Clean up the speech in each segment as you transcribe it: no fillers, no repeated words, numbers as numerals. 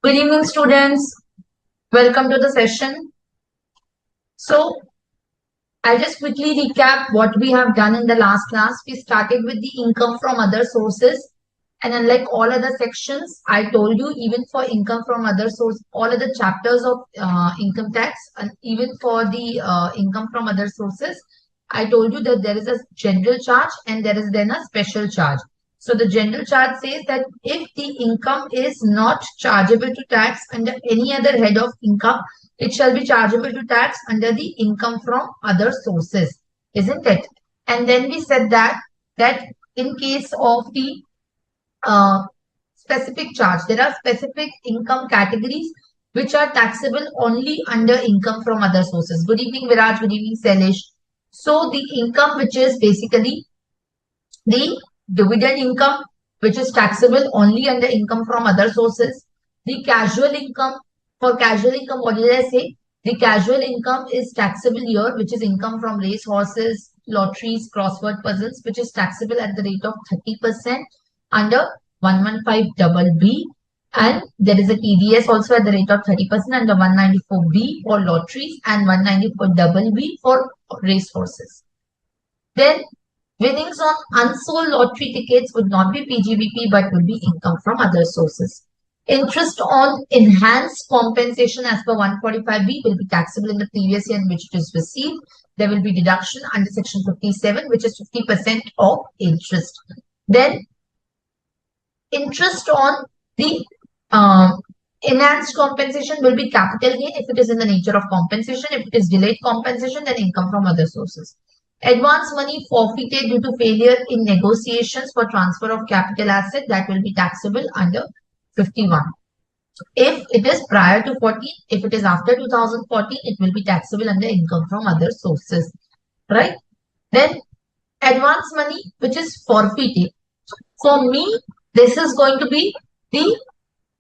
Good evening, students. Welcome to the session. So, I'll just quickly recap what we have done in the last class. We started with the income from other sources. And unlike all other sections, I told you even for income from other sources, all other chapters of income tax, and even for the income from other sources, I told you that there is a general charge and there is then a special charge. So the general charge says that if the income is not chargeable to tax under any other head of income, it shall be chargeable to tax under the income from other sources, isn't it? And then we said that in case of the specific charge, there are specific income categories which are taxable only under income from other sources. Good evening, Viraj. Good evening, Salish. So the income which is basically the dividend income, which is taxable only under income from other sources. The casual income, for casual income, what did I say? The casual income is taxable here, which is income from race horses, lotteries, crossword puzzles, which is taxable at the rate of 30% under 115BB. And there is a TDS also at the rate of 30% under 194B for lotteries and 194BB for race horses. Then winnings on unsold lottery tickets would not be PGBP but would be income from other sources. Interest on enhanced compensation as per 145B will be taxable in the previous year in which it is received. There will be deduction under section 57, which is 50% of interest. Then interest on the enhanced compensation will be capital gain if it is in the nature of compensation. If it is delayed compensation, then income from other sources. Advance money forfeited due to failure in negotiations for transfer of capital asset, that will be taxable under 51. If it is prior to 14, if it is after 2014, it will be taxable under income from other sources, right? Then advance money which is forfeited. For me, this is going to be the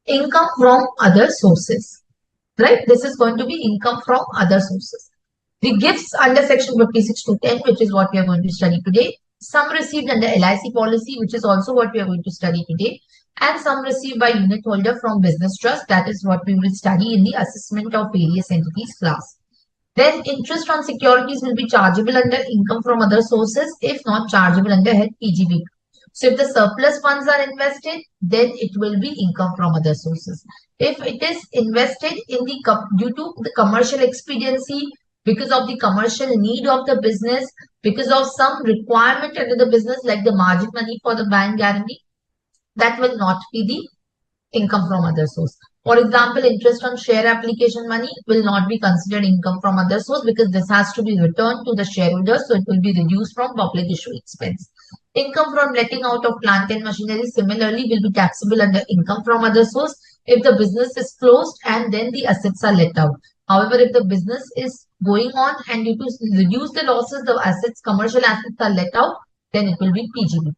income from other sources, right? This is going to be income from other sources. The gifts under section 56 to 10, which is what we are going to study today. Some received under LIC policy, which is also what we are going to study today. And some received by unit holder from business trust. That is what we will study in the assessment of various entities class. Then interest on securities will be chargeable under income from other sources if not chargeable under head PGB. So if the surplus funds are invested, then it will be income from other sources. If it is invested in the due to the commercial expediency, because of the commercial need of the business, because of some requirement under the business like the margin money for the bank guarantee, that will not be the income from other source. For example, interest on share application money will not be considered income from other source because this has to be returned to the shareholders, so it will be reduced from public issue expense. Income from letting out of plant and machinery similarly will be taxable under income from other source if the business is closed and then the assets are let out. However, if the business is going on and due to reduce the losses, the assets, commercial assets are let out, then it will be PGB.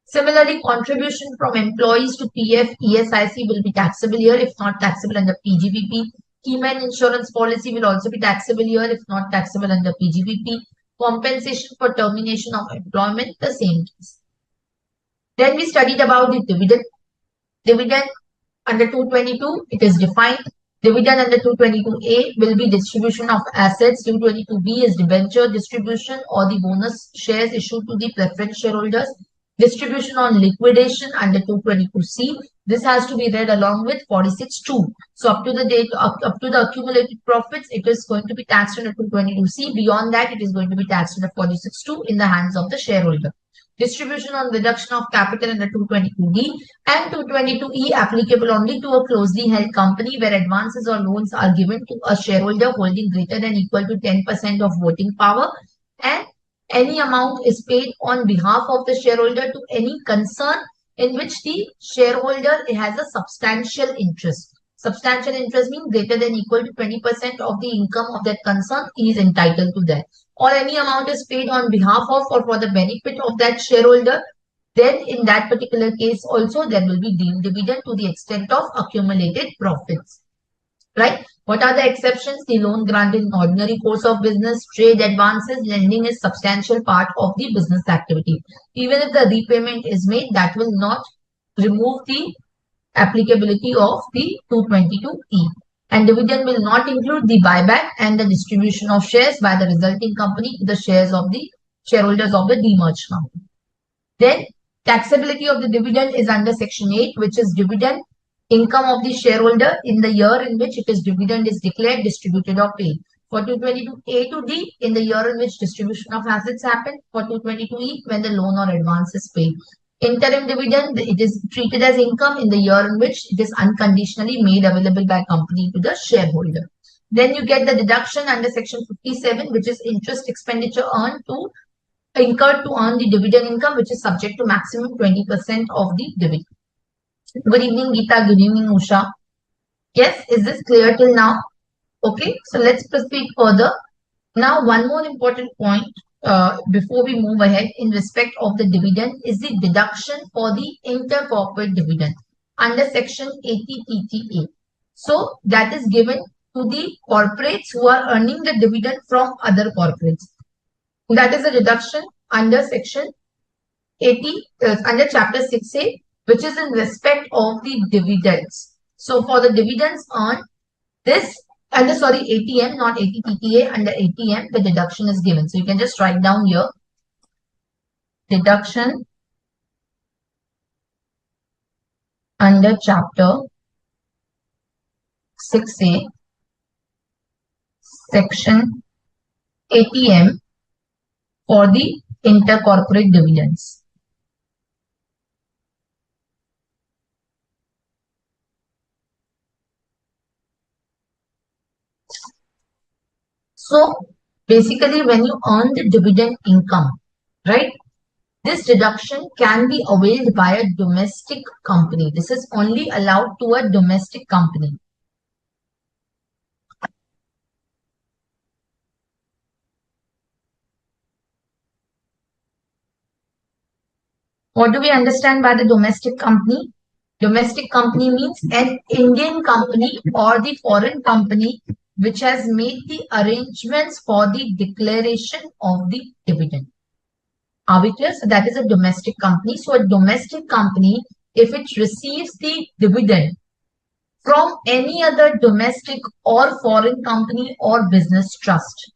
Similarly, contribution from employees to PF, ESIC will be taxable here if not taxable under PGBP. Keyman insurance policy will also be taxable here if not taxable under PGBP. Compensation for termination of employment, the same case. Then we studied about the dividend. Dividend under 222, it is defined. Dividend under 222A will be distribution of assets. 222B is debenture distribution or the bonus shares issued to the preference shareholders. Distribution on liquidation under 222C. This has to be read along with 46(2). So up to the date, up to the accumulated profits, it is going to be taxed under 222C. Beyond that, it is going to be taxed under 46(2) in the hands of the shareholder. Distribution on reduction of capital under 222D and 222E applicable only to a closely held company where advances or loans are given to a shareholder holding greater than equal to 10% of voting power, and any amount is paid on behalf of the shareholder to any concern in which the shareholder has a substantial interest. Substantial interest means greater than equal to 20% of the income of that concern he is entitled to that. Or any amount is paid on behalf of or for the benefit of that shareholder, then in that particular case also there will be deemed dividend to the extent of accumulated profits. Right? What are the exceptions? The loan granted in ordinary course of business, trade advances, lending is substantial part of the business activity. Even if the repayment is made, that will not remove the applicability of the 222E. And dividend will not include the buyback and the distribution of shares by the resulting company to the shares of the shareholders of the demerged company. Then taxability of the dividend is under section 8, which is dividend income of the shareholder in the year in which dividend is declared, distributed or paid. For 222A to D, in the year in which distribution of assets happened. For 222E, when the loan or advance is paid. Interim dividend, it is treated as income in the year in which it is unconditionally made available by company to the shareholder. Then you get the deduction under section 57, which is interest expenditure incurred to earn the dividend income, which is subject to maximum 20% of the dividend. Good evening, Geeta. Good evening, Usha. Yes, is this clear till now? Okay, so let's proceed further. Now, one more important point before we move ahead in respect of the dividend is the deduction for the intercorporate dividend under section 80 TTA. So, that is given to the corporates who are earning the dividend from other corporates. That is a deduction under section 80, under chapter 6A, which is in respect of the dividends. So, for the dividends earned, under ATM, not ATTTA, under ATM, the deduction is given. So you can just write down here, deduction under chapter 6A, section ATM for the intercorporate dividends. So basically when you earn the dividend income, right, this deduction can be availed by a domestic company. This is only allowed to a domestic company. What do we understand by the domestic company? Domestic company means an Indian company or the foreign company which has made the arrangements for the declaration of the dividend. Are we clear? So that is a domestic company. So a domestic company, if it receives the dividend from any other domestic or foreign company or business trust,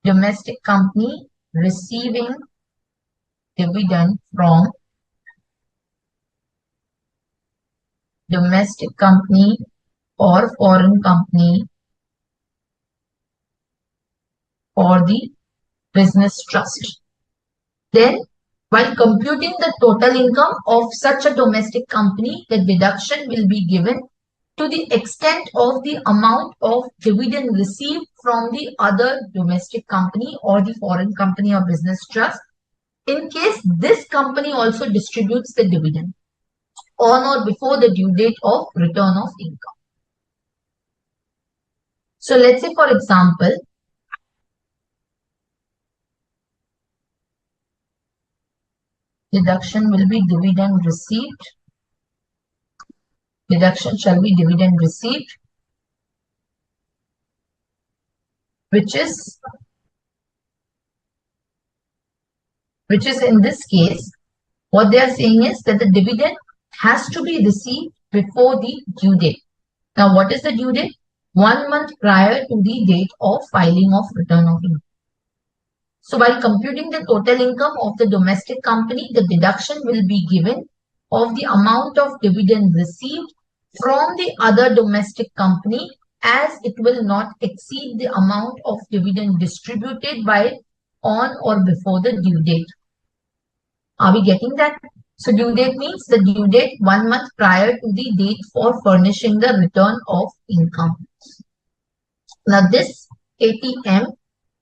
domestic company receiving dividend from domestic company or foreign company or the business trust. Then, while computing the total income of such a domestic company, the deduction will be given to the extent of the amount of dividend received from the other domestic company or the foreign company or business trust, in case this company also distributes the dividend on or before the due date of return of income. So let's say, for example, deduction will be dividend received. Deduction shall be dividend received, which is in this case, what they are saying is that the dividend has to be received before the due date. Now, what is the due date? 1 month prior to the date of filing of return of income. So, while computing the total income of the domestic company, the deduction will be given of the amount of dividend received from the other domestic company, as it will not exceed the amount of dividend distributed by on or before the due date. Are we getting that? So due date means the due date 1 month prior to the date for furnishing the return of income. Now this ATM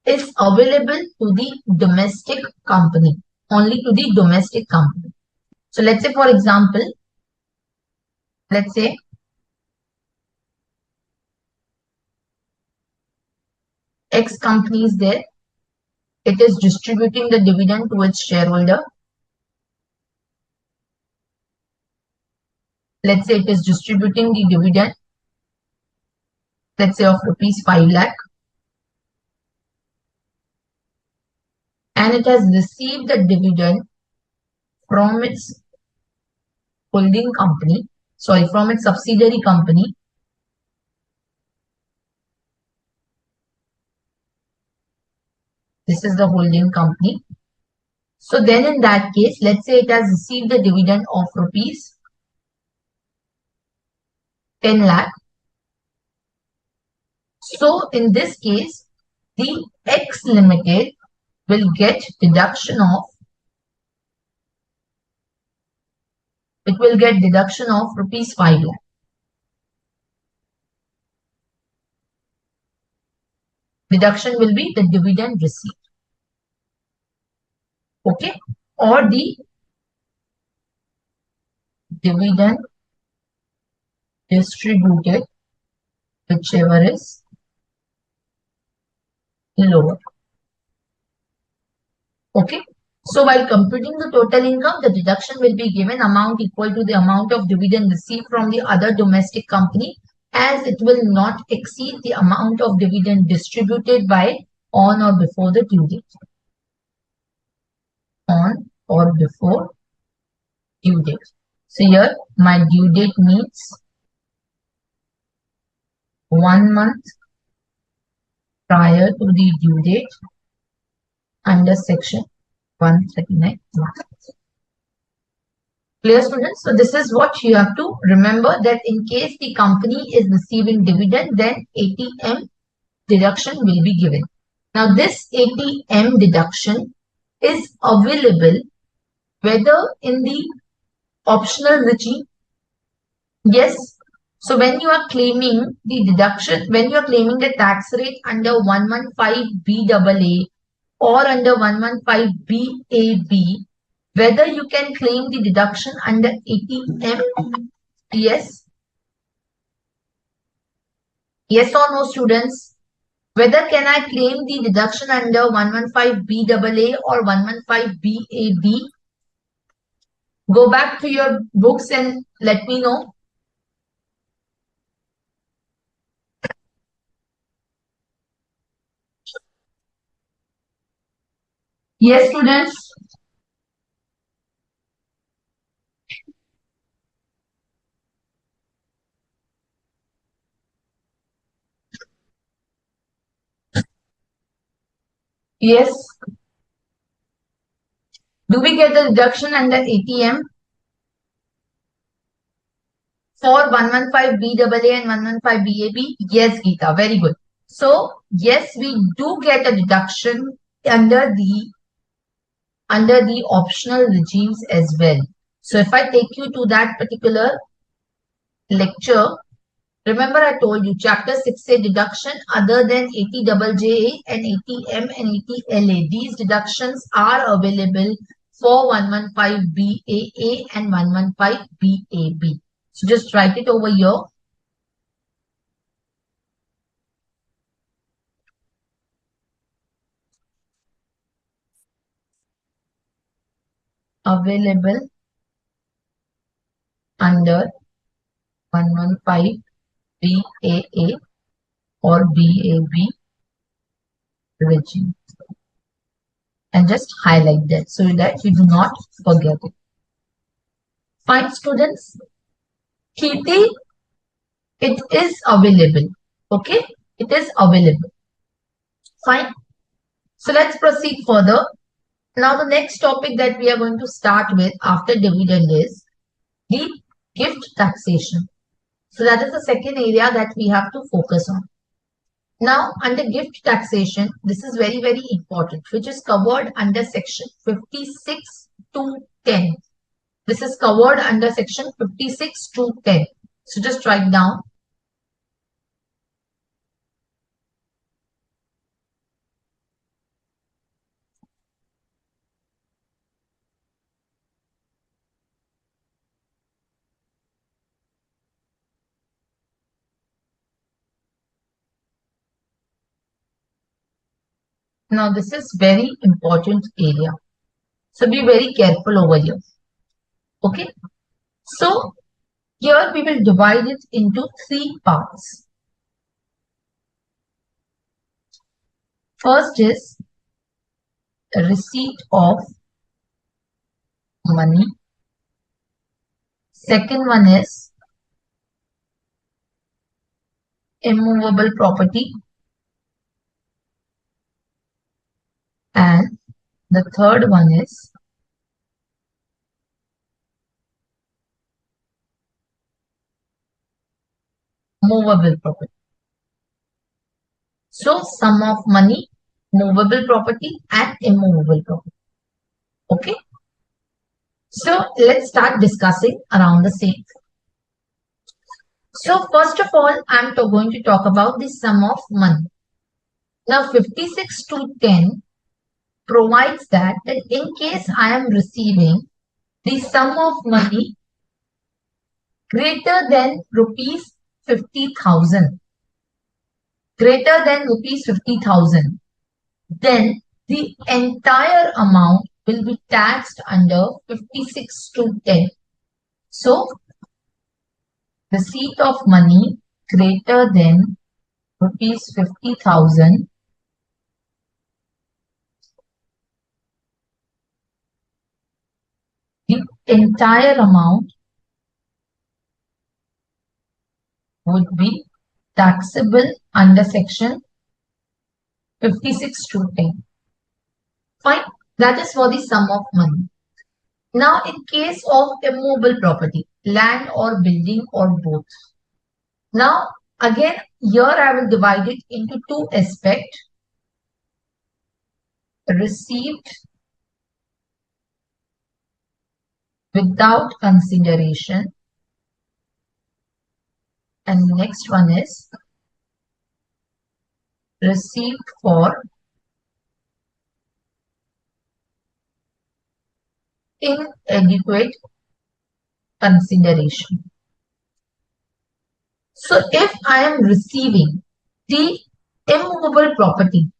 is available to the domestic company, only to the domestic company. So let's say, for example, let's say X company is there. It is distributing the dividend to its shareholder. Let's say it is distributing the dividend, let's say of rupees 5 lakh. And it has received the dividend from its holding company. from its subsidiary company. This is the holding company. So then in that case, let's say it has received a dividend of rupees 10 lakh. So in this case, the X Limited will get deduction of, rupees 5 lakh. Deduction will be the dividend received. Okay. Or the dividend distributed, whichever is lower. Okay. So while computing the total income, the deduction will be given amount equal to the amount of dividend received from the other domestic company, as it will not exceed the amount of dividend distributed by on or before the due date. On or before due date. So here my due date means 1 month prior to the due date under section 139. Clear, students? So this is what you have to remember, that in case the company is receiving dividend, then ATM deduction will be given. Now this ATM deduction is available whether in the optional regime. Yes. So when you are claiming the deduction, when you are claiming the tax rate under 115BAA or under 115BAB, whether you can claim the deduction under ATM, yes. Yes or no, students? Whether can I claim the deduction under 115BAA or 115BAB? Go back to your books and let me know. Yes, students. Yes. Do we get the deduction under ATM for 115BAA and 115BAB? Yes, Geeta. Very good. So, yes, we do get a deduction under the optional regimes as well. So, if I take you to that particular lecture, remember I told you chapter 6 say deduction other than ATJJA and ATM and ATLA. These deductions are available for 115BAA and 115BAB. So just write it over here. Available under 115BAA or BAB regime. And just highlight that so that you do not forget it. Fine, students. Kirti, it is available. Okay, it is available. Fine. So let's proceed further. Now the next topic that we are going to start with after dividend is the gift taxation. So that is the second area that we have to focus on. Now under gift taxation, this is very, very important, which is covered under section 56 to 10. This is covered under section 56 to 10. So just write down. Now this is very important area. So be very careful over here. Okay. So here we will divide it into 3 parts. First is receipt of money. Second one is immovable property, and the third one is movable property. So sum of money, movable property and immovable property. Okay. So let's start discussing around the same. So first of all, I'm going to talk about the sum of money. Now 56 to 10 provides that in case I am receiving the sum of money greater than rupees 50,000, greater than rupees 50,000, then the entire amount will be taxed under 56 to 10. So receipt of money greater than rupees 50,000 the entire amount would be taxable under section 56 to 10. Fine. That is for the sum of money. Now, in case of immovable property, land or building or both. Now, again, here I will divide it into two aspects. Received without consideration, and next one is received for inadequate consideration. So if I am receiving the immovable property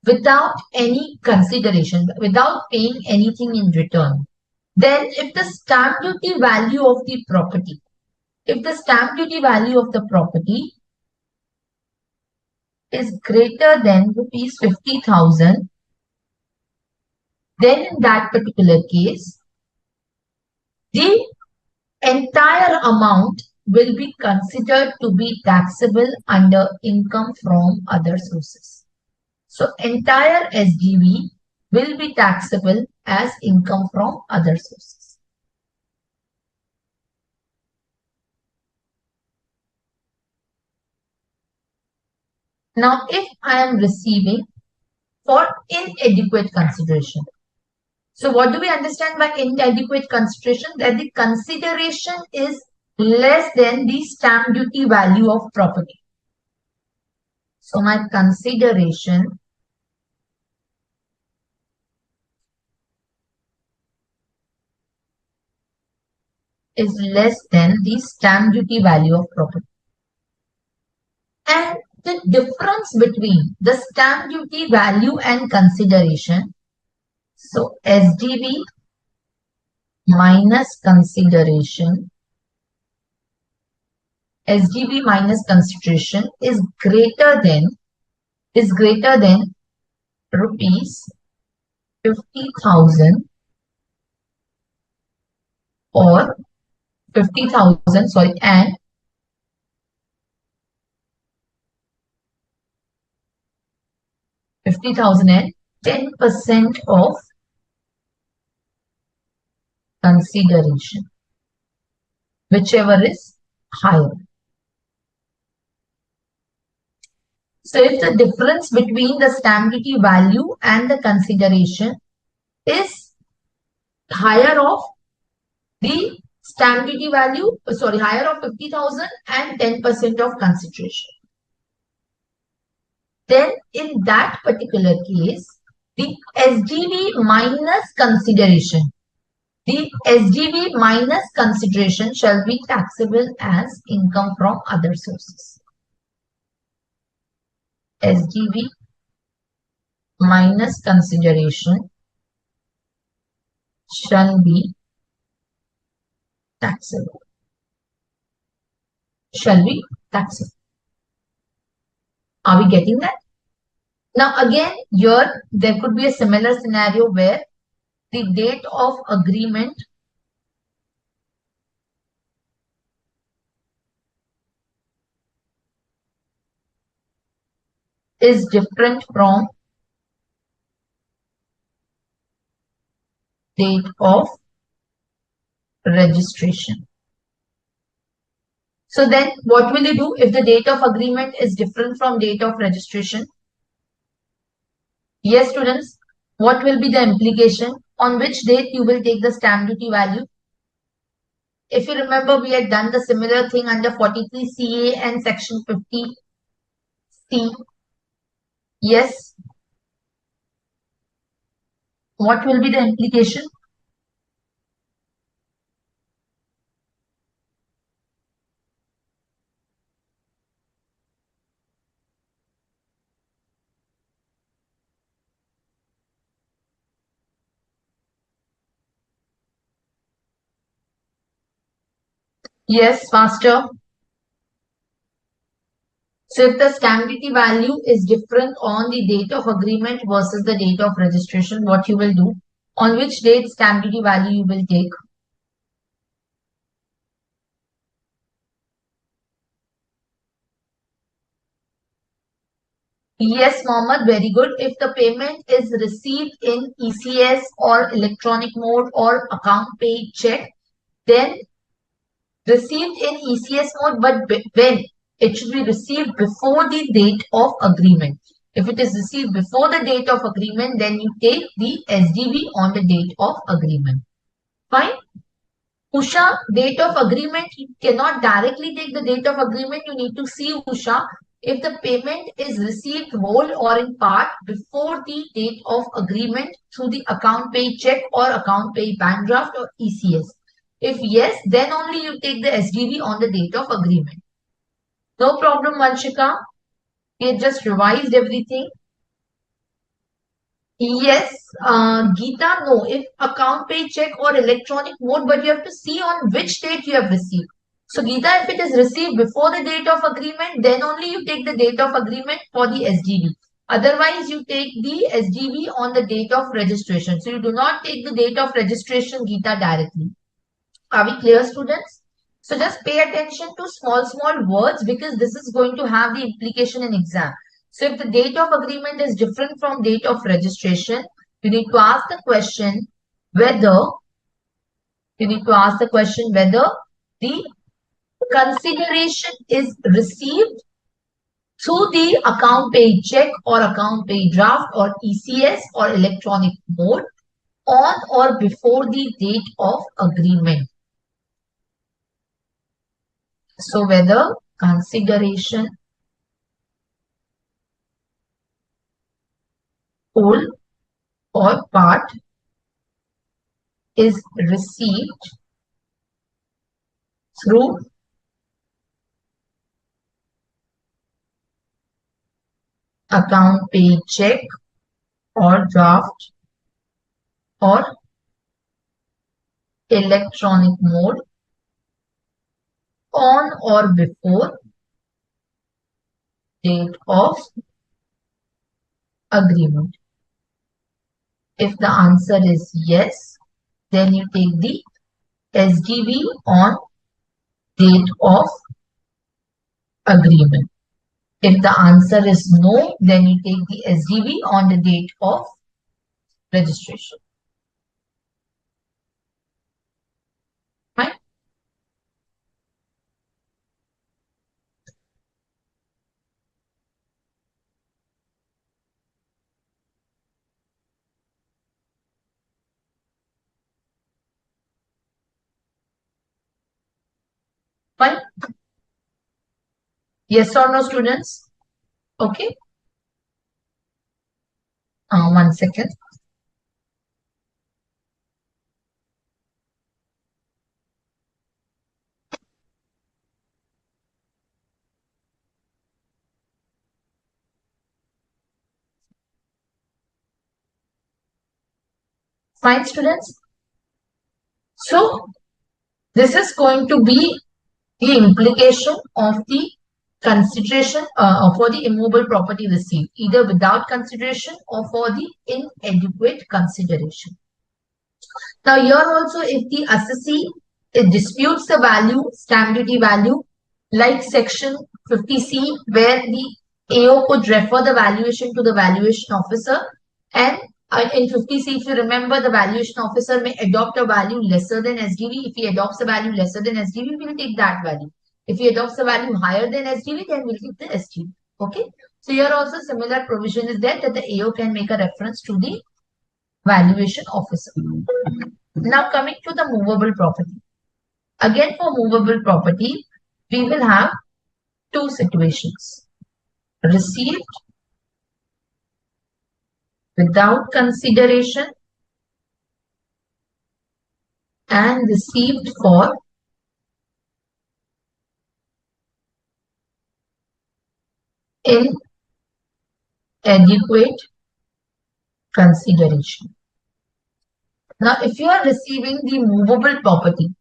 without any consideration, without paying anything in return, then if the stamp duty value of the property, is greater than rupees 50,000, then in that particular case, the entire amount will be considered to be taxable under income from other sources. So entire SGV will be taxable as income from other sources. Now, if I am receiving for inadequate consideration, so what do we understand by inadequate consideration? That the consideration is less than the stamp duty value of property. So my consideration is less than the stamp duty value of property. And the difference between the stamp duty value and consideration, so SDV minus consideration, SDV minus consideration is greater than rupees 50,000 or 50,000, sorry, and 50,000 and 10% of consideration, whichever is higher. So if the difference between the stamp duty value and the consideration is higher of the stamp duty value, sorry, higher of 50,000 and 10% of consideration, then in that particular case, the SGV minus consideration, shall be taxable as income from other sources. SGV minus consideration shall be taxable. Are we getting that? Now again, here there could be a similar scenario where the date of agreement is different from date of registration. So then what will you do if the date of agreement is different from date of registration? Yes, students, what will be the implication? On which date you will take the stamp duty value? If you remember, we had done the similar thing under 43 CA and section 50 C. Yes. What will be the implication? Yes, faster. So if the stamp duty value is different on the date of agreement versus the date of registration, what you will do? On which date stamp duty value you will take? Yes, Mohammed, very good. If the payment is received in ECS or electronic mode or account paid check, then received in ECS mode, but when it should be received before the date of agreement. If it is received before the date of agreement, then you take the SDV on the date of agreement. Fine. Usha, date of agreement, you cannot directly take the date of agreement. You need to see, Usha, if the payment is received whole or in part before the date of agreement through the account pay check or account pay bank draft or ECS. If yes, then only you take the SDV on the date of agreement. No problem, Vanshika. We had just revised everything. Yes, Geeta, no. If account pay check or electronic mode, but you have to see on which date you have received. So, Geeta, if it is received before the date of agreement, then only you take the date of agreement for the SDV. Otherwise, you take the SDV on the date of registration. So, you do not take the date of registration, Geeta, directly. Are we clear, students? So, just pay attention to small words because this is going to have the implication in exam. So, if the date of agreement is different from date of registration, you need to ask the question whether the consideration is received through the account pay check or account pay draft or ECS or electronic mode on or before the date of agreement. So whether consideration whole or part is received through account pay check or draft or electronic mode on or before date of agreement. If the answer is yes, then you take the SDV on date of agreement. If the answer is no, then you take the SDV on the date of registration. Fine. Fine. Yes or no, students? Okay. 1 second. Fine, students. So, this is going to be the implication of the consideration for the immovable property received, either without consideration or for the inadequate consideration. Now, here also, if the assessee it disputes the value, stamp duty value, like section 50C, where the AO could refer the valuation to the valuation officer, and in 50C, if you remember, the valuation officer may adopt a value lesser than SDV. If he adopts a value lesser than SDV, we'll take that value. If he adopts a value higher than SDV, then we'll take the SDV. Okay. So here also similar provision is there that the AO can make a reference to the valuation officer. Now coming to the movable property. Again, for movable property, we will have two situations. Received without consideration and received for inadequate consideration. Now, if you are receiving the movable property,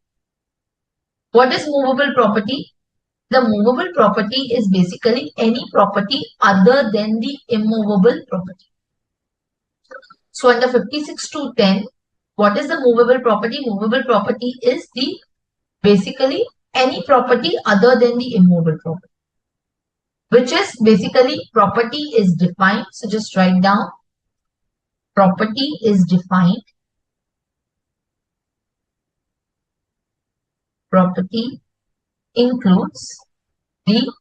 what is movable property? The movable property is basically any property other than the immovable property. So under 56(2)(10), what is the movable property? Movable property is the basically any property other than the immovable property, which is basically property is defined. So just write down property is defined. Property includes the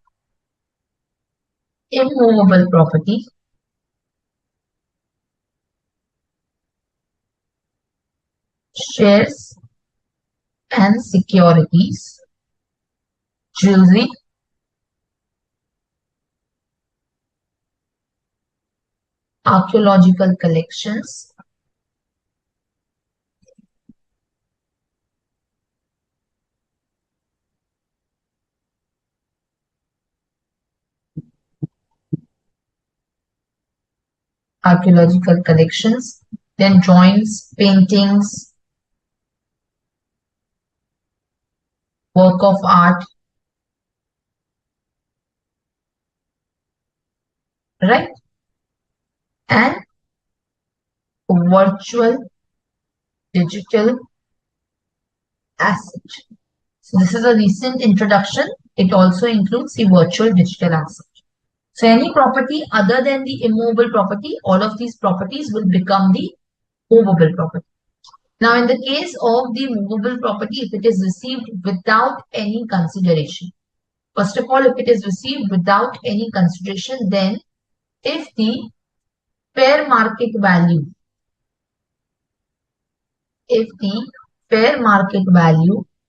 immovable property, shares and securities, jewelry, archaeological collections, then drawings, paintings, work of art, right? And virtual digital asset. So this is a recent introduction. It also includes the virtual digital asset. So any property other than the immovable property, all of these properties will become the movable property. Now, in the case of the movable property, if it is received without any consideration, first of all, if it is received without any consideration, then if the fair market value,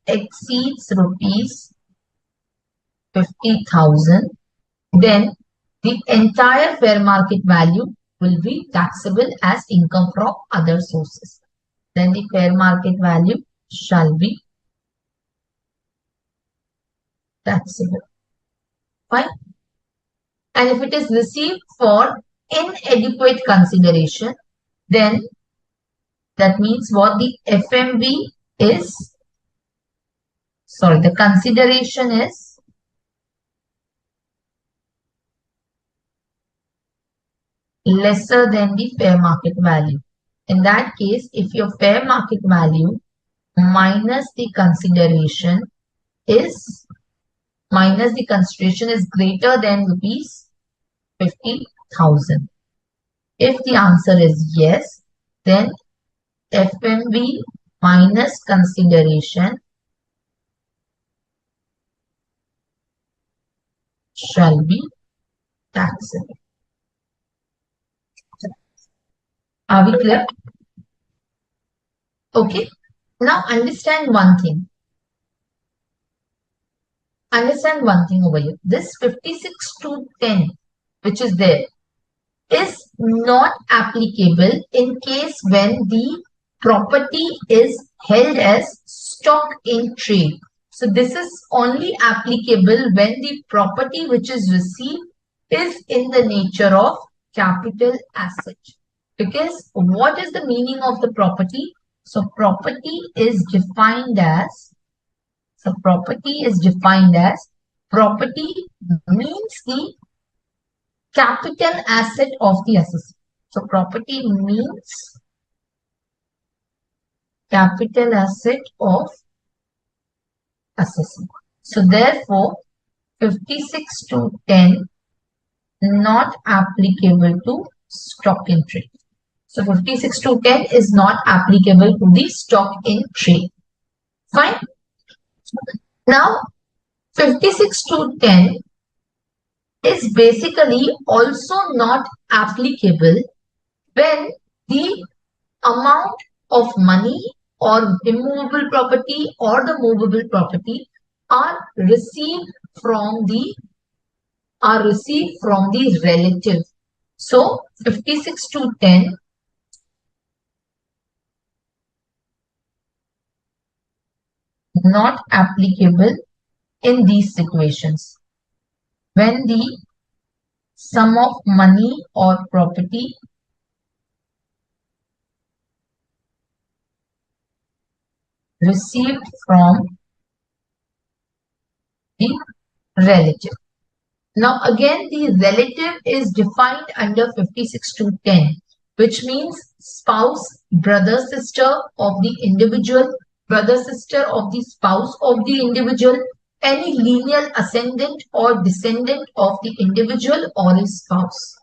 exceeds rupees 50,000, then the entire fair market value will be taxable as income from other sources. Then the fair market value shall be taxable. Fine. And if it is received for inadequate consideration, then that means what the FMV is, the consideration is lesser than the fair market value. In that case, if your fair market value minus the consideration is greater than rupees 50,000. If the answer is yes, then FMV minus consideration shall be taxable. Are we clear? Okay. Now understand one thing. Over here. This 56(2)(10), which is there, is not applicable in case when the property is held as stock in trade. So this is only applicable when the property which is received is in the nature of capital asset. Because what is the meaning of the property? So property is defined as property means the capital asset of the assessor. So property means capital asset of assessor. So therefore 56(2)(10) not applicable to stock in trade. So 56(2)(10) is not applicable to the stock in trade. Fine. Now 56(2)(10) is basically also not applicable when the amount of money or immovable property or the movable property are received from the relative. So 56(2)(10) not applicable in these situations when the sum of money or property received from the relative. Now again, the relative is defined under 56(2)(10), which means spouse, brother, sister of the individual, brother, sister of the spouse of the individual, any lineal ascendant or descendant of the individual or his spouse,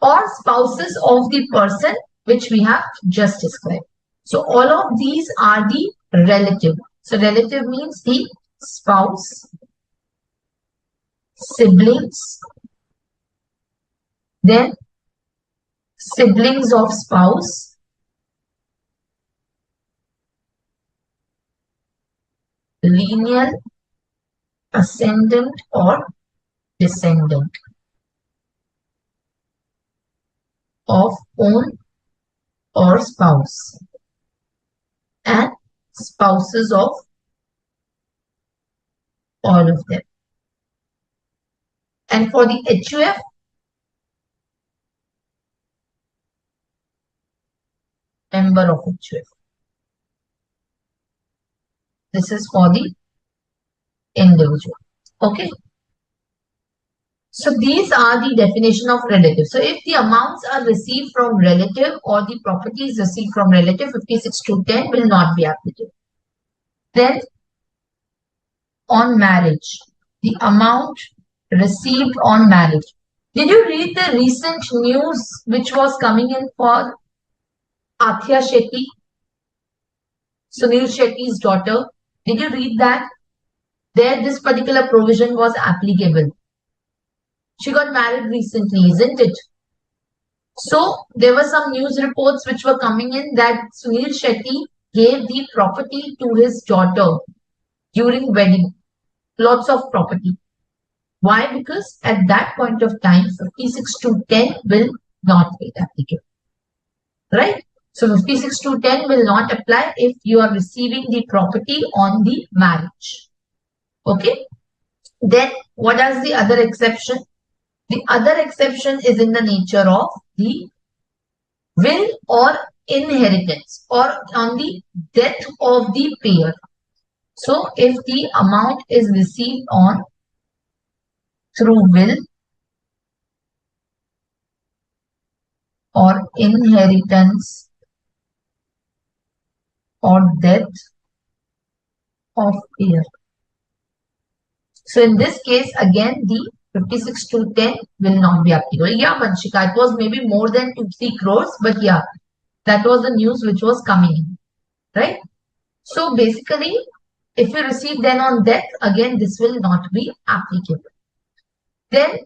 or spouses of the person which we have just described. So all of these are the relative. So relative means the spouse, siblings, then siblings of spouse, lineal ascendant or descendant of own or spouse, and spouses of all of them. And for the HUF, member of HUF. This is for the individual. Okay. So these are the definition of relative. So if the amounts are received from relative or the property is received from relative, 56(2)(10) will not be applicable. Then on marriage, the amount received on marriage. Did you read the recent news which was coming in for Athya Shetty, Sunil Shetty's daughter? Did you read that? There this particular provision was applicable. She got married recently, isn't it? So there were some news reports which were coming in that Sunil Shetty gave the property to his daughter during wedding. Lots of property. Why? Because at that point of time, 56(2)(10) will not be applicable. Right? So 56(2)(10) will not apply if you are receiving the property on the marriage. Okay? Then what is the other exception? The other exception is in the nature of the will or inheritance or on the death of the payer. So if the amount is received on through will or inheritance or death of payer. So in this case, again, the 56(2)(10) will not be applicable. Yeah, Vanshika, it was maybe more than 2-3 crores, but yeah, that was the news which was coming in, right? So basically, if you receive then on death, again, this will not be applicable. Then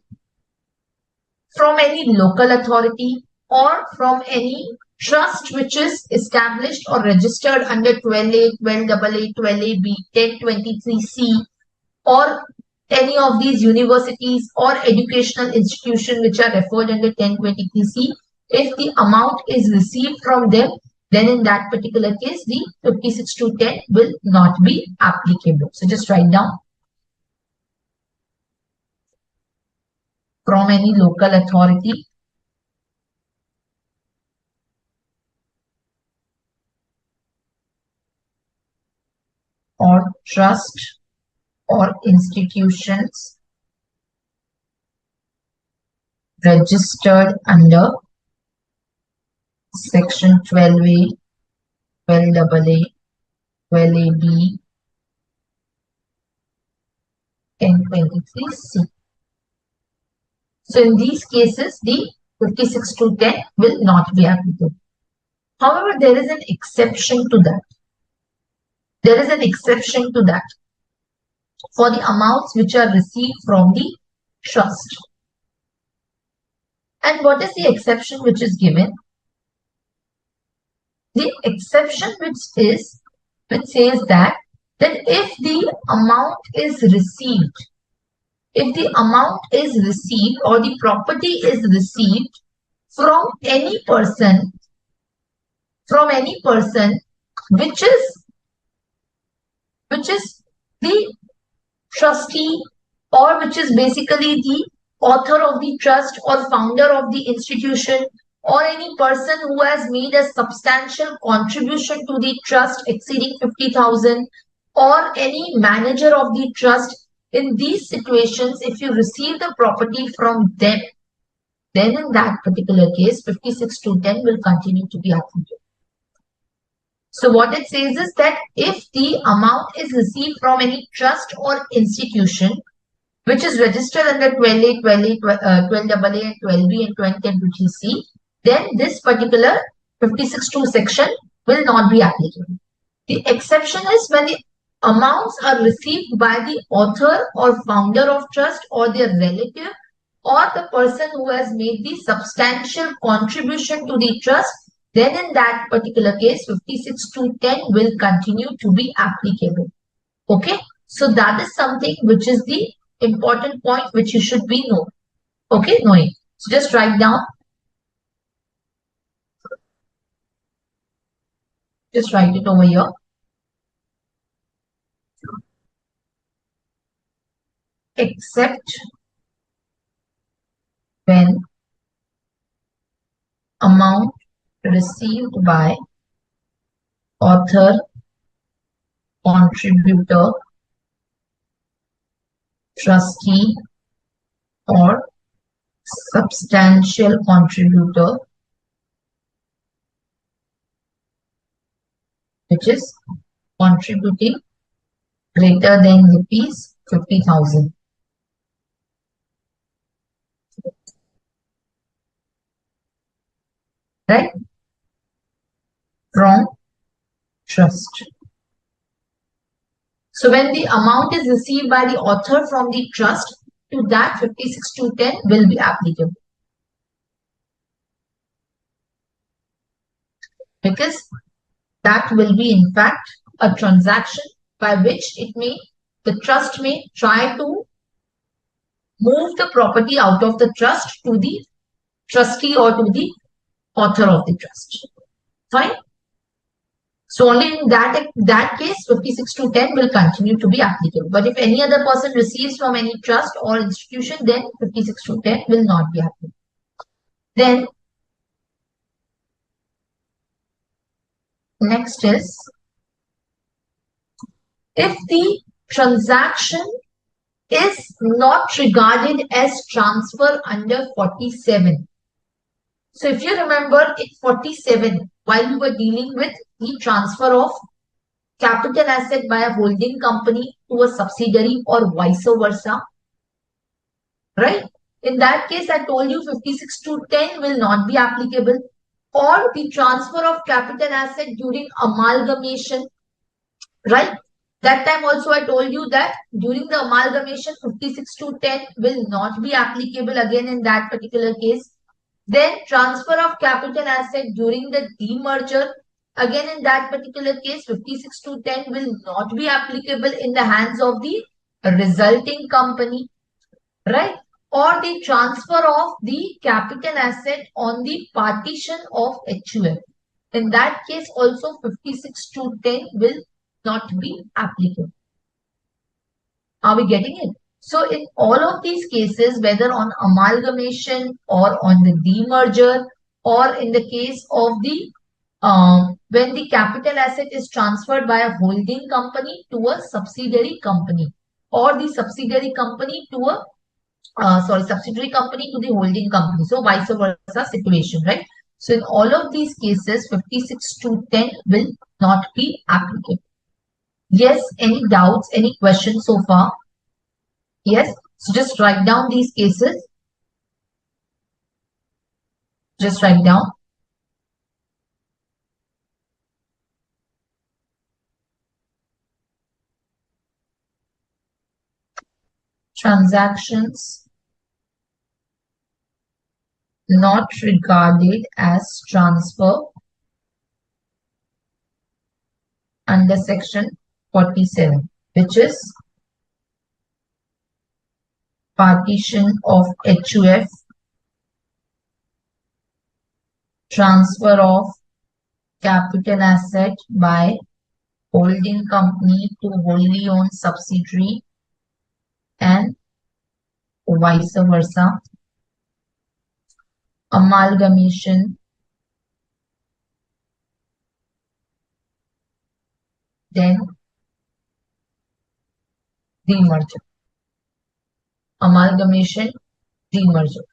from any local authority or from any trust which is established or registered under 12A, 12AA, 12AB, 1023C, or any of these universities or educational institution which are referred under 1023C, if the amount is received from them, then in that particular case, the 56(2)(10) will not be applicable. So just write down. From any local authority or trust or institutions registered under section 12A, 12AA, 12AB, 1023C. So in these cases, the 56 to 10 will not be applicable. However, there is an exception to that. There is an exception to that for the amounts which are received from the trust. And what is the exception which is given? The exception which says that if the amount is received, or the property is received from any person which is the trustee, or which is basically the author of the trust or founder of the institution, or any person who has made a substantial contribution to the trust exceeding 50,000, or any manager of the trust. In these situations, if you receive the property from them, then in that particular case, 56 to 10 will continue to be applicable. So what it says is that if the amount is received from any trust or institution which is registered under 12A, 12A, 12AA and 12B and 2010 which you see, then this particular 56(2) section will not be applicable. The exception is when the amounts are received by the author or founder of trust or their relative, or the person who has made the substantial contribution to the trust. Then in that particular case, 56 to 10 will continue to be applicable. Okay. So that is something which is the important point which you should be knowing. Okay, knowing. So just write down. Just write it over here. Except when amount received by author, contributor, trustee, or substantial contributor, which is contributing greater than rupees 50,000. Right? From trust. So when the amount is received by the author from the trust, to that 56 to 10 will be applicable. Because that will be in fact a transaction by which the trust may try to move the property out of the trust to the trustee or to the author of the trust. Fine. So only in that case, 56 to 10 will continue to be applicable. But if any other person receives from any trust or institution, then 56 to 10 will not be applicable. Then next is, if the transaction is not regarded as transfer under 47. So if you remember in 47, while we were dealing with the transfer of capital asset by a holding company to a subsidiary or vice versa, right? In that case, I told you 56 to 10 will not be applicable, or the transfer of capital asset during amalgamation, right? That time also I told you that during the amalgamation, 56 to 10 will not be applicable again in that particular case. Then transfer of capital asset during the demerger, again in that particular case, 56 to 10 will not be applicable in the hands of the resulting company, right? Or the transfer of the capital asset on the partition of HUF. In that case also 56 to 10 will not be applicable. Are we getting it? So in all of these cases, whether on amalgamation or on the demerger, or in the case of the when the capital asset is transferred by a holding company to a subsidiary company, or the subsidiary company to a subsidiary company to the holding company, so vice versa situation, right? So in all of these cases, 56 to 10 will not be applicable. Yes, any doubts, any questions so far? Yes, so just write down these cases. Just write down. Transactions not regarded as transfer under section 47, which is partition of HUF, transfer of capital asset by holding company to wholly owned subsidiary and vice versa, amalgamation, then demerger. Amalgamation, demerger.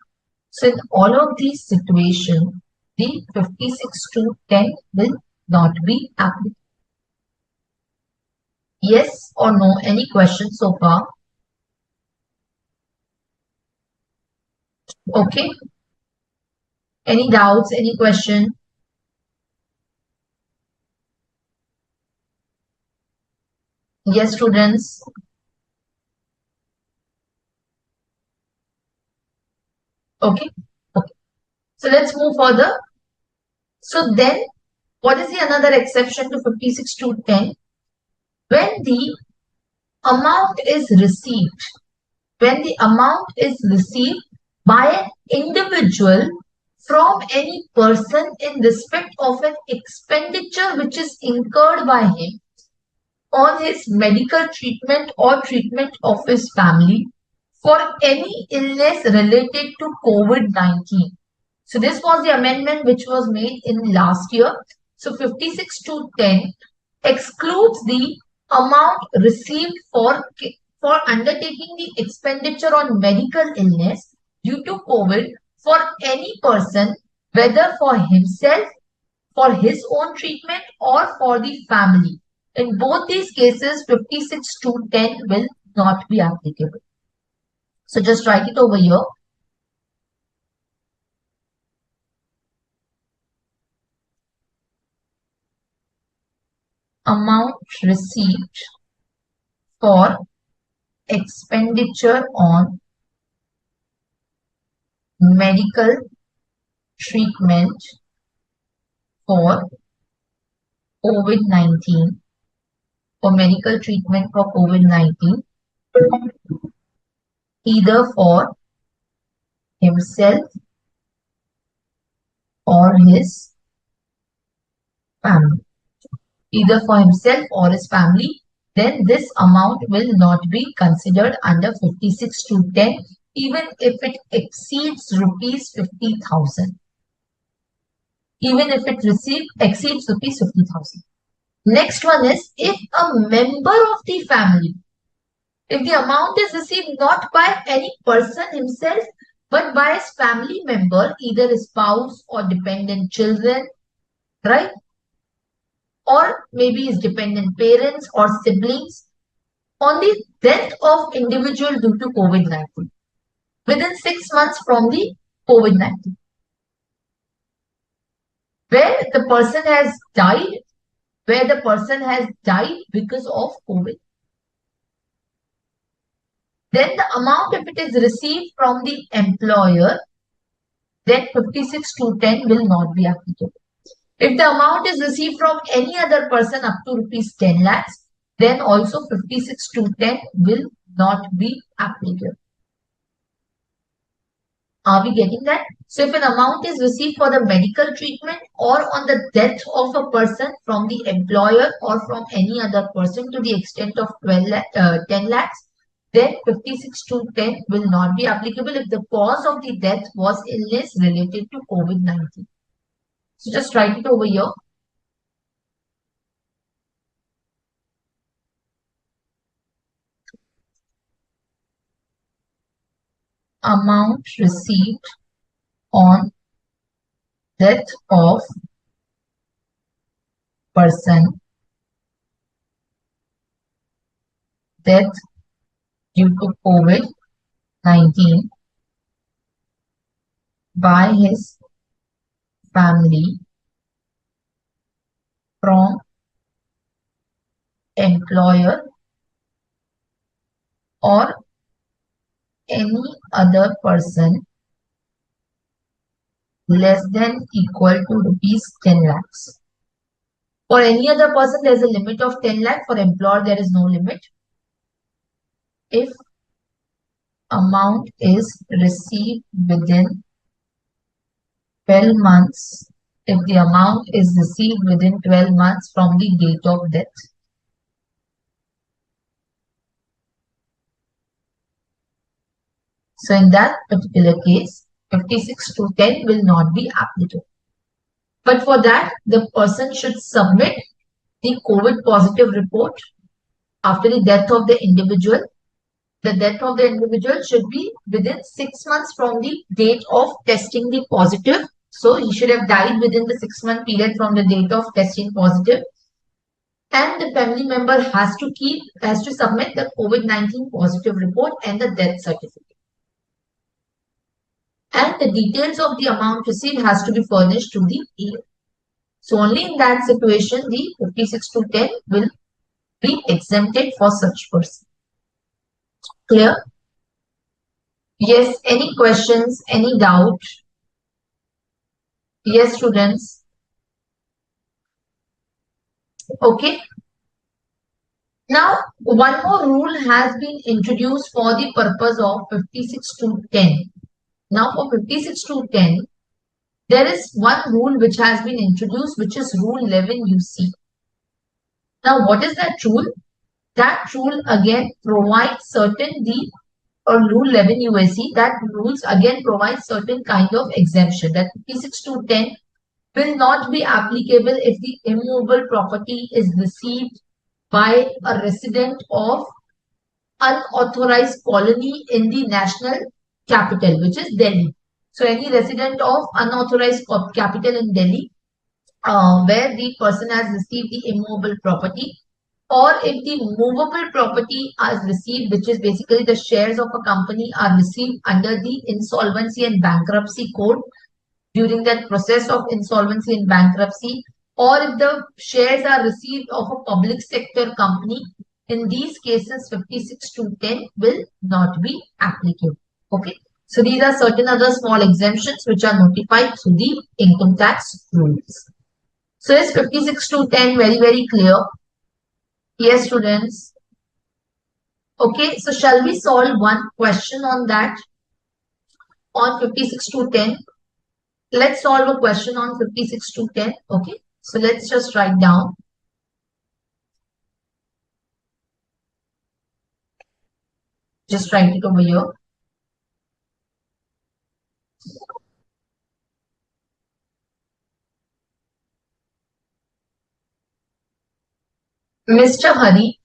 So in all of these situations, the 56(2)(10) will not be applicable. Yes or no? Any questions so far? Okay. Any doubts? Any question? Yes, students. Okay. Okay. So let's move further. So then, what is the another exception to 56(2)(10)? When the amount is received, by an individual from any person in respect of an expenditure which is incurred by him on his medical treatment or treatment of his family for any illness related to COVID-19. So this was the amendment which was made in last year. So 56(2)(10) excludes the amount received for undertaking the expenditure on medical illness due to COVID for any person, whether for himself, for his own treatment, or for the family. In both these cases, 56(2)(10) will not be applicable. So just write it over here. Amount received for expenditure on medical treatment for COVID-19, either for himself or his family. Then this amount will not be considered under 56(2)(10), even if it exceeds rupees 50,000. Even if it exceeds rupees 50,000. Next one is, if a member of the family, if the amount is received not by any person himself, but by his family member, either his spouse or dependent children, right? Or maybe his dependent parents or siblings, on the death of individual due to COVID-19, within 6 months from the COVID-19, where the person has died because of COVID. Then the amount, if it is received from the employer, then 56(2)(10) will not be applicable. If the amount is received from any other person up to rupees 10 lakhs, then also 56(2)(10) will not be applicable. Are we getting that? So if an amount is received for the medical treatment or on the death of a person from the employer or from any other person to the extent of 10 lakhs, then 56(2)(10) will not be applicable if the cause of the death was illness related to COVID-19. So just write it over here. Amount received on death of person, death due to COVID-19 by his family from employer or any other person less than equal to rupees 10 lakhs. For any other person, there is a limit of 10 lakh. For employer, there is no limit. If amount is received within 12 months, if the amount is received within 12 months from the date of death. So in that particular case, 56(2)(10 will not be applicable. But for that, the person should submit the COVID positive report after the death of the individual. The death of the individual should be within 6 months from the date of testing the positive. So he should have died within the 6-month period from the date of testing positive. And the family member has to submit the COVID-19 positive report and the death certificate. And the details of the amount received has to be furnished to the heir. So only in that situation, the 56(2)(10 will be exempted for such person. Clear? Yes, any questions, any doubt? Yes, students. Okay. Now, one more rule has been introduced for the purpose of 56(2)(10. Now, for 56(2)(10, there is one rule which has been introduced, which is Rule 11 UC. Now, what is that rule? That rule again provides Rule 11 USC, that rules again provide certain kind of exemption. That 56(2)(10 will not be applicable if the immovable property is received by a resident of unauthorized colony in the national capital, which is Delhi. So any resident of unauthorized capital in Delhi, where the person has received the immovable property, or if the movable property is received, which is basically the shares of a company are received under the insolvency and bankruptcy code during that process of insolvency and bankruptcy, or if the shares are received of a public sector company, in these cases 56(2)(10 will not be applicable. Okay. So these are certain other small exemptions which are notified through the income tax rules. So is 56(2)(10 very, very clear? Yes, students. Okay, so shall we solve one question on that? On 56(2)(10. Let's solve a question on 56(2)(10. Okay, so let's just write down. Just write it over here. Mr. Hari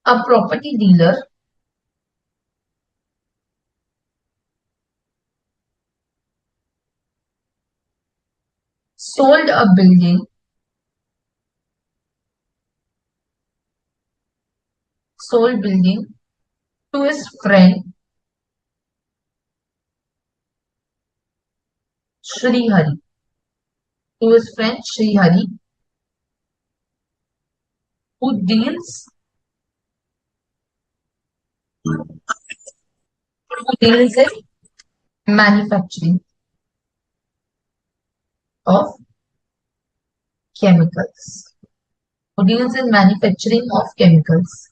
a property dealer sold a building to his friend Shri Hari. To his friend Shri Hari, who deals in manufacturing of chemicals. Who deals in manufacturing of chemicals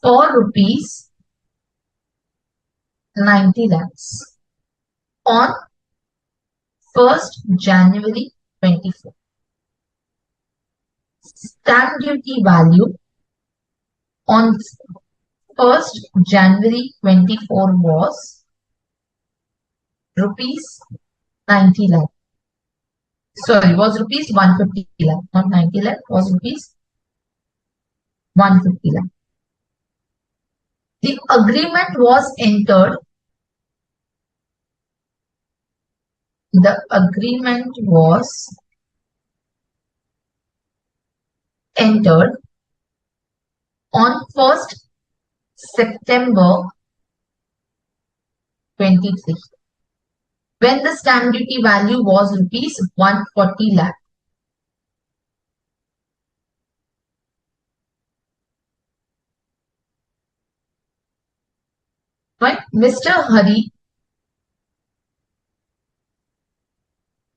for rupees 90 lakhs on 1st January 24. Stamp duty value on 1st January 24 was rupees 90 lakh. Sorry, was rupees 150 lakh, not 90 lakh, was rupees 150 lakh. The agreement was entered. The agreement was entered on 1st September 23, when the stamp duty value was rupees 140 lakh. Right? Mr. Hari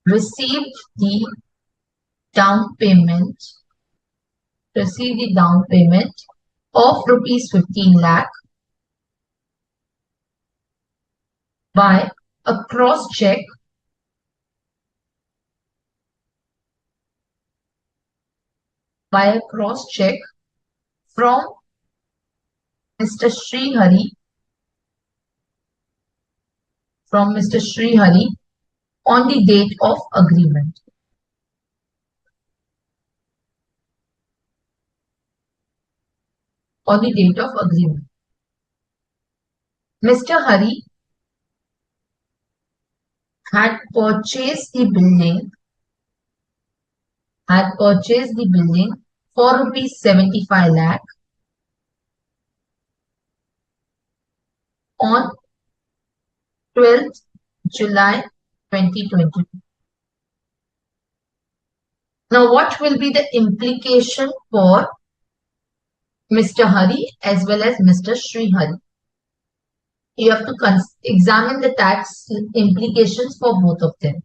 received the down payment, of rupees 15 lakh by a cross check from Mr. Srihari on the date of agreement. Mr. Hari had purchased the building for rupees 75 lakh on 12th July 2020. Now, what will be the implication for Mr. Hari as well as Mr. Srihari? You have to examine the tax implications for both of them.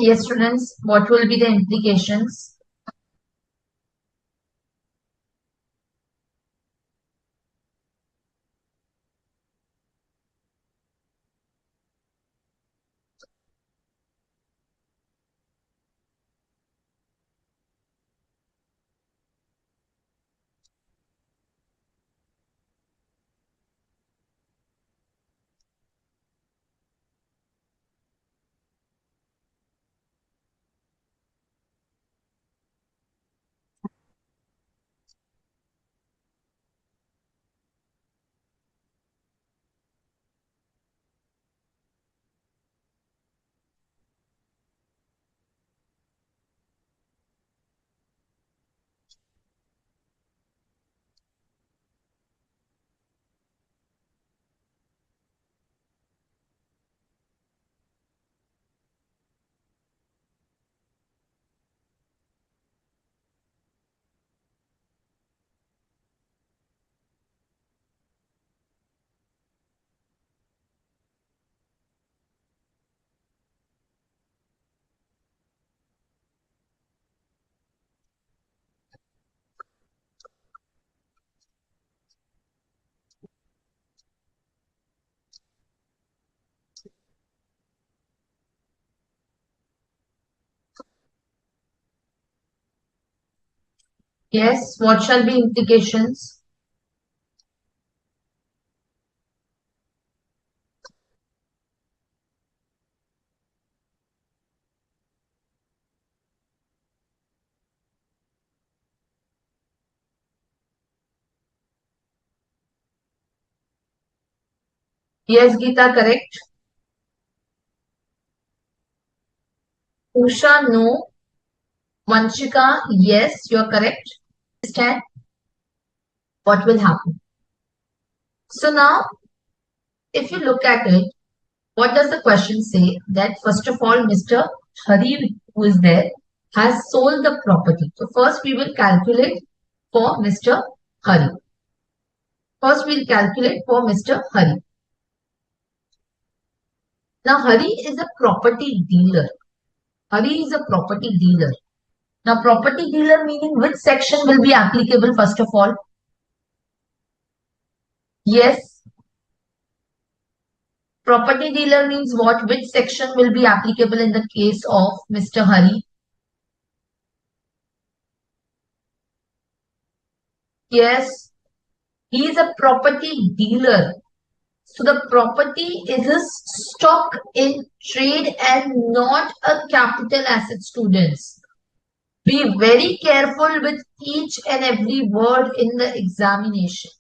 Yes, students, what will be the implications? Yes, what shall be implications? Yes, Geeta, correct. Usha, no. Vanshika, yes, you are correct. Understand what will happen. So now, if you look at it, what does the question say? That first of all, Mr. Hari, who is there, has sold the property. So first we will calculate for Mr. Hari. First we'll calculate for Mr. Hari. Now Hari is a property dealer. Hari is a property dealer. Now property dealer meaning which section will be applicable first of all? Yes. Property dealer means what? Which section will be applicable in the case of Mr. Hari? Yes. He is a property dealer. So the property is a stock in trade and not a capital asset, students. Be very careful with each and every word in the examination.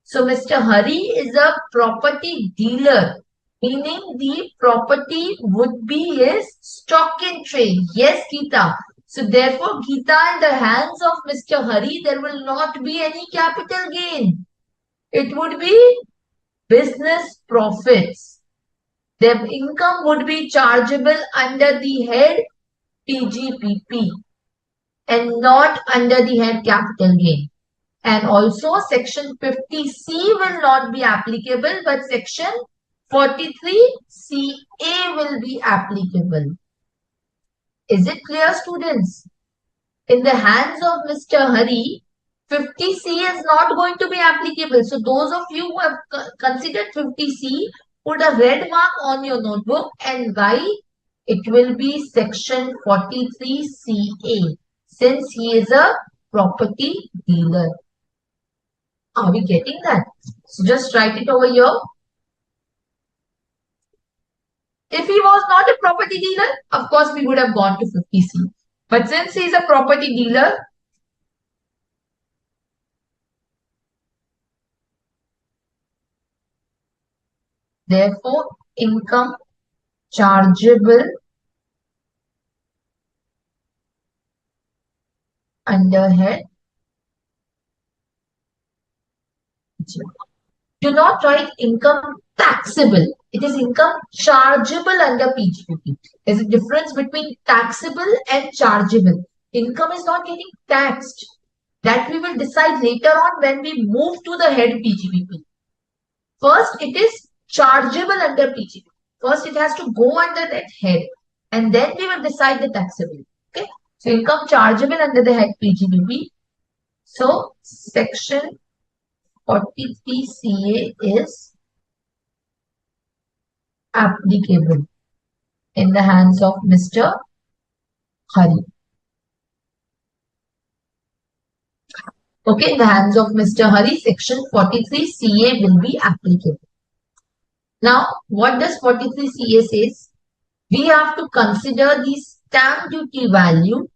So Mr. Hari is a property dealer, meaning the property would be his stock in trade. Yes, Geeta. So therefore, Geeta, in the hands of Mr. Hari, there will not be any capital gain. It would be business profits. Their income would be chargeable under the head PGPP and not under the head capital gain. And also section 50C will not be applicable, but section 43CA will be applicable. Is it clear, students? In the hands of Mr. Hari, 50C is not going to be applicable. So those of you who have considered 50C, put a red mark on your notebook and write it will be section 43CA since he is a property dealer. Are we getting that? So just write it over here. If he was not a property dealer, of course we would have gone to 50C. But since he is a property dealer, therefore income chargeable under head. Do not write income taxable. It is income chargeable under PGPP. There's a difference between taxable and chargeable. Income is not getting taxed. That we will decide later on when we move to the head PGPP. First, it is chargeable under PGPP. First, it has to go under that head. And then we will decide the taxability. Okay. So, income chargeable under the head PGPP. So, section 43CA is applicable in the hands of Mr. Hari. Okay, in the hands of Mr. Hari, section 43CA will be applicable. Now, what does 43CA says? We have to consider the stamp duty value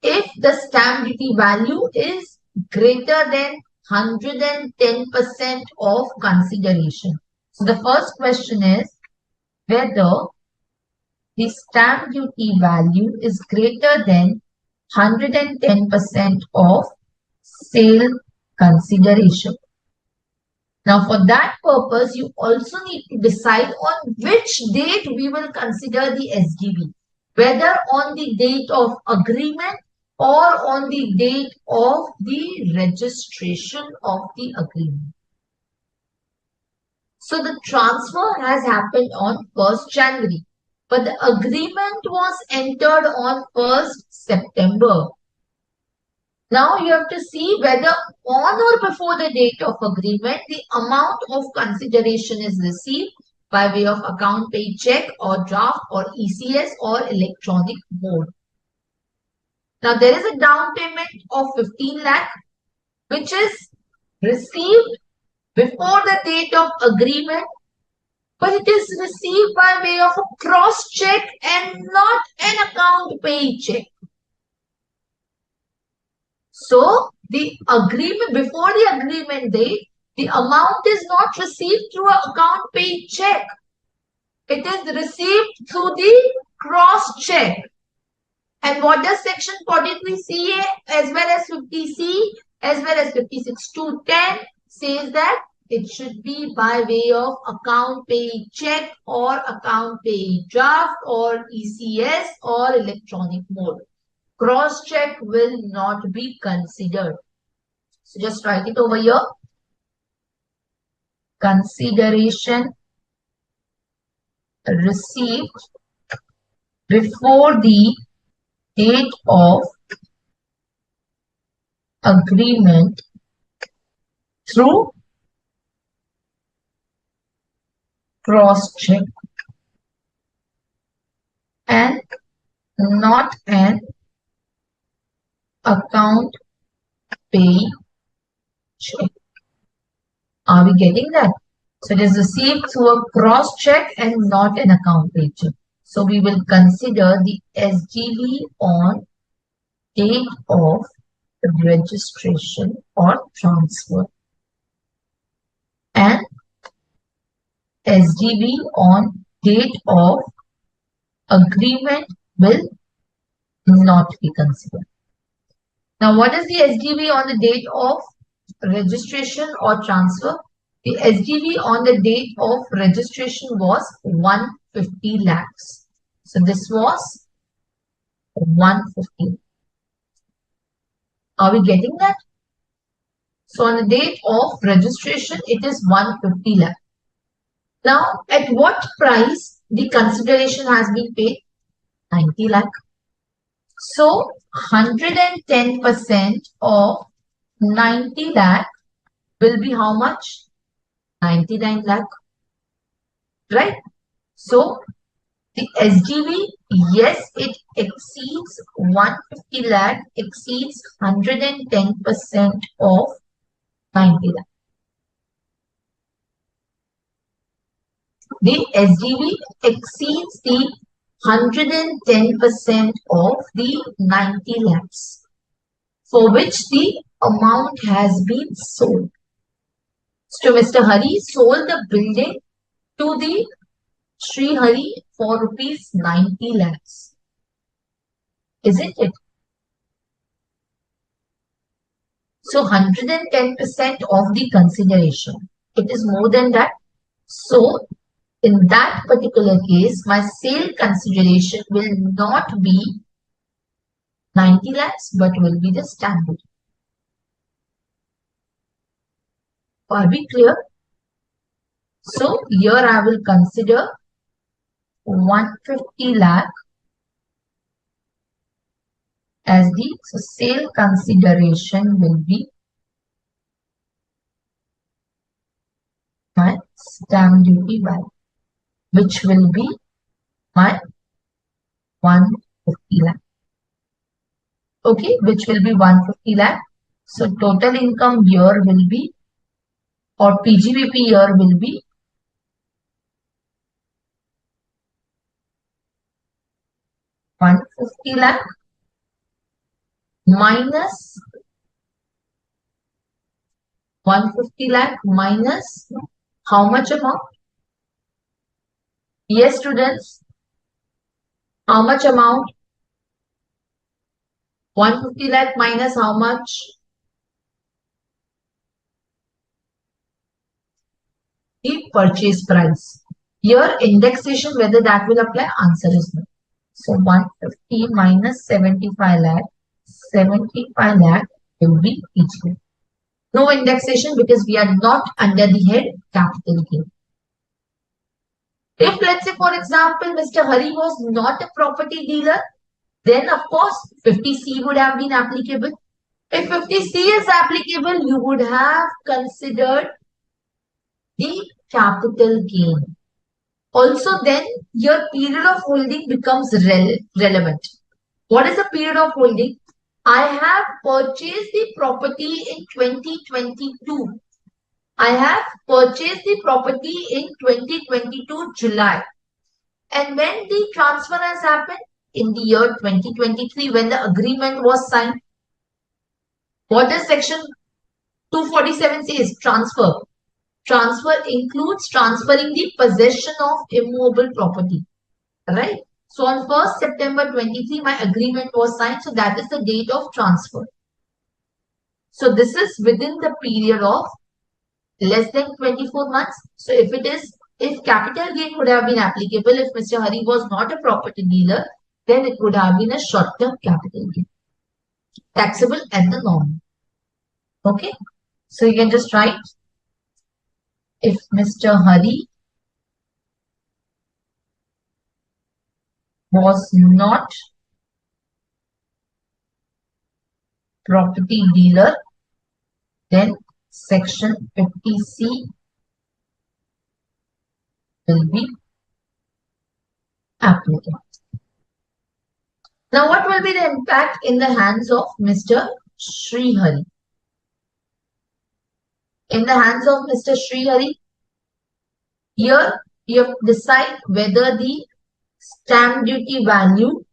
if the stamp duty value is greater than 110% of consideration. So the first question is whether the stamp duty value is greater than 110% of sale consideration. Now for that purpose, you also need to decide on which date we will consider the SDV. Whether on the date of agreement or on the date of the registration of the agreement. So the transfer has happened on 1st January, but the agreement was entered on 1st September. Now you have to see whether on or before the date of agreement, the amount of consideration is received by way of account paid check or draft or ECS or electronic mode. Now there is a down payment of 15 lakh which is received before the date of agreement, but it is received by way of a cross check and not an account paid check. So the agreement, before the agreement date, the amount is not received through an account paid check. It is received through the cross check. And what does section 43CA as well as 50C as well as 56(2)(10) says that it should be by way of account payee check or account payee draft or ECS or electronic mode. Cross check will not be considered. So just write it over here. Consideration received before the date of agreement through cross-check and not an account payee check. Are we getting that? So it is received through a cross-check and not an account payee check. So we will consider the SGB on date of registration or transfer and SGB on date of agreement will not be considered. Now, what is the SGB on the date of registration or transfer? The SGB on the date of registration was 150 lakhs. So this was 150. Are we getting that? So on the date of registration, it is 150 lakh. Now, at what price the consideration has been paid? 90 lakh. So 110% of 90 lakh will be how much? 99 lakh. Right? So the SGB, yes, it exceeds 150 lakh, exceeds 110% of 90 lakh. The SGB exceeds the 110% of the 90 lakhs for which the amount has been sold. So Mr. Hari sold the building to the Sri Hari for rupees 90 lakhs. Isn't it? So 110% of the consideration. It is more than that. So in that particular case, my sale consideration will not be 90 lakhs, but will be the standard. Are we clear? So here I will consider 150 lakh as the sale consideration will be my stamp duty value, which will be my 150 lakh. Okay, which will be 150 lakh. So total income here will be, or PGBP here will be 150 lakh minus 150 lakh minus how much amount? Yes, students. How much amount? 150 lakh minus how much? The purchase price. Here indexation, whether that will apply, answer is no. So 150 minus 75 lakh, 75 lakh will be PGBP. No indexation because we are not under the head capital gain. If let's say, for example, Mr. Hari was not a property dealer, then of course 50C would have been applicable. If 50C is applicable, you would have considered the capital gain. Also then your period of holding becomes relevant. What is the period of holding? I have purchased the property in 2022. I have purchased the property in 2022 July. And when the transfer has happened? In the year 2023 when the agreement was signed. What does section 247 says? Transfer. Transfer includes transferring the possession of immovable property. Right? So on 1st September 23, my agreement was signed. So that is the date of transfer. So this is within the period of less than 24 months. So if capital gain would have been applicable, if Mr. Hari was not a property dealer, then it would have been a short-term capital gain, taxable at the norm. Okay. So you can just write, if Mr. Hari was not property dealer, then section 50C will be applicable. Now, what will be the impact in the hands of Mr. Srihari? In the hands of Mr. Srihari, here you have to decide whether the stamp duty value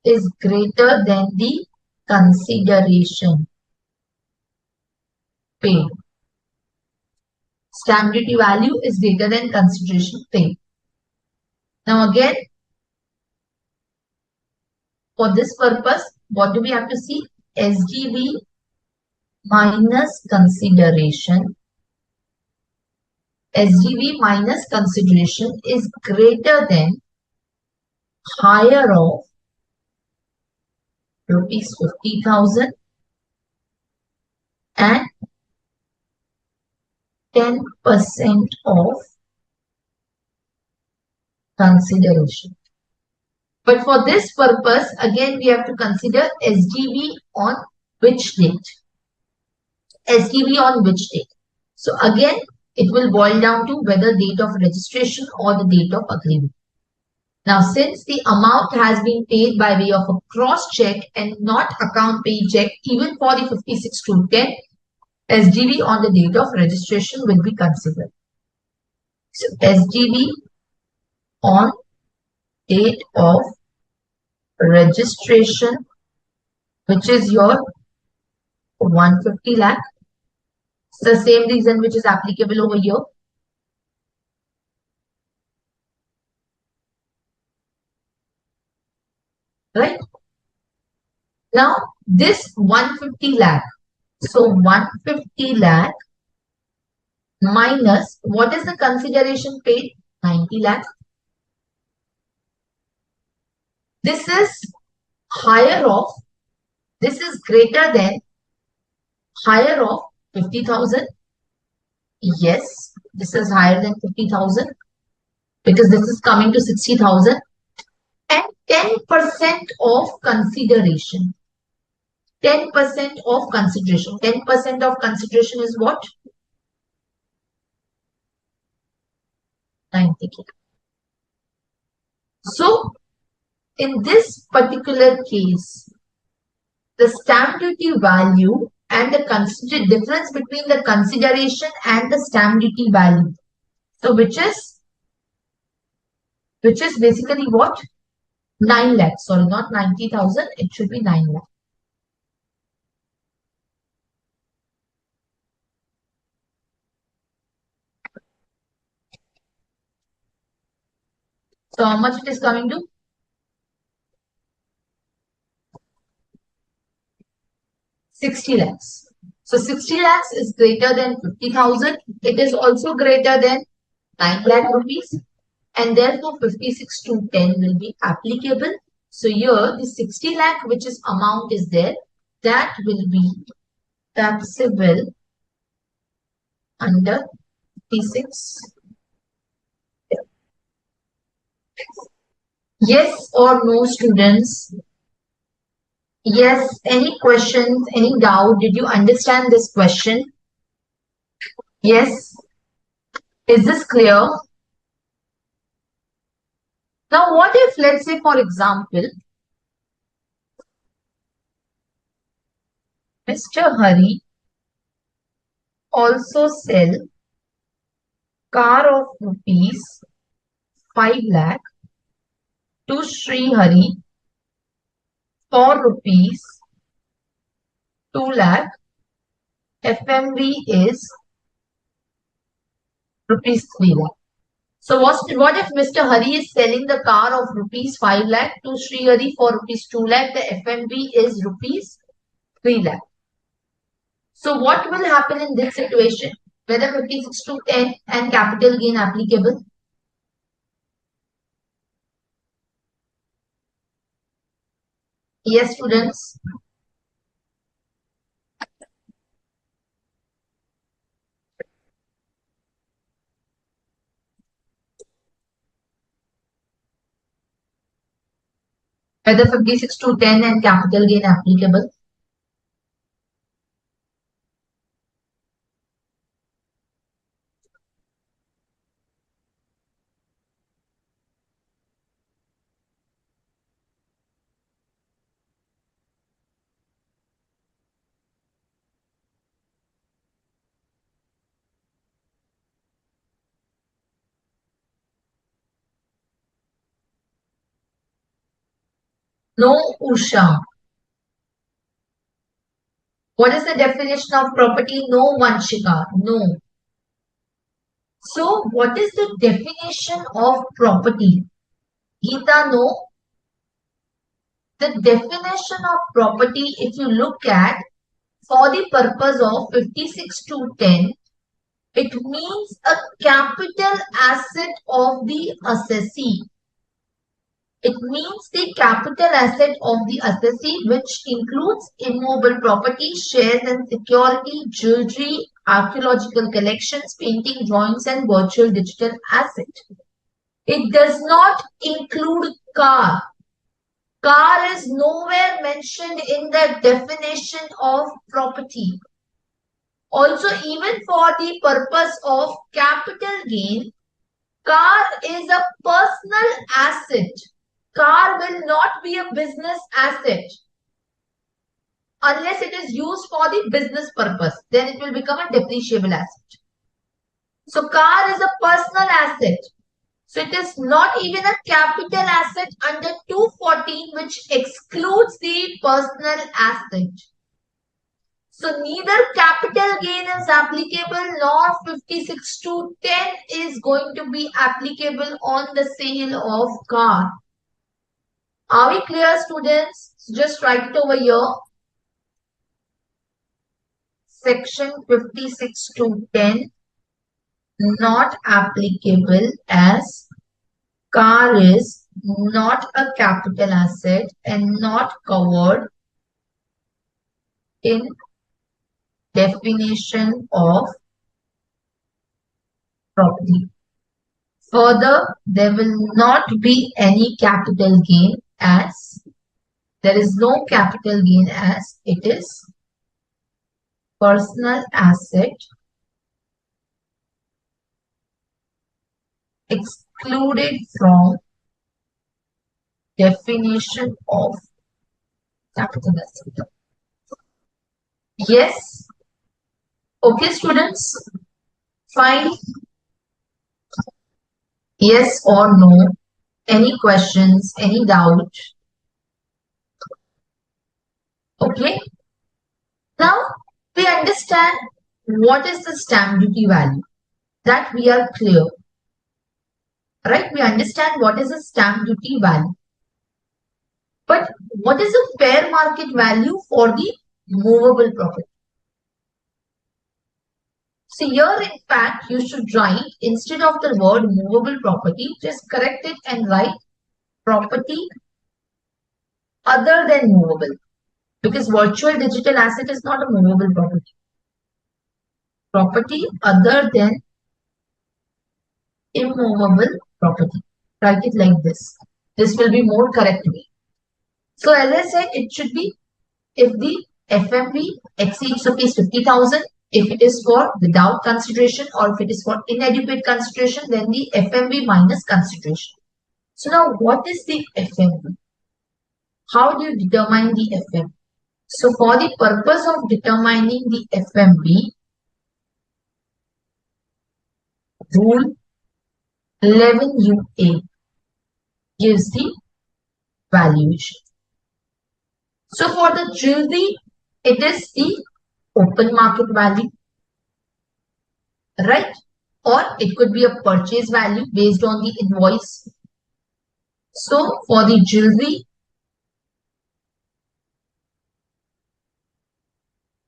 is greater than the consideration paid. Stamp duty value is greater than consideration paid. Now again, for this purpose, what do we have to see? SGB minus consideration. SGB minus consideration is greater than higher of rupees 50,000 and 10% of consideration. But for this purpose, again, we have to consider SGB on which date? SGB on which date? So again, it will boil down to whether date of registration or the date of agreement. Now, since the amount has been paid by way of a cross check and not account pay check, even for the 56-10, SGB on the date of registration will be considered. So SGB on date of registration, which is your 150 lakh. It's the same reason which is applicable over here. Right? Now, this 150 lakh. So 150 lakh minus, what is the consideration paid? 90 lakh. This is higher of, this is greater than higher of 50,000. Yes, this is higher than 50,000 because this is coming to 60,000. And 10% of consideration. 10% of consideration. 10% of consideration is what? 90K. So, in this particular case, the stamp duty value and the difference between the consideration and the stamp duty value. So, which is basically what? 9 lakhs. Sorry, not 90,000. It should be 9 lakhs. So, how much it is coming to? 60 lakhs. So 60 lakhs is greater than 50,000. It is also greater than 9 lakh rupees. And therefore 56-10 will be applicable. So here the 60 lakh which is amount is there. That will be taxable under 56. Yes or no, students? Yes, any questions, any doubt? Did you understand this question? Yes. Is this clear? Now, what if, let's say, for example, Mr. Hari also sell car of rupees 5 lakh to Sri Hari for rupees 2 lakh. FMV is rupees 3 lakh. So what if Mr. Hari is selling the car of rupees 5 lakh to Sri Hari for rupees 2 lakh? The FMV is rupees 3 lakh. So what will happen in this situation? Whether 56 to 10 and capital gain applicable? Yes, students. Whether 56 to 10 and capital gain applicable? No, Usha. What is the definition of property? No, Vanshika. No. So, what is the definition of property? Geeta, no. The definition of property, if you look at, for the purpose of 56 to 10, it means a capital asset of the assessee. It means the capital asset of the assessee, which includes immobile property, shares and security, jewelry, archaeological collections, painting, drawings, and virtual digital asset. It does not include car. Car is nowhere mentioned in the definition of property. Also, even for the purpose of capital gain, car is a personal asset. Car will not be a business asset unless it is used for the business purpose. Then it will become a depreciable asset. So car is a personal asset. So it is not even a capital asset under 214, which excludes the personal asset. So neither capital gain is applicable nor 56 to 10 is going to be applicable on the sale of car. Are we clear, students? So just write it over here. Section 56 to 10 not applicable as car is not a capital asset and not covered in definition of property. Further, there will not be any capital gain as there is no capital gain as it is personal asset excluded from definition of capital asset. Yes. Okay, students. Fine. Yes or no? Any questions? Any doubt? Okay. Now we understand what is the stamp duty value. That we are clear. Right? We understand what is the stamp duty value. But what is the fair market value for the movable property? So here, in fact, you should write, instead of the word movable property, just correct it and write property other than movable. Because virtual digital asset is not a movable property. Property other than immovable property. Write it like this. This will be more correct way. So as I said, it should be if the FMV exceeds rupees 50,000, if it is for without consideration or if it is for inadequate consideration, then the FMV minus consideration. So now what is the FMV? How do you determine the FMV? So for the purpose of determining the FMV, rule 11UA gives the valuation. So for the jewelry, it is the open market value, right? or it could be a purchase value based on the invoice. So for the jewelry,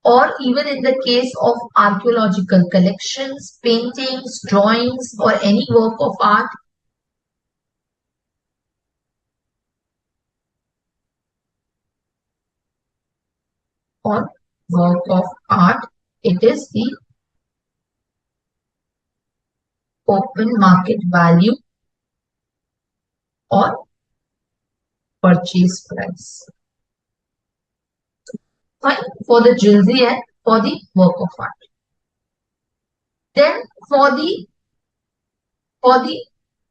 or even in the case of archaeological collections, paintings, drawings, or any work of art, it is the open market value or purchase price. Fine, for the jewelry and for the work of art. Then for the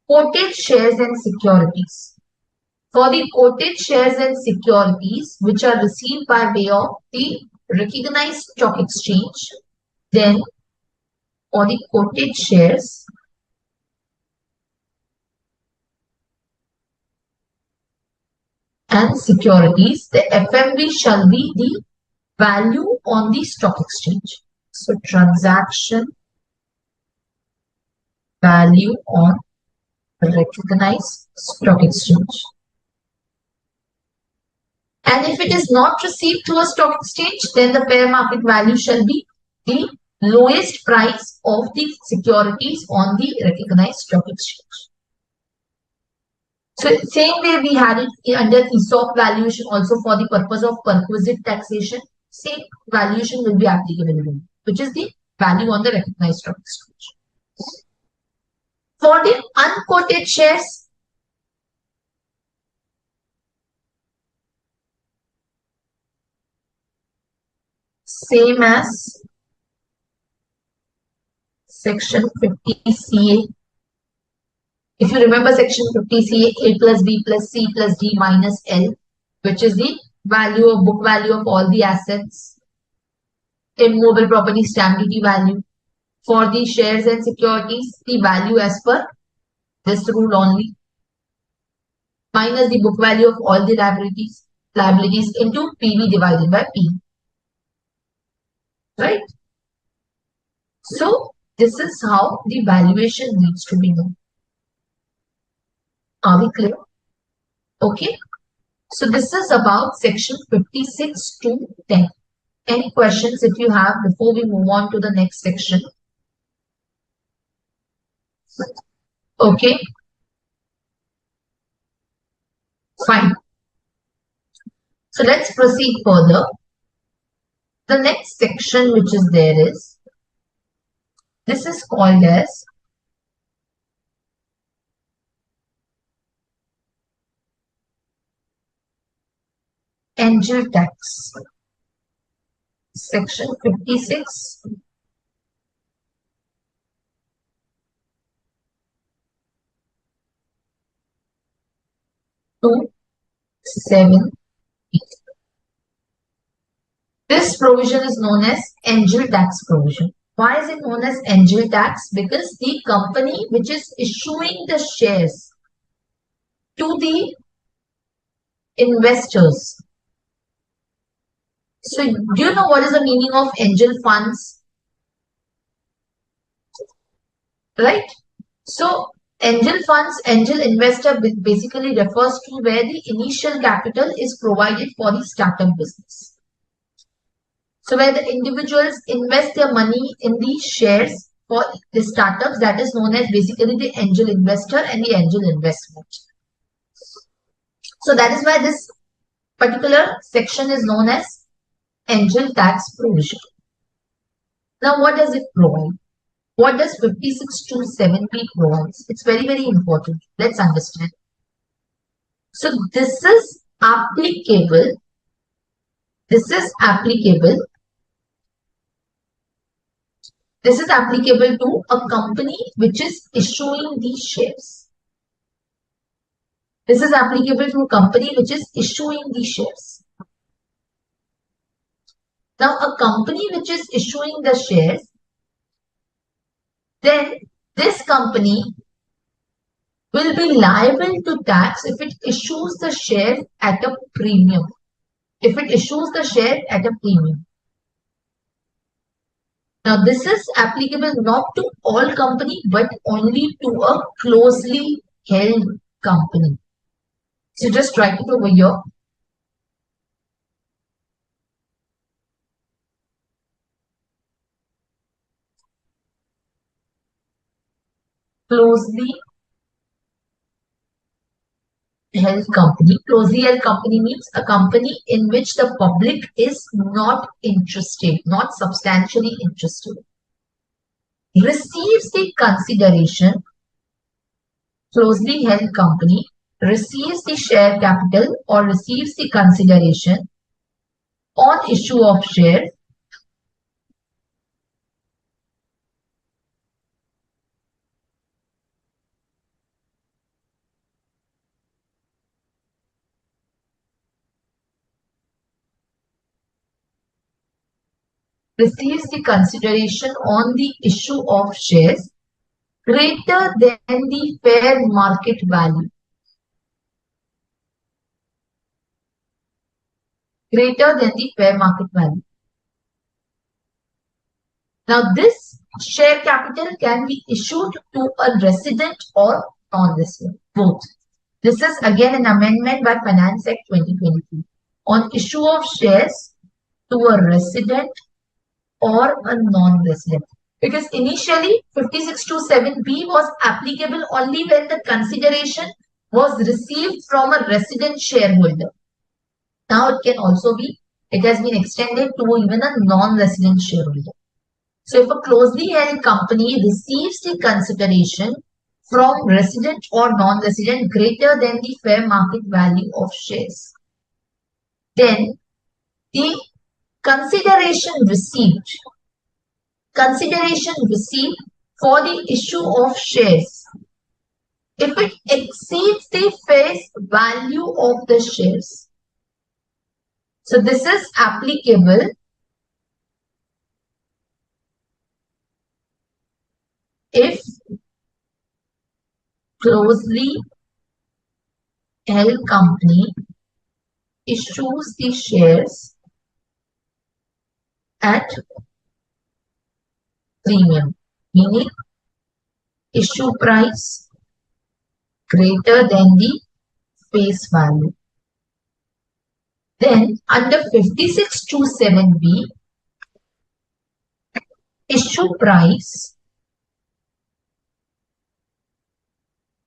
quoted shares and securities. For the quoted shares and securities which are received by way of the recognized stock exchange, then for the quoted shares and securities, the FMV shall be the value on the stock exchange. So transaction value on recognized stock exchange. And if it is not received through a stock exchange, then the fair market value shall be the lowest price of the securities on the recognized stock exchange. So same way we had it under ESOP valuation also for the purpose of perquisite taxation, same valuation will be applicable, which is the value on the recognized stock exchange. For the unquoted shares, same as section 50 CA. If you remember section 50 CA, A plus B plus C plus D minus L, which is the value of book value of all the assets, immovable property stamp duty value. For the shares and securities, the value as per this rule only, minus the book value of all the liabilities into PV divided by P. Right? So this is how the valuation needs to be done. Are we clear? Okay. So this is about section 56 to 10. Any questions if you have before we move on to the next section? Okay. Fine. So let's proceed further. The next section which is there is, this is called as angel tax. Section 56 to 7. This provision is known as angel tax provision. Why is it known as angel tax? Because the company which is issuing the shares to the investors. So do you know what is the meaning of angel funds? Right? So angel funds, angel investor basically refers to where the initial capital is provided for the startup business. So where the individuals invest their money in the shares for the startups, that is known as basically the angel investor and the angel investment. So that is why this particular section is known as angel tax provision. Now what does it provide? What does 56.7b provides? It's very, very important. Let's understand. So this is applicable. This is applicable to a company which is issuing these shares. This is applicable to a company which is issuing these shares. Now, a company which is issuing the shares, then this company will be liable to tax if it issues the share at a premium. If it issues the share at a premium. Now, this is applicable not to all company, but only to a closely held company. So just write it over here. Closely held company. Closely held company means a company in which the public is not interested, not substantially interested. Receives the consideration. Closely held company receives the share capital or receives the consideration on issue of shares receives the consideration on the issue of shares greater than the fair market value. Greater than the fair market value. Now, this share capital can be issued to a resident or non-resident, both. This is again an amendment by Finance Act 2023 on issue of shares to a resident or a non-resident. Because initially 5627B was applicable only when the consideration was received from a resident shareholder. Now it has been extended to even a non-resident shareholder. So if a closely held company receives the consideration from resident or non-resident greater than the fair market value of shares, then the consideration received for the issue of shares, if it exceeds the face value of the shares. So this is applicable if closely held company issues the shares at premium, meaning issue price greater than the face value. Then under 5627B, issue price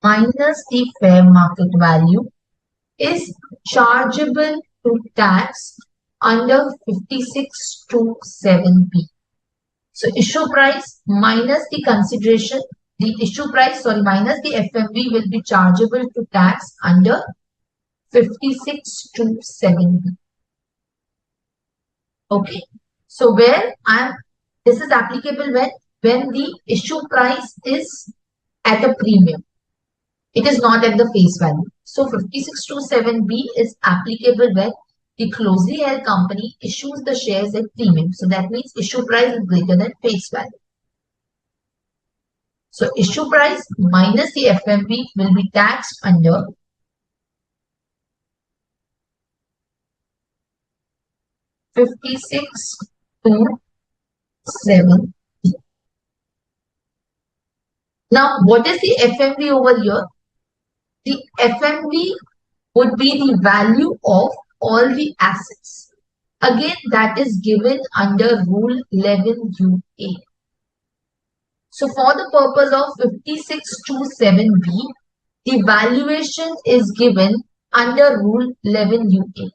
minus the fair market value is chargeable to tax under 5627B. So issue price minus the consideration, minus the FMV will be chargeable to tax under 5627B. Okay. So this is applicable when the issue price is at a premium. It is not at the face value. So 5627B is applicable when the closely held company issues the shares at premium. So that means issue price is greater than face value. So issue price minus the FMV will be taxed under 5627B. Now, what is the FMV over here? The FMV would be the value of all the assets. Again, that is given under Rule 11UA. So, for the purpose of 5627B, the valuation is given under Rule 11UA.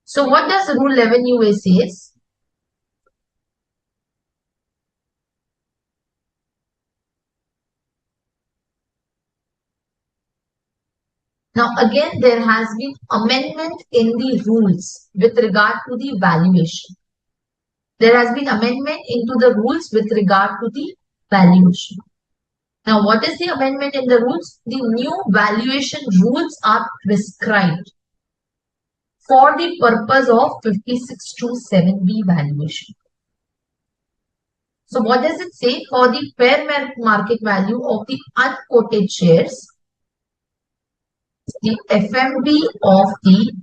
So, what does Rule 11UA says? Now, again, there has been amendment in the rules with regard to the valuation. There has been amendment into the rules with regard to the valuation. Now, what is the amendment in the rules? The new valuation rules are prescribed for the purpose of 5627B valuation. So, what does it say? For the fair market value of the unquoted shares, the FMV of the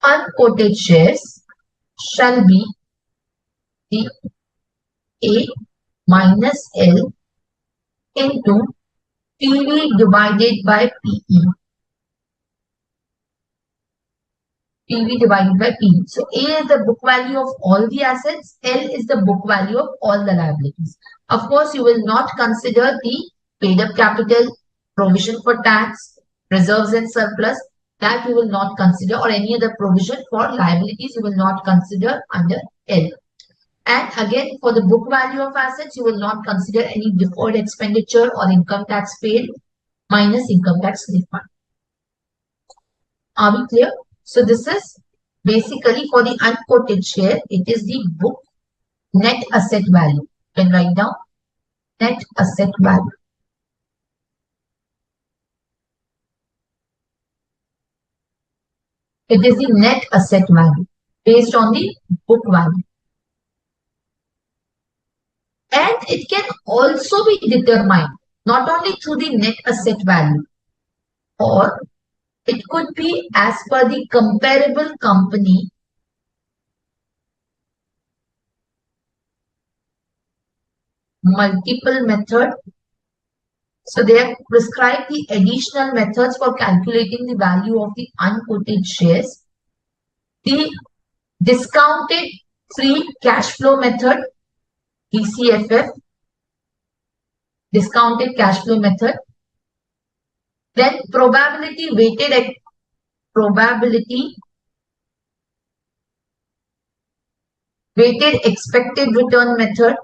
unquoted shares shall be the A minus L into PV divided by PE. PV divided by PE. So A is the book value of all the assets, L is the book value of all the liabilities. Of course, you will not consider the paid up capital, provision for tax, reserves and surplus, that you will not consider, or any other provision for liabilities you will not consider under L. And again, for the book value of assets, you will not consider any deferred expenditure or income tax paid minus income tax refund. Are we clear? So this is basically for the unquoted share, it is the book net asset value. You can write down net asset value. It is the net asset value based on the book value. And it can also be determined not only through the net asset value, or it could be as per the comparable company multiple method. So they have prescribed the additional methods for calculating the value of the unquoted shares. The discounted free cash flow method, DCFF, discounted cash flow method. Then probability weighted expected return method.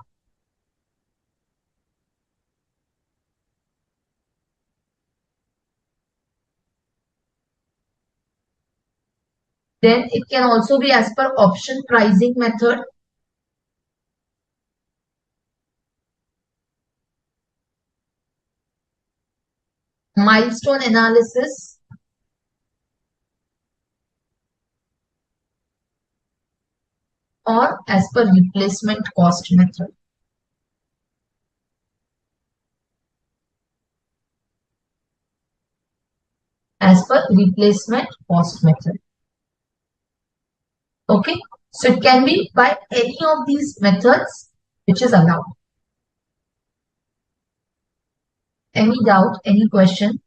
Then it can also be as per option pricing method. Milestone analysis. Or as per replacement cost method. As per replacement cost method. Okay, so it can be by any of these methods which is allowed. Any doubt, any question?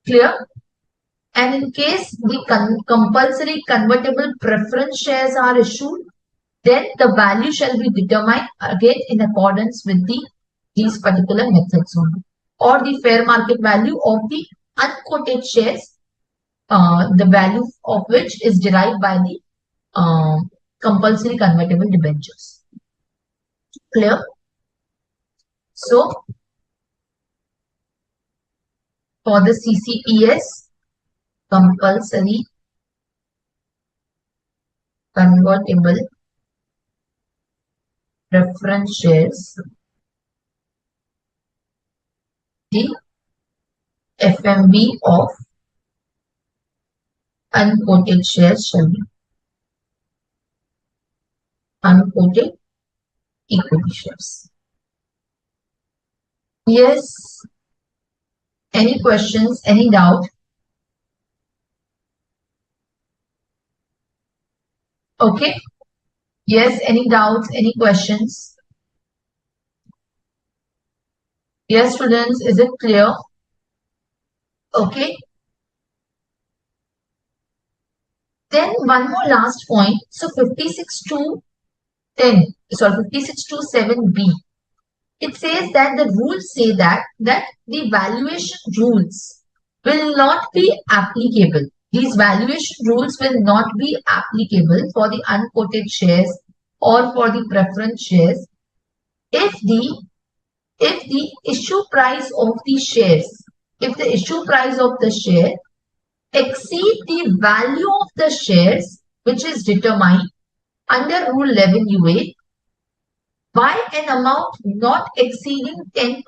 Clear? And in case the compulsory convertible preference shares are issued, then the value shall be determined again in accordance with these particular methods only, or the fair market value of the unquoted shares, the value of which is derived by the compulsory convertible debentures. Clear? So for the CCPS, compulsory convertible preference shares, the FMV of unquoted shares shall be unquoted equity shares. Yes. Any questions? Any doubt? Okay. Yes. Any doubts? Any questions? Yes, students. Is it clear? Okay. Then one more last point. So 56 to 10, sorry, 56 to 7b. It says that the rules say that the valuation rules will not be applicable. These valuation rules will not be applicable for the unquoted shares or for the preference shares if the issue price of the shares, if the issue price of the share exceed the value of the shares which is determined under Rule 11 UA by an amount not exceeding 10%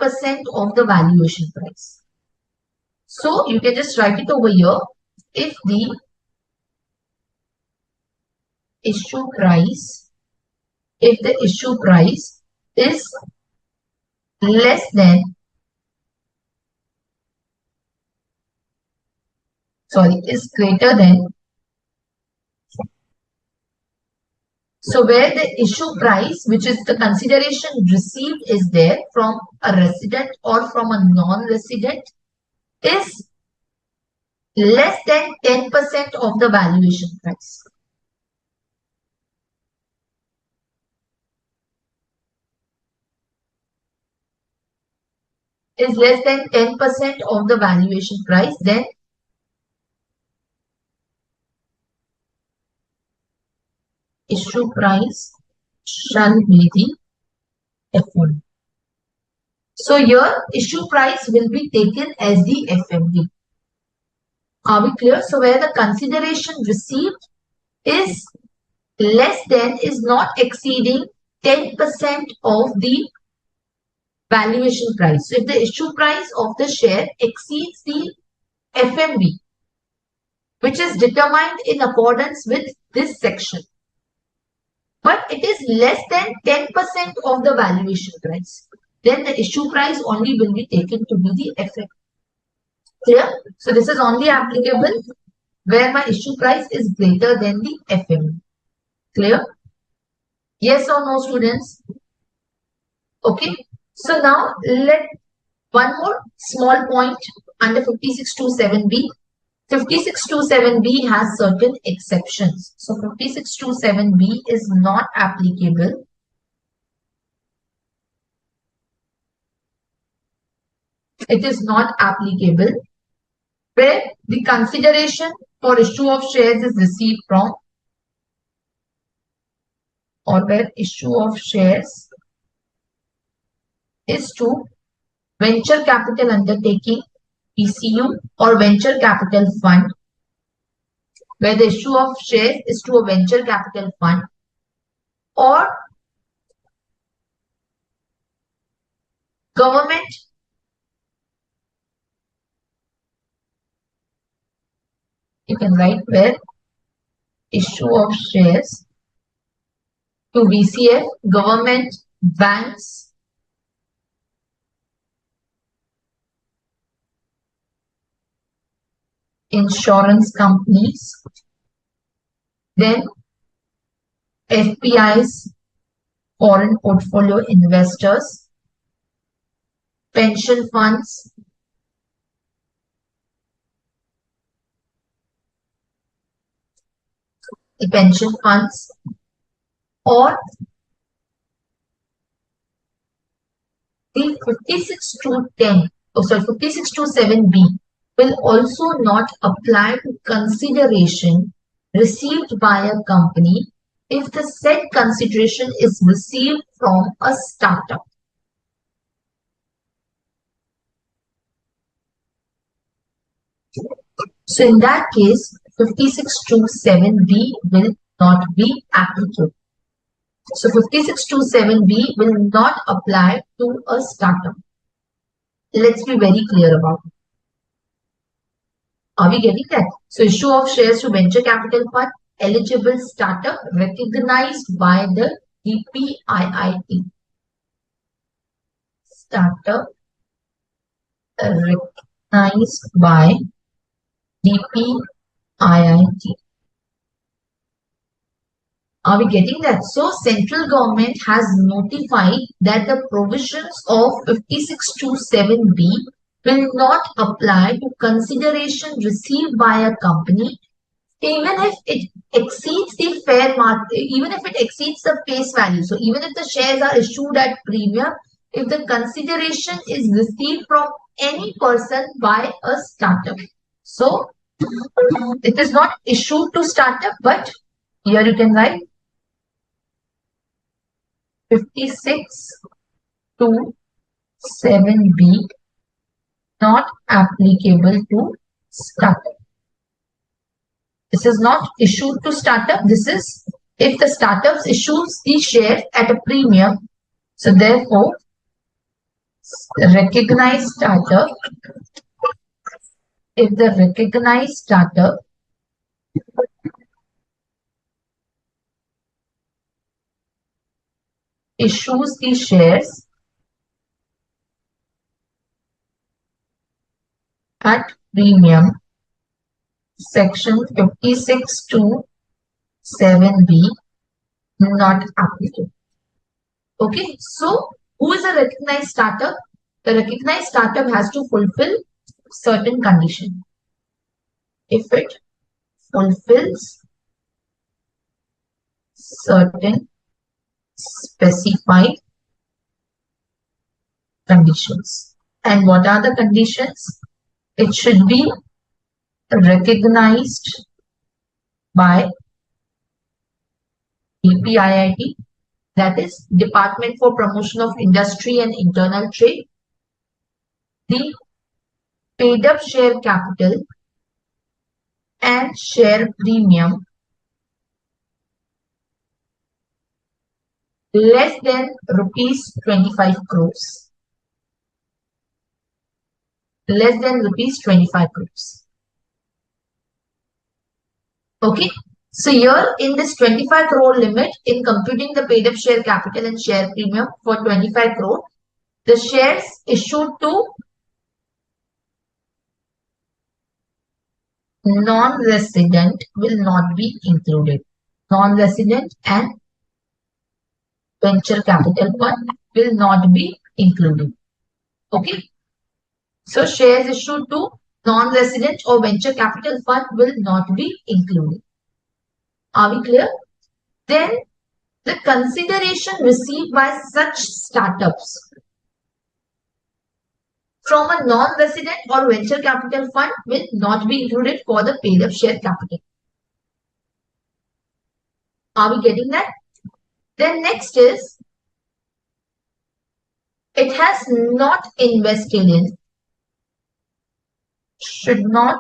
of the valuation price. So you can just write it over here. If the issue price is less than is greater than. So where the issue price, which is the consideration received, is there from a resident or from a non-resident, is less than 10% of the valuation price. Is less than 10% of the valuation price, then issue price shall be the FMV. So here issue price will be taken as the FMV. Are we clear? So where the consideration received is less than, is not exceeding 10% of the valuation price. So if the issue price of the share exceeds the FMV, which is determined in accordance with this section, but it is less than 10% of the valuation price, then the issue price only will be taken to be the FMV. Clear? So this is only applicable where my issue price is greater than the FMV. Clear? Yes or no, students? Okay. So now let one more small point under 5627B. 5627B has certain exceptions. So 5627B is not applicable it is not applicable where the consideration for issue of shares is received from, or where issue of shares is to venture capital undertaking, PCU, or venture capital fund, where the issue of shares is to a venture capital fund, or government you can write where issue of shares to VCF, government, banks, insurance companies, then FPIs, foreign portfolio investors, pension funds, or the 5627B will also not apply to consideration received by a company if the said consideration is received from a startup. So in that case, 5627B will not be applicable. So 5627B will not apply to a startup. Let's be very clear about it. Are we getting that? So issue of shares to venture capital fund, eligible startup recognized by the DPIIT. Startup recognized by DPIIT. Are we getting that? So central government has notified that the provisions of 5627B will not apply to consideration received by a company even if it exceeds the fair market, even if it exceeds the face value. So even if the shares are issued at premium, if the consideration is received from any person by a startup. So it is not issued to startup, but here you can write 5627B not applicable to startup. This is not issued to startup. This is if the startups issues the shares at a premium. So therefore, recognized startup, if the recognized startup issues the shares at premium, Section 56 to 7B not applicable. Okay, so who is a recognized startup? The recognized startup has to fulfill certain conditions. If it fulfills certain specified conditions. And what are the conditions? It should be recognized by DPIIT, that is Department for Promotion of Industry and Internal Trade. The paid up share capital and share premium less than rupees 25 crores. Less than rupees 25 crores. Okay. So here in this 25 crore limit, in computing the paid up share capital and share premium for 25 crore, the shares issued to non-resident will not be included. Non-resident and venture capital fund will not be included. Okay. So shares issued to non-resident or venture capital fund will not be included. Are we clear? Then the consideration received by such startups from a non-resident or venture capital fund will not be included for the paid up share capital. Are we getting that? Then next is, it has not invested in, should not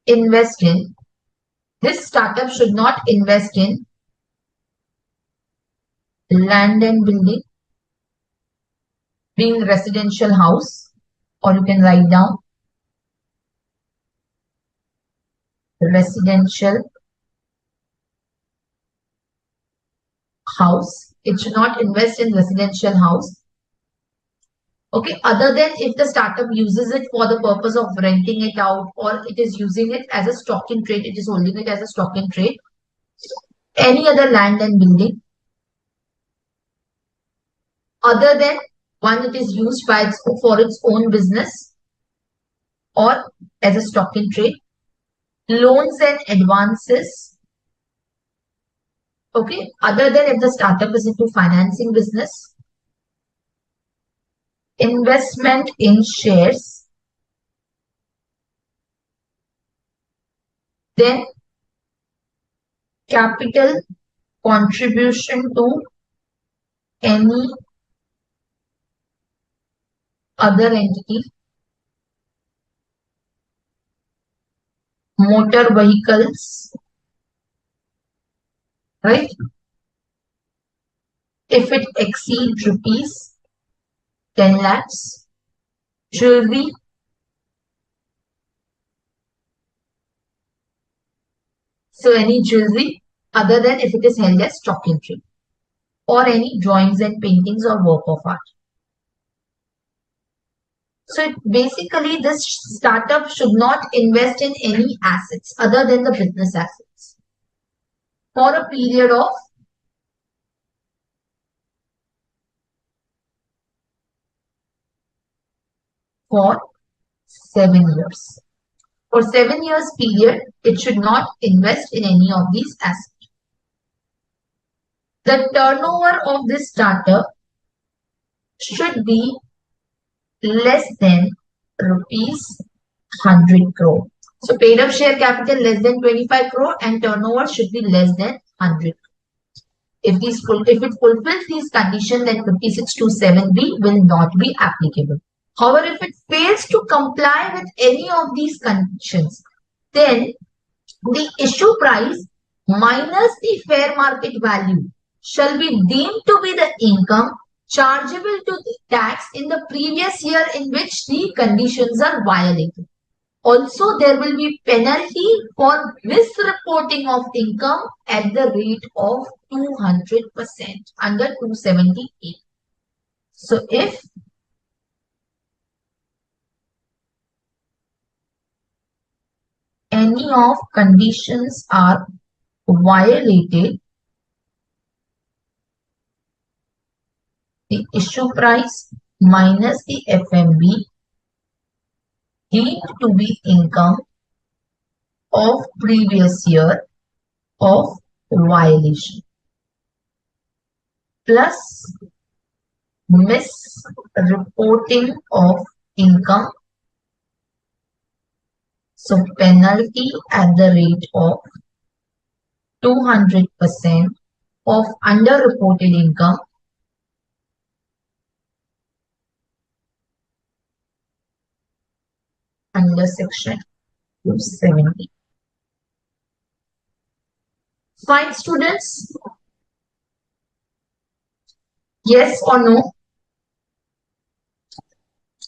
invest in, this startup should not invest in land and building, being residential house, or you can write down residential house. It should not invest in residential house. Okay, other than if the startup uses it for the purpose of renting it out, or it is using it as a stock in trade, it is holding it as a stock in trade. Any other land and building other than one it is used by for its own business or as a stock in trade. Loans and advances. Okay, other than if the startup is into financing business. Investment in shares. Then capital contribution to any other entity. Motor vehicles. Right? If it exceeds rupees 10 lakhs. Jewelry. So any jewelry other than if it is held as stock in trade. Or any drawings and paintings or work of art. So basically this startup should not invest in any assets other than the business assets for a period of 7 years. For 7 years period, it should not invest in any of these assets. The turnover of this startup should be less than rupees 100 crore. So paid up share capital less than 25 crore and turnover should be less than 100 crore. If it fulfills these conditions, then 56 to 7B will not be applicable. However, if it fails to comply with any of these conditions, then the issue price minus the fair market value shall be deemed to be the income chargeable to the tax in the previous year in which the conditions are violated. Also, there will be penalty for misreporting of income at the rate of 200% under 278. So, if any of conditions are violated, the issue price minus the FMB deemed to be income of previous year of violation plus misreporting of income, so penalty at the rate of 200% of underreported income under section 270. Fine, students? Yes or no?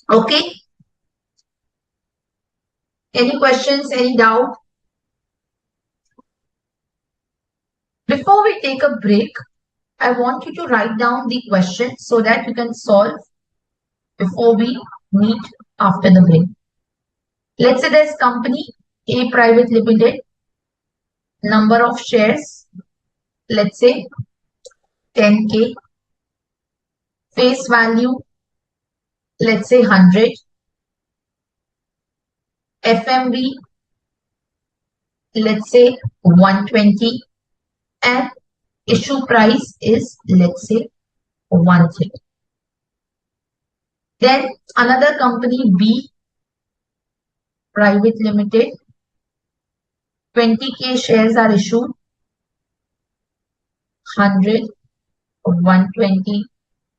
Okay. Any questions? Any doubt? Before we take a break, I want you to write down the question so that you can solve before we meet after the break. Let's say there's company A Private Limited, number of shares, let's say 10K, face value, let's say 100, FMB, let's say 120, and issue price is, let's say, 130. Then another company B Private Limited, 20K shares are issued, 100, 120,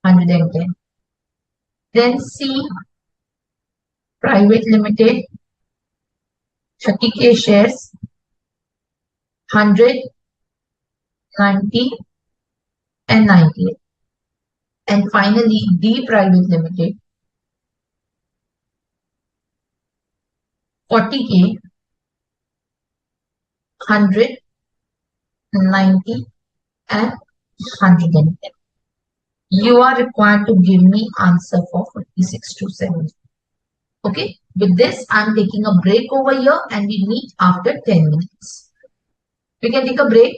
110. Then C Private Limited, 30K shares, 100, 90, and 90. And finally, D Private Limited, 40K, 100, 90, and 110. You are required to give me answer for 46 to 70. Okay. With this, I'm taking a break over here and we meet after 10 minutes. We can take a break.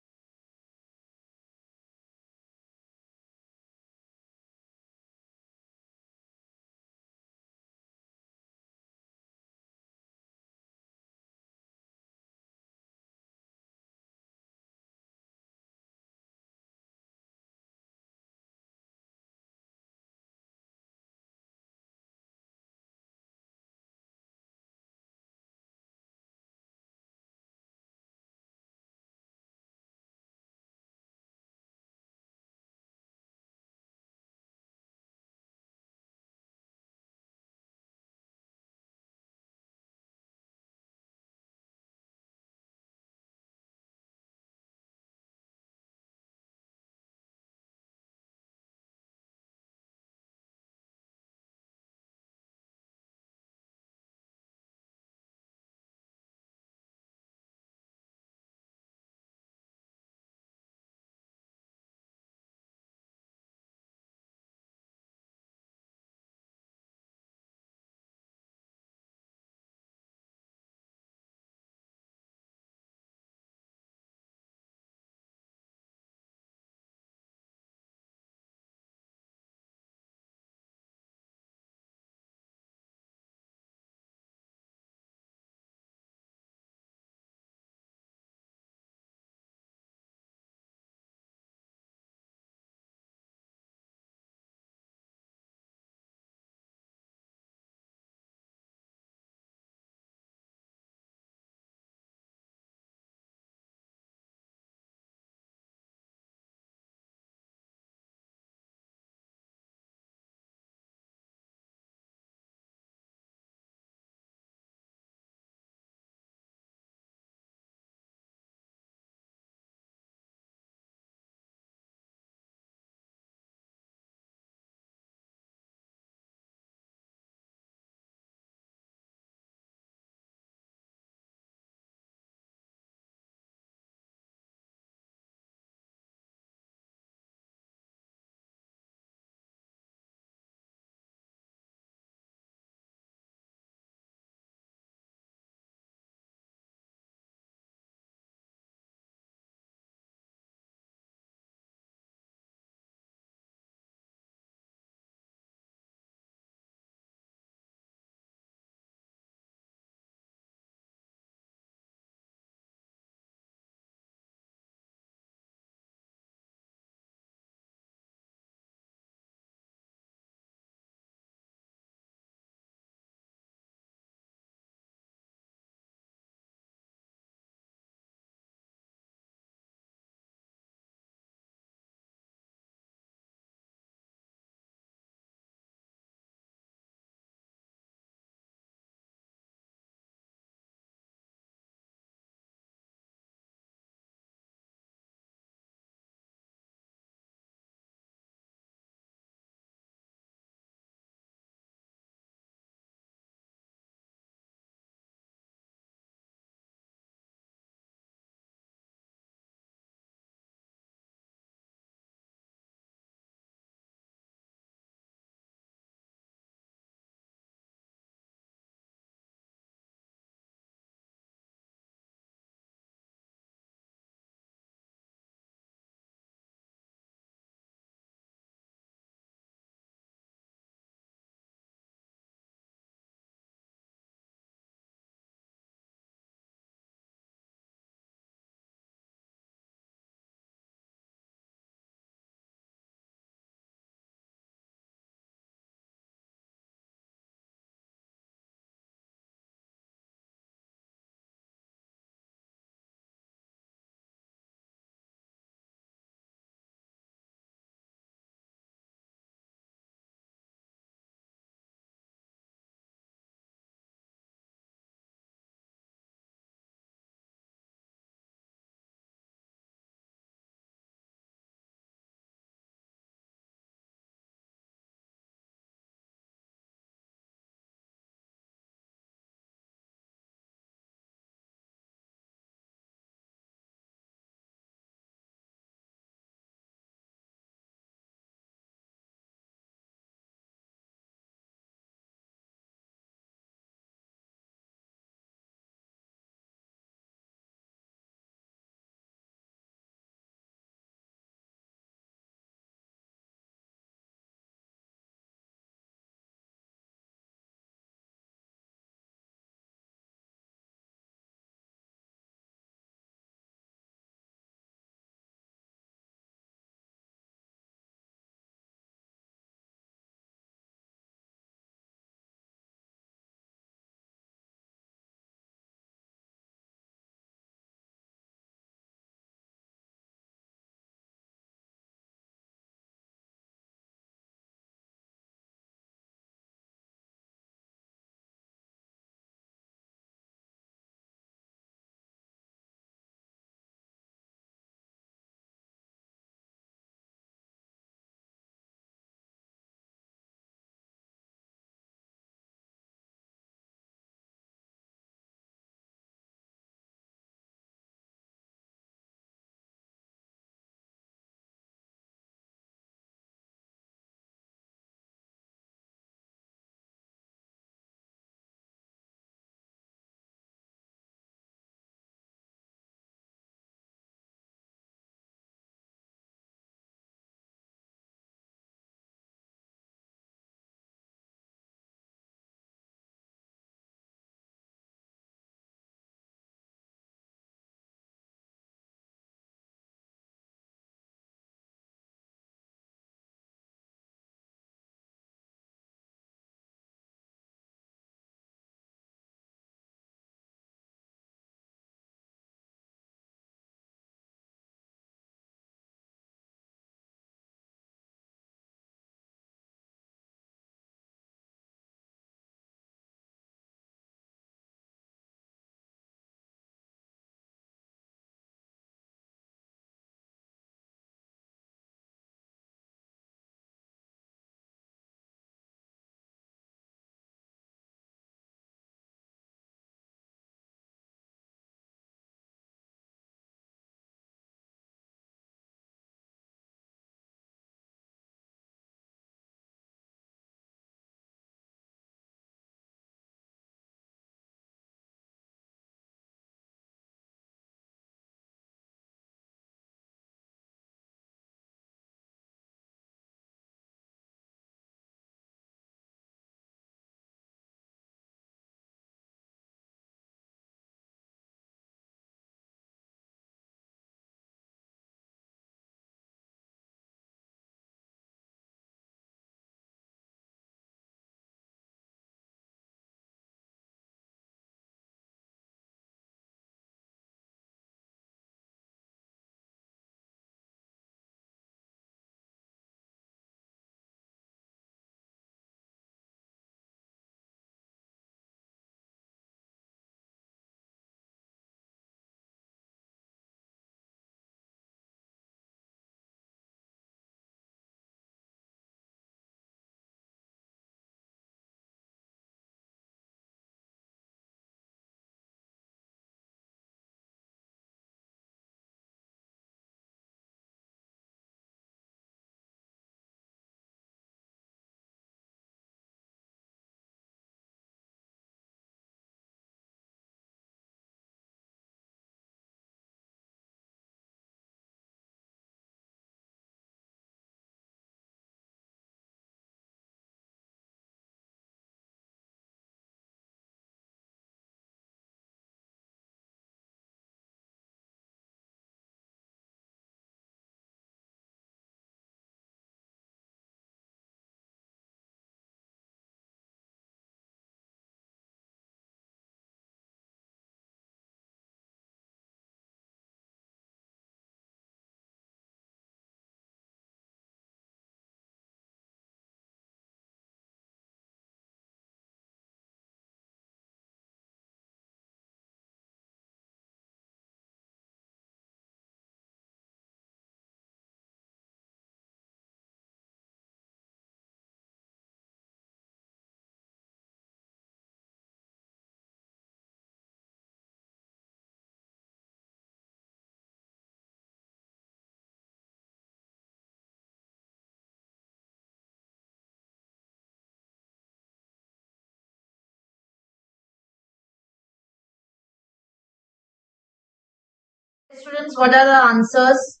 students, what are the answers?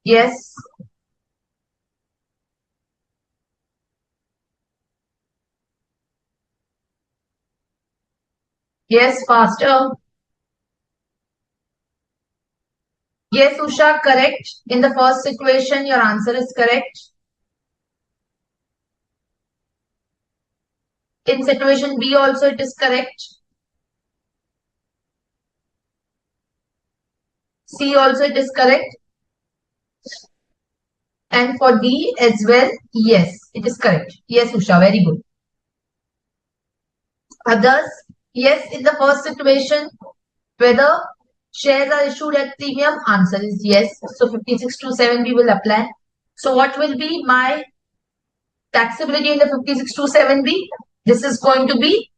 Yes. Yes, faster. Yes, Usha, correct. In the first equation, your answer is correct. In situation B also it is correct. C also it is correct. And for D as well, yes, it is correct. Yes, Usha, very good. Others, yes, in the first situation, whether shares are issued at premium, answer is yes. So 5627 we will apply. So what will be my taxability in the 5627B? This is going to be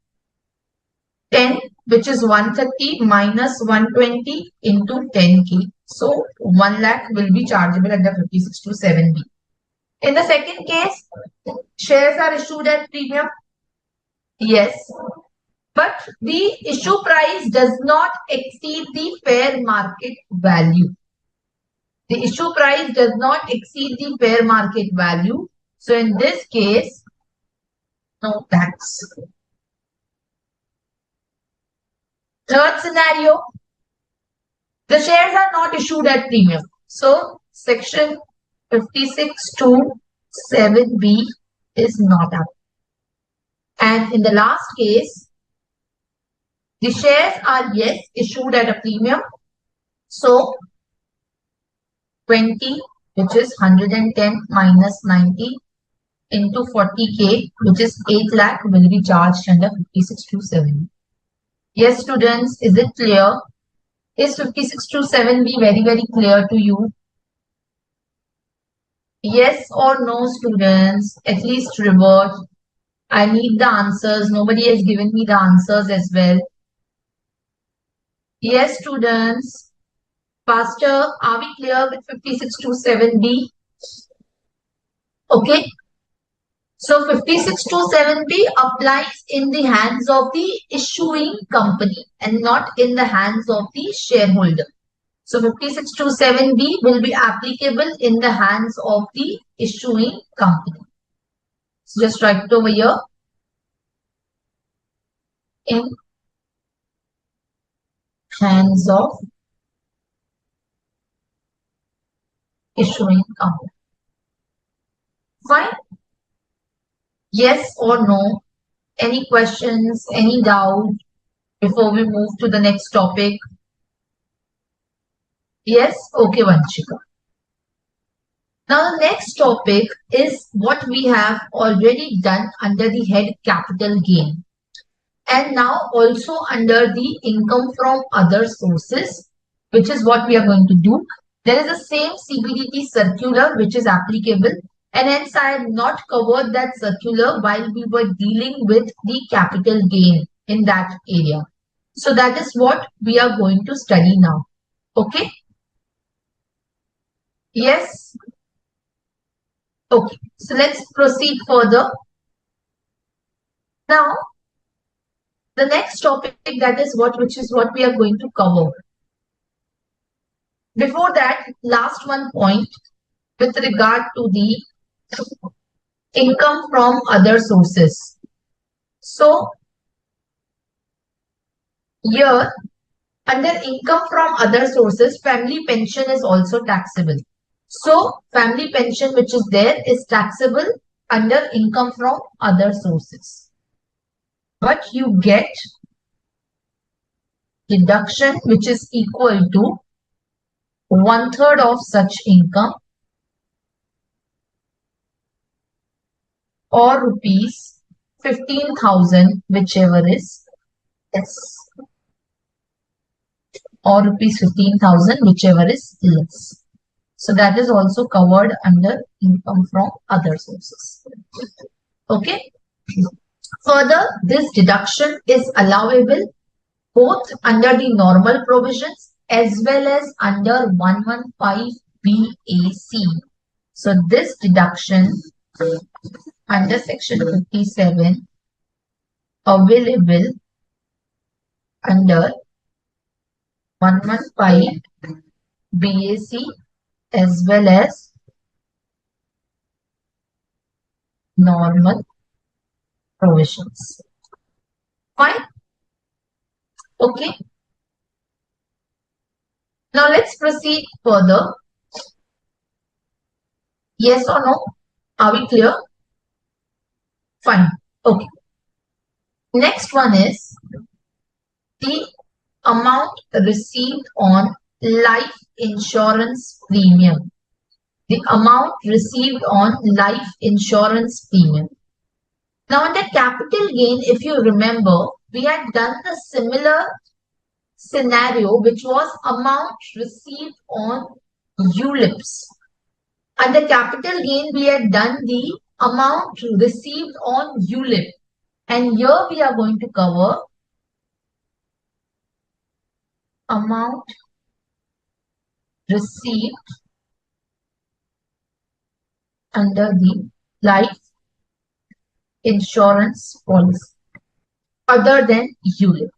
10, which is 130 minus 120 into 10K. So 1 lakh will be chargeable under 5627B. In the second case, shares are issued at premium. Yes. But the issue price does not exceed the fair market value. The issue price does not exceed the fair market value. So in this case, no tax. Third scenario, the shares are not issued at premium. So section 56(2)(7)(b) is not up. And in the last case, the shares are yes issued at a premium. So 20, which is 110 minus 90 into 40K, which is 8 lakh, will be charged under 56(2)(7). Yes, students, is it clear? Is 56(2)(7)(b) very, very clear to you? Yes or no, students? At least revert. I need the answers. Nobody has given me the answers as well. Yes, students. Faster. Are we clear with 56(2)(7)(b)? Okay. So 56(2)(7)(b) applies in the hands of the issuing company and not in the hands of the shareholder. So 56(2)(7)(b) will be applicable in the hands of the issuing company. So just write it over here. In hands of issuing company. Fine. Yes or no? Any questions, any doubt before we move to the next topic? Yes? Okay, Vanshika. Now, the next topic is what we have already done under the head capital gain. And now also under the income from other sources, which is what we are going to do. There is the same CBDT circular which is applicable, and hence I have not covered that circular while we were dealing with the capital gain in that area. So that is what we are going to study now. Okay? Yes? Okay. So let's proceed further. Now, the next topic, that is which is what we are going to cover. Before that, last one point with regard to the income from other sources. So, here, under income from other sources, family pension is also taxable. So, family pension which is there is taxable under income from other sources. But you get deduction which is equal to 1/3 of such income or rupees 15,000, whichever is less, or rupees 15,000, whichever is less. So that is also covered under income from other sources. Okay. Further, this deduction is allowable both under the normal provisions as well as under 115 BAC. So this deduction under section 57 available under 115 BAC as well as normal provisions. Fine. Okay. Now let's proceed further. Yes or no? Are we clear? Fine. Okay. Next one is the amount received on life insurance premium. The amount received on life insurance premium. Now under capital gain, if you remember, we had done the similar scenario which was amount received on ULIPs. Under capital gain, we had done the amount received on ULIP. And here we are going to cover amount received under the life insurance policy other than ULIP.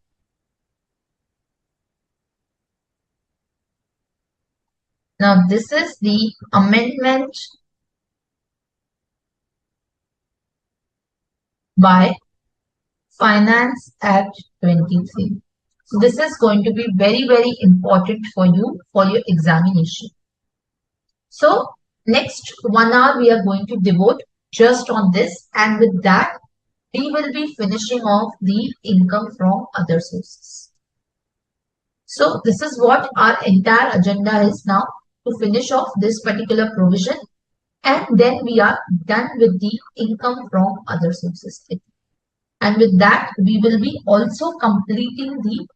Now this is the amendment by Finance Act 23. So this is going to be very, very important for you for your examination. So next 1 hour we are going to devote just on this, and with that we will be finishing off the income from other sources. So this is what our entire agenda is now, to finish off this particular provision, and then we are done with the income from other sources. And with that we will be also completing the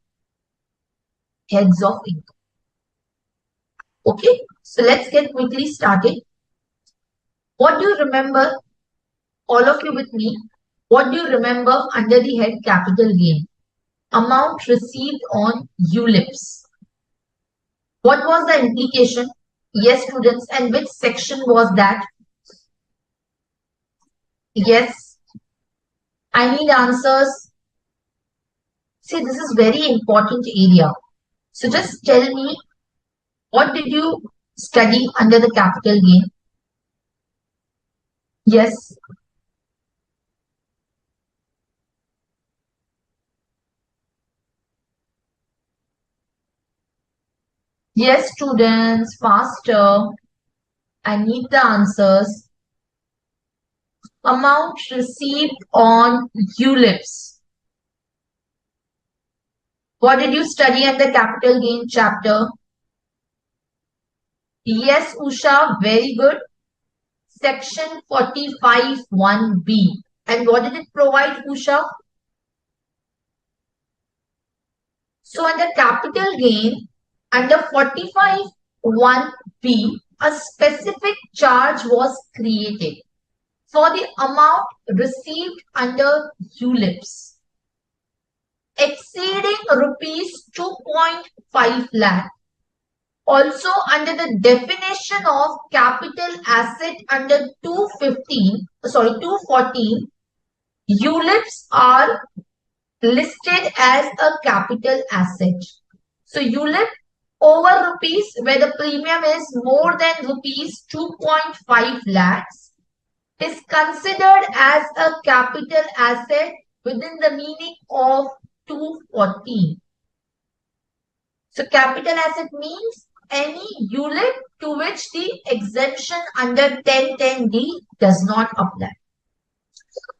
heads of income. Okay, so let's get quickly started. What do you remember, all of you with me, what do you remember under the head capital gain? Amount received on ULIPs. What was the implication? Yes, students, and which section was that? Yes, I need answers. See, this is very important area. So just tell me, what did you study under the capital gain? Yes. Yes, students, faster. I need the answers. Amount received on ULIPs. What did you study at the capital gain chapter? Yes, Usha, very good. Section 45 1B. And what did it provide, Usha? So under capital gain, under 45 1B, a specific charge was created for the amount received under ULIPs exceeding rupees 2.5 lakh. Also under the definition of capital asset under 214, ULIPs are listed as a capital asset. So ULIP over rupees, where the premium is more than rupees 2.5 lakhs, is considered as a capital asset within the meaning of 214. So capital asset means any ULIP to which the exemption under 1010D does not apply.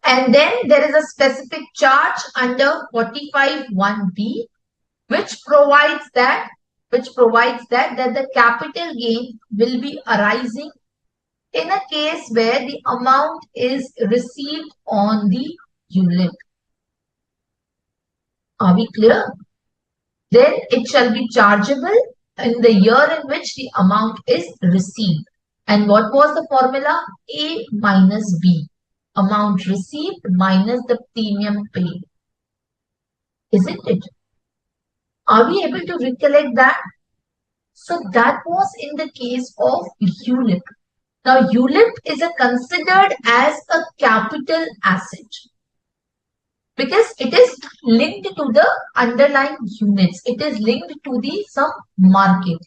And then there is a specific charge under 45 1B which provides that the capital gain will be arising in a case where the amount is received on the ULIP. Are we clear? Then it shall be chargeable in the year in which the amount is received. And what was the formula? A minus B. Amount received minus the premium paid. Isn't it? Are we able to recollect that? So that was in the case of ULIP. Now ULIP is considered as a capital asset. because it is linked to the underlying units. It is linked to the some market.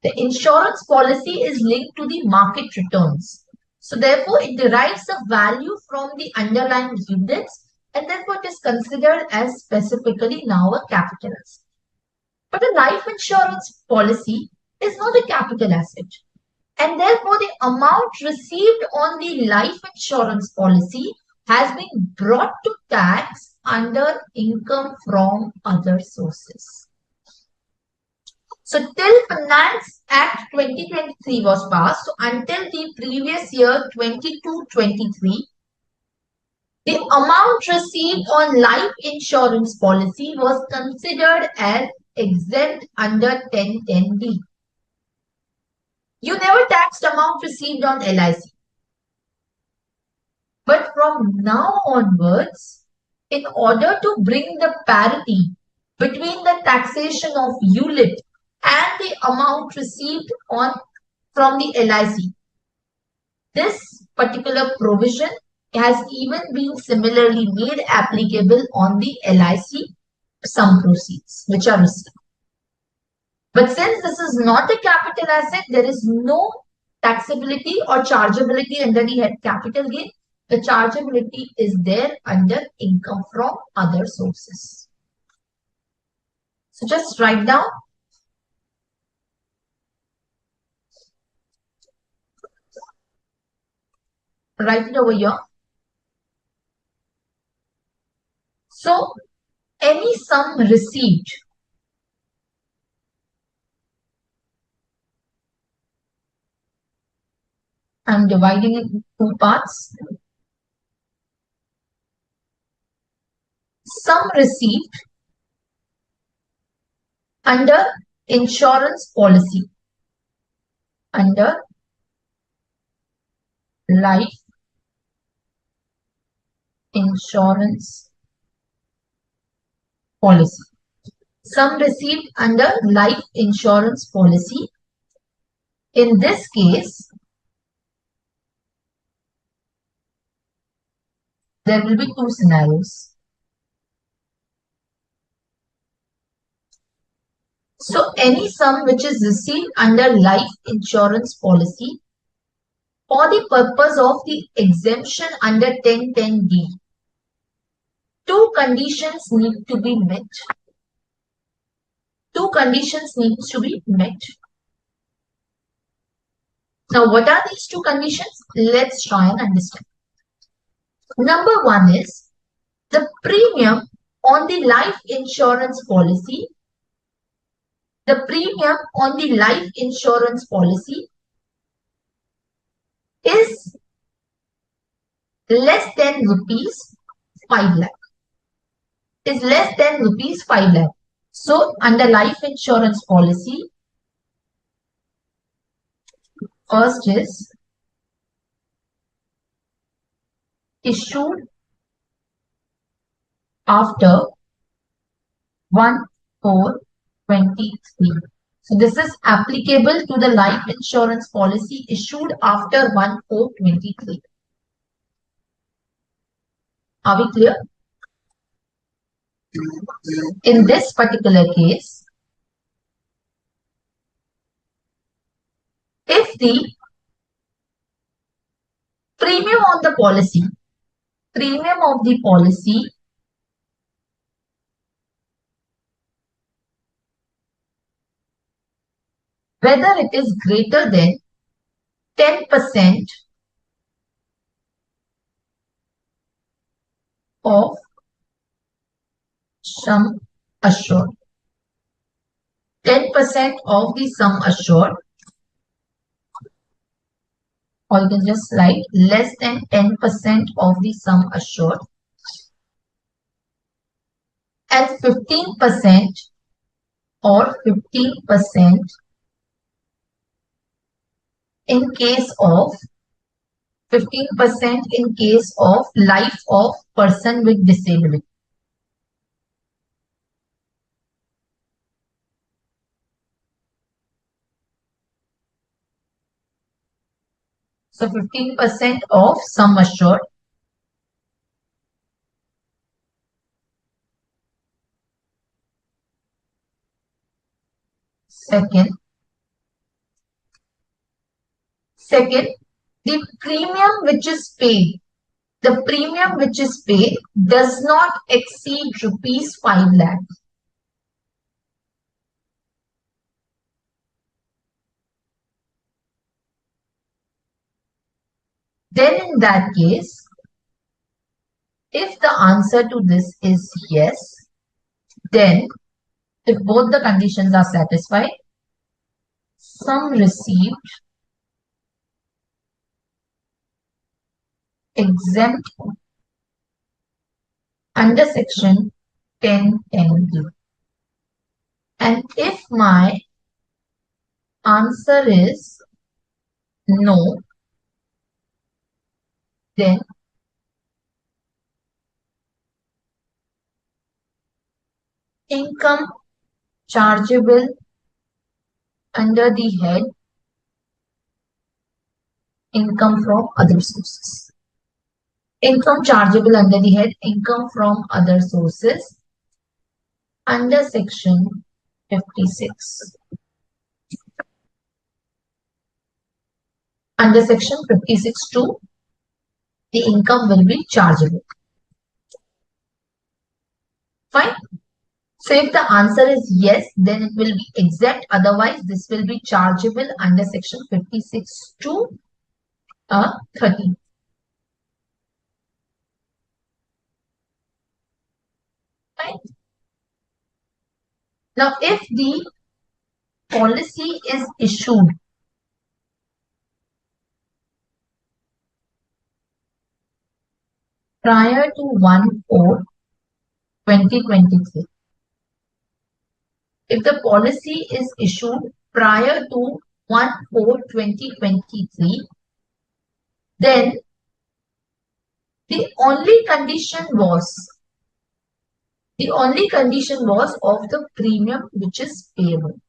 The insurance policy is linked to the market returns. So therefore, it derives the value from the underlying units, and therefore it is considered as specifically now a capital asset. But a life insurance policy is not a capital asset. And therefore, the amount received on the life insurance policy has been brought to tax under income from other sources. So till Finance Act 2023 was passed, so until the previous year 22-23, the amount received on life insurance policy was considered as exempt under 1010D. You never taxed amount received on LIC. But from now onwards, in order to bring the parity between the taxation of ULIP and the amount received from the LIC, this particular provision has even been similarly made applicable on the LIC sum proceeds which are received. But since this is not a capital asset, there is no taxability or chargeability under the head capital gain. The chargeability is there under income from other sources. So just write down. Write it over here. So any sum received I'm dividing it into two parts. Sum received under insurance policy, under life insurance policy. Sum received under life insurance policy. In this case, there will be two scenarios. So any sum which is received under life insurance policy for the purpose of the exemption under 1010D, two conditions need to be met. Two conditions need to be met. Now, what are these two conditions? Let's try and understand. Number one is the premium on the life insurance policy. The premium on the life insurance policy is less than rupees 5 lakh. Is less than rupees 5 lakh. So, under life insurance policy, first is issued after 1/4/23. So this is applicable to the life insurance policy issued after 1/4/23. Are we clear? In this particular case, if the premium on the policy, premium of the policy whether it is greater than 10% of sum assured. 10% of the sum assured, or you can just write less than 10% of the sum assured, and 15% or 15% in case of 15% in case of life of person with disability. So 15% of sum assured Second, the premium which is paid. The premium which is paid does not exceed rupees 5 lakh. Then in that case, if the answer to this is yes, then if both the conditions are satisfied, sum received exempt under section 10(10)(b). And if my answer is no, then income chargeable under the head income from other sources. Income chargeable under the head income from other sources under section 56. Under section 56(2), the income will be chargeable. Fine. So if the answer is yes, then it will be exempt. Otherwise, this will be chargeable under section 56(2), 30. Fine. Now, if the policy is issued prior to 1/4/2023, if the policy is issued prior to 1/4/2023, then the only condition was of the premium which is payable.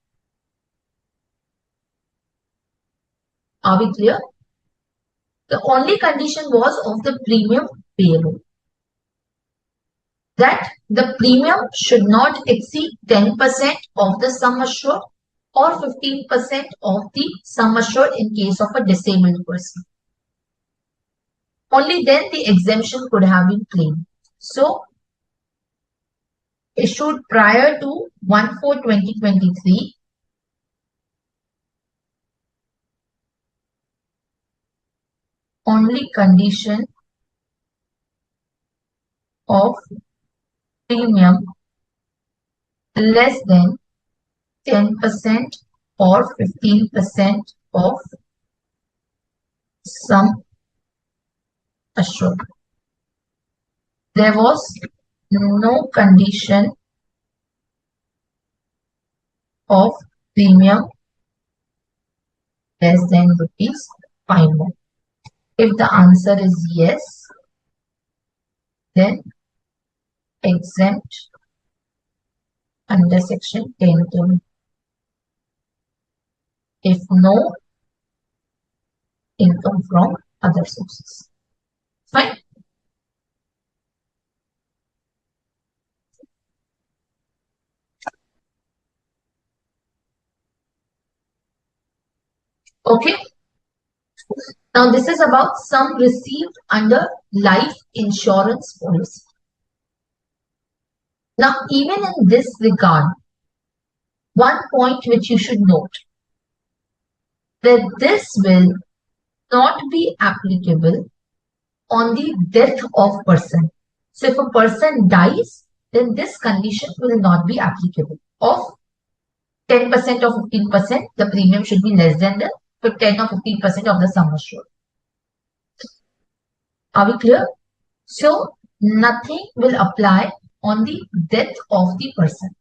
Are we clear? The only condition was of the premium payable. That the premium should not exceed 10% of the sum assured or 15% of the sum assured in case of a disabled person. Only then the exemption could have been claimed. So, issued prior to 1/4/2023, only condition of premium less than 10% or 15% of sum assured. There was no condition of premium less than rupees 5 lakh. If the answer is yes, then exempt under section 10(10). If no, income from other sources. Fine. Okay. Now this is about sum received under life insurance policy. Now even in this regard, one point which you should note, that this will not be applicable on the death of person. So if a person dies, then this condition will not be applicable. Of 10% or 15%, the premium should be less than the 10 or 15% of the sum assured. Are we clear? So nothing will apply on the death of the person.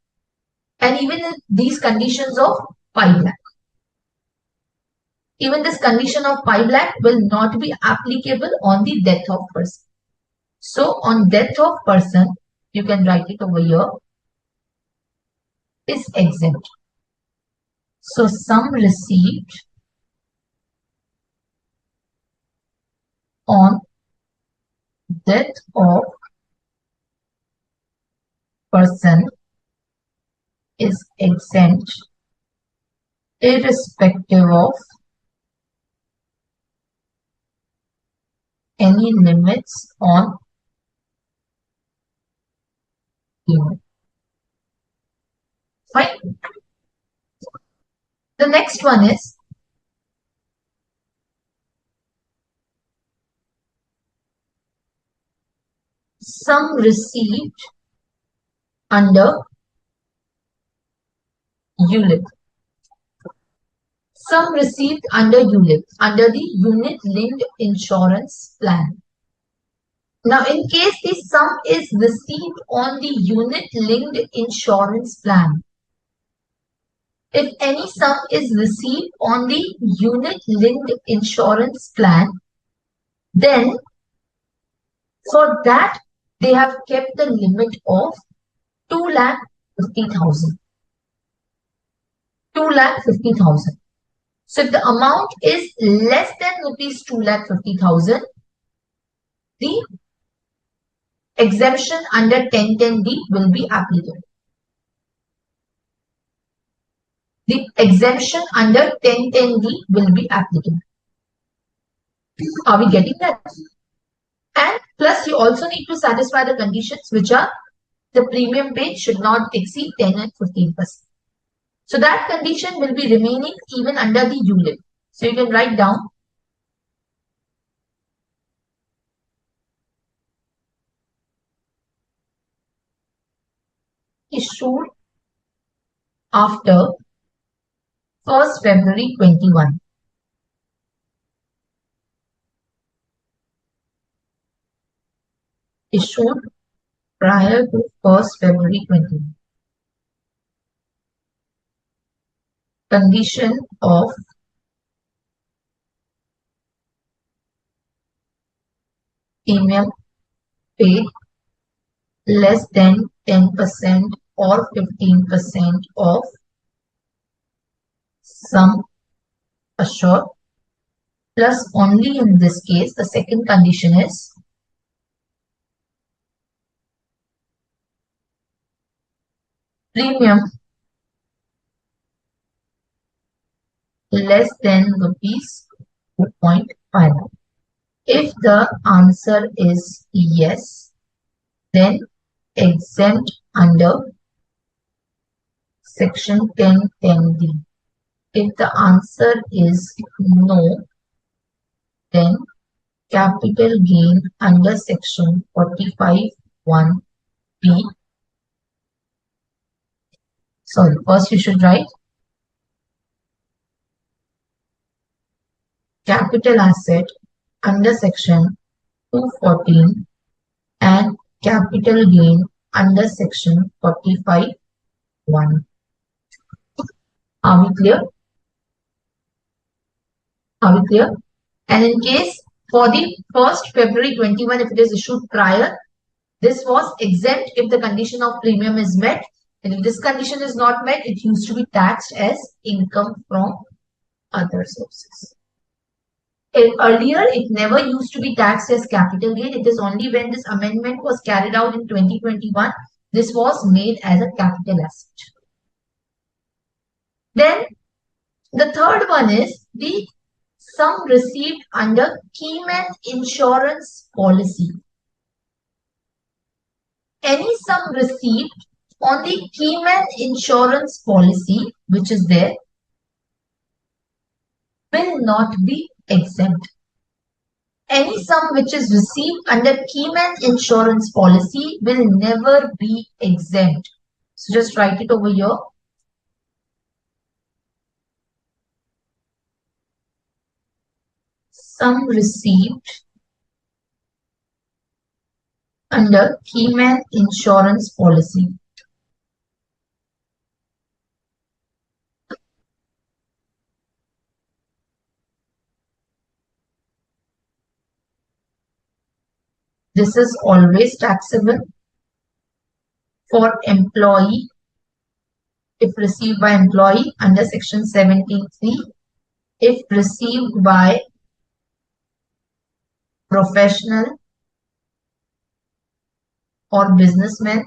And even in these conditions of 5 lakh. Even this condition of 5 lakh will not be applicable on the death of person. So on death of person, you can write it over here, is exempt. So sum received on death of person is exempt irrespective of any limits on payment. Fine. The next one is sum received under ULIP. Sum received under ULIP, under the Unit Linked Insurance Plan. Now, in case the sum is received on the Unit Linked Insurance Plan, if any sum is received on the Unit Linked Insurance Plan, then for that they have kept the limit of 2,50,000. 2,50,000. So if the amount is less than rupees 2,50,000, the exemption under 1010D will be applicable. The exemption under 1010D will be applicable. Are we getting that? And plus you also need to satisfy the conditions, which are the premium paid should not exceed 10 and 15%. So that condition will be remaining even under the ULIP. So you can write down issued after 1st February 21. Issued prior to 1st February 21. Condition of premium paid less than 10% or 15% of sum assured, plus only in this case the second condition is premium less than rupees 2.5. If the answer is yes, then exempt under section 1010D. If the answer is no, then capital gain under section 45(1)(b). Sorry, first you should write capital asset under section 214 and capital gain under section 45(1). Are we clear? Are we clear? And in case for the 1st February 21, if it is issued prior, this was exempt if the condition of premium is met. And if this condition is not met, it used to be taxed as income from other sources. Earlier, it never used to be taxed as capital gain. It is only when this amendment was carried out in 2021, this was made as a capital asset. Then the third one is the sum received under Keyman insurance policy. Any sum received on the Keyman insurance policy, which is there, will not be exempt. Any sum which is received under Keyman insurance policy will never be exempt. So just write it over here. Sum received under Keyman insurance policy this is always taxable for employee if received by employee under section 17(3), if received by professional or businessman,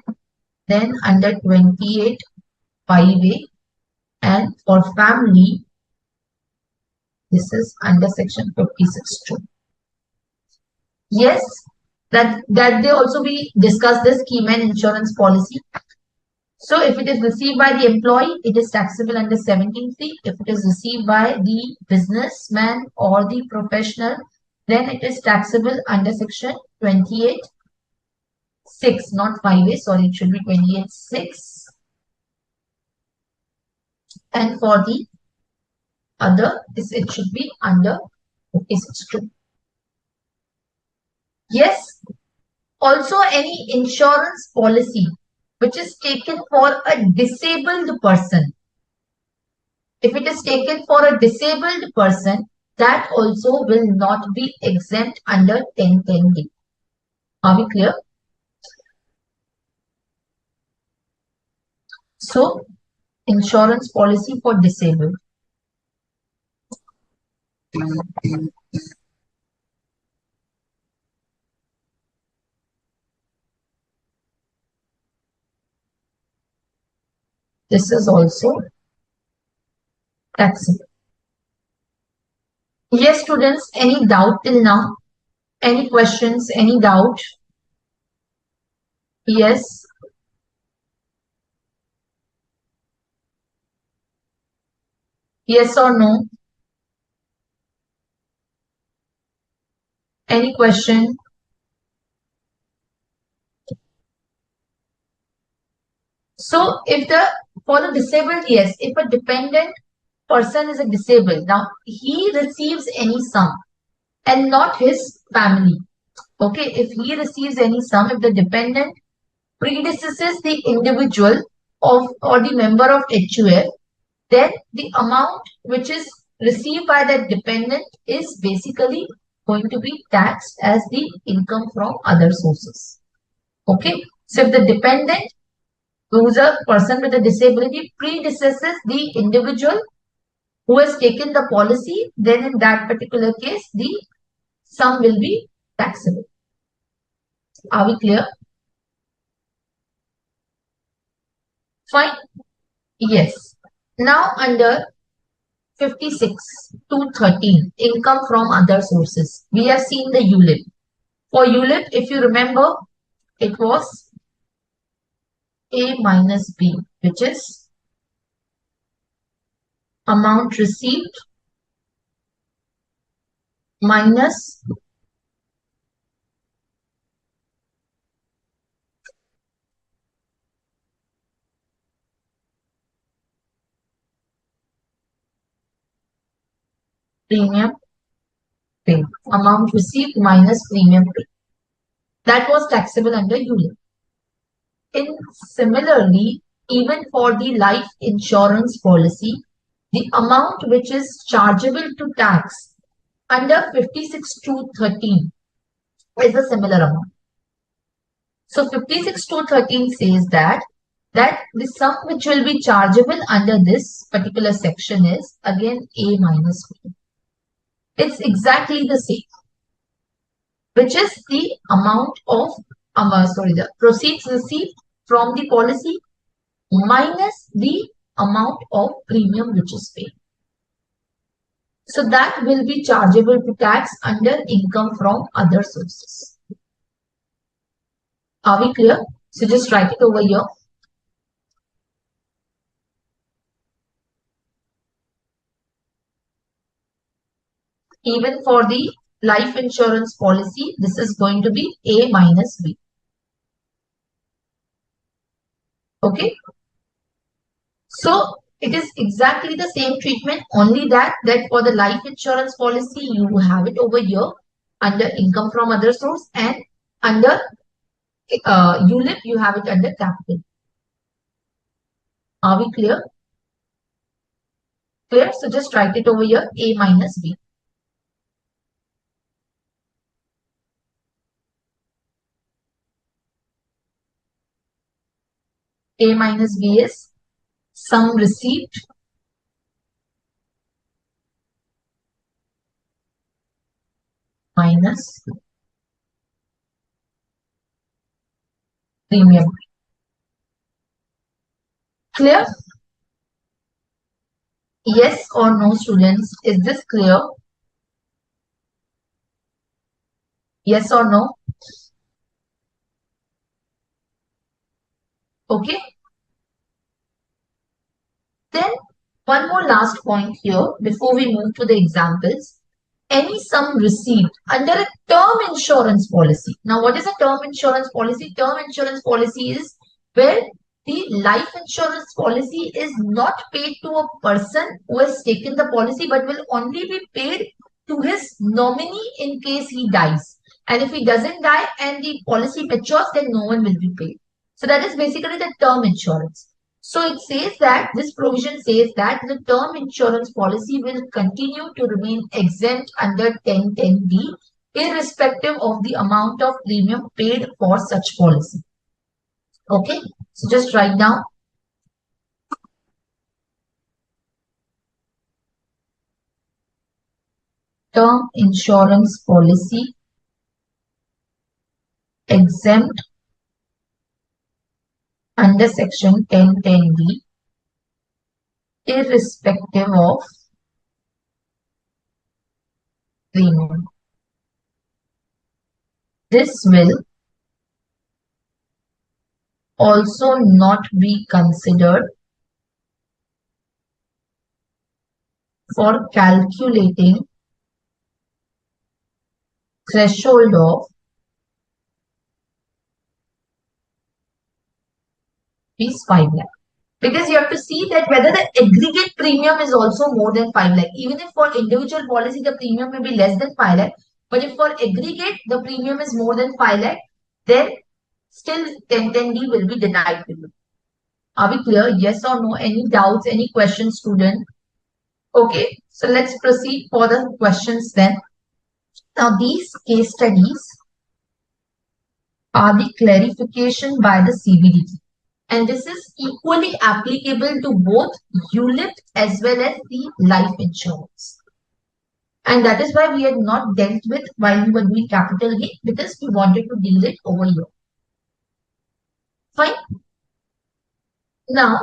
then under 28(5)(a), and for family This is under section 56(2). Yes, that they also we discussed the scheme and insurance policy. So if it is received by the employee, it is taxable under 17(3). If it is received by the businessman or the professional, then it is taxable under section 28(6), not 5(a). Sorry, it should be 28(6). And for the other, it should be under 56(2). Yes, also any insurance policy which is taken for a disabled person. If it is taken for a disabled person, that also will not be exempt under 1010D. Are we clear? So, insurance policy for disabled. This is also taxable. Yes, students, any doubt till now? Any questions? Any doubt? Yes. Yes or no? Any question? So, for the disabled, yes, if a dependent person is a disabled, now he receives any sum and not his family. Okay, if he receives any sum, if the dependent predecesses the individual or the member of HUF, then the amount which is received by that dependent is basically going to be taxed as the income from other sources. Okay, so if the dependent, who is a person with a disability, predecesses the individual who has taken the policy, then in that particular case, the sum will be taxable. Are we clear? Fine. Yes. Now under 56 to 13, income from other sources. We have seen the ULIP. For ULIP, if you remember, it was A minus B, which is amount received minus premium paid. Amount received minus premium paid. That was taxable under ULIP. Similarly, even for the life insurance policy, the amount which is chargeable to tax under 56 to 13 is a similar amount. So 56 to 13 says that the sum which will be chargeable under this particular section is again A minus B. It's exactly the same, which is the amount of the proceeds received from the policy minus the amount of premium which is paid. So that will be chargeable to tax under income from other sources. Are we clear? So just write it over here. Even for the life insurance policy, this is going to be A minus B. Okay. So it is exactly the same treatment, only that for the life insurance policy, you have it over here under income from other source, and under ULIP, you have it under capital. Are we clear? Clear? So just write it over here, A minus B. A minus B is sum received minus premium. Clear? Yes or no, students? Is this clear? Yes or no? Okay. Then one more last point here before we move to the examples. Any sum received under a term insurance policy. Now, what is a term insurance policy? Term insurance policy is where the life insurance policy is not paid to a person who has taken the policy, but will only be paid to his nominee in case he dies. And if he doesn't die and the policy matures, then no one will be paid. So that is basically the term insurance. So it says that this provision says that the term insurance policy will continue to remain exempt under 1010B irrespective of the amount of premium paid for such policy. Okay, so just write down term insurance policy exempt under section 1010B irrespective of premium. This will also not be considered for calculating threshold of rupees 5 lakh. Because you have to see that whether the aggregate premium is also more than 5 lakh. Even if for individual policy, the premium may be less than 5 lakh. But if for aggregate, the premium is more than 5 lakh, then still 1010D will be denied to you. Are we clear? Yes or no? Any doubts? Any questions, student? Okay, so let's proceed for the questions then. Now, these case studies are the clarification by the CBDT. And this is equally applicable to both ULIP as well as the life insurance. And that is why we had not dealt with while we were doing capital gain, because we wanted to deal it over here. Fine. Now,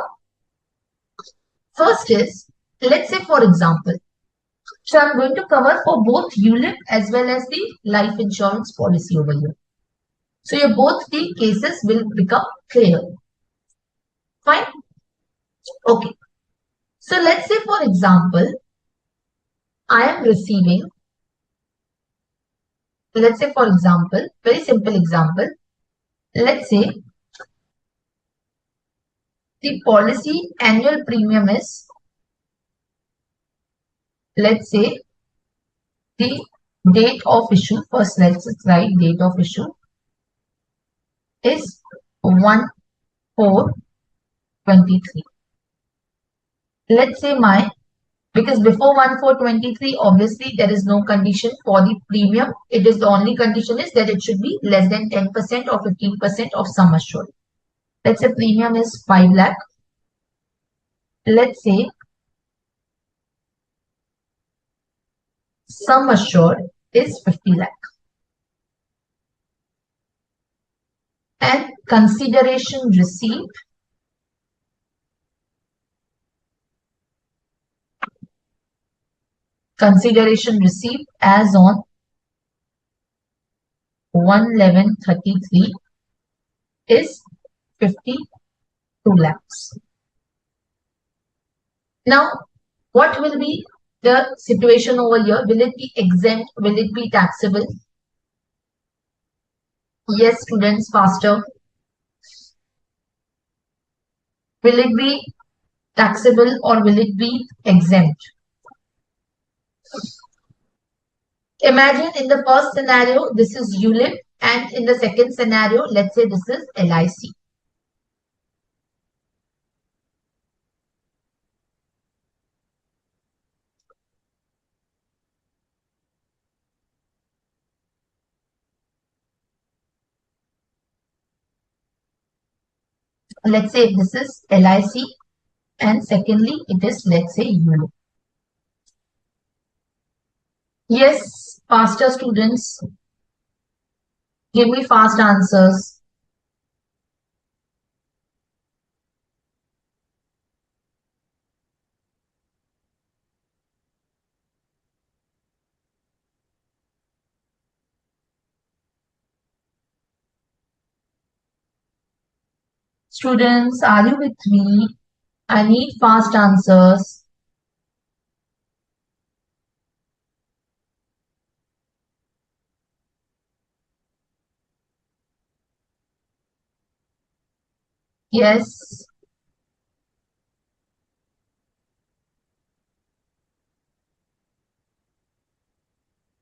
first is, let's say for example, so I'm going to cover for both ULIP as well as the life insurance policy over here. So your both the cases will become clear. Fine. Okay. So let's say for example, I am receiving, let's say for example, very simple example, let's say the policy annual premium is, let's say the date of issue, first let's write date of issue is 1/4/23. Let's say my, because before 1/4/23, obviously there is no condition for the premium. It is the only condition is that it should be less than 10% or 15% of sum assured. Let's say premium is 5 lakh. Let's say sum assured is 50 lakh. And consideration received as on 1/11/33 is 52 lakhs. Now, what will be the situation over here? Will it be exempt? Will it be taxable? Yes, students, faster. Will it be taxable or will it be exempt? Imagine in the first scenario, this is ULIP, and in the second scenario, let's say this is LIC. Let's say this is LIC, and secondly, it is, let's say, ULIP. Yes, faster students. Give me fast answers. Students, are you with me? I need fast answers. Yes.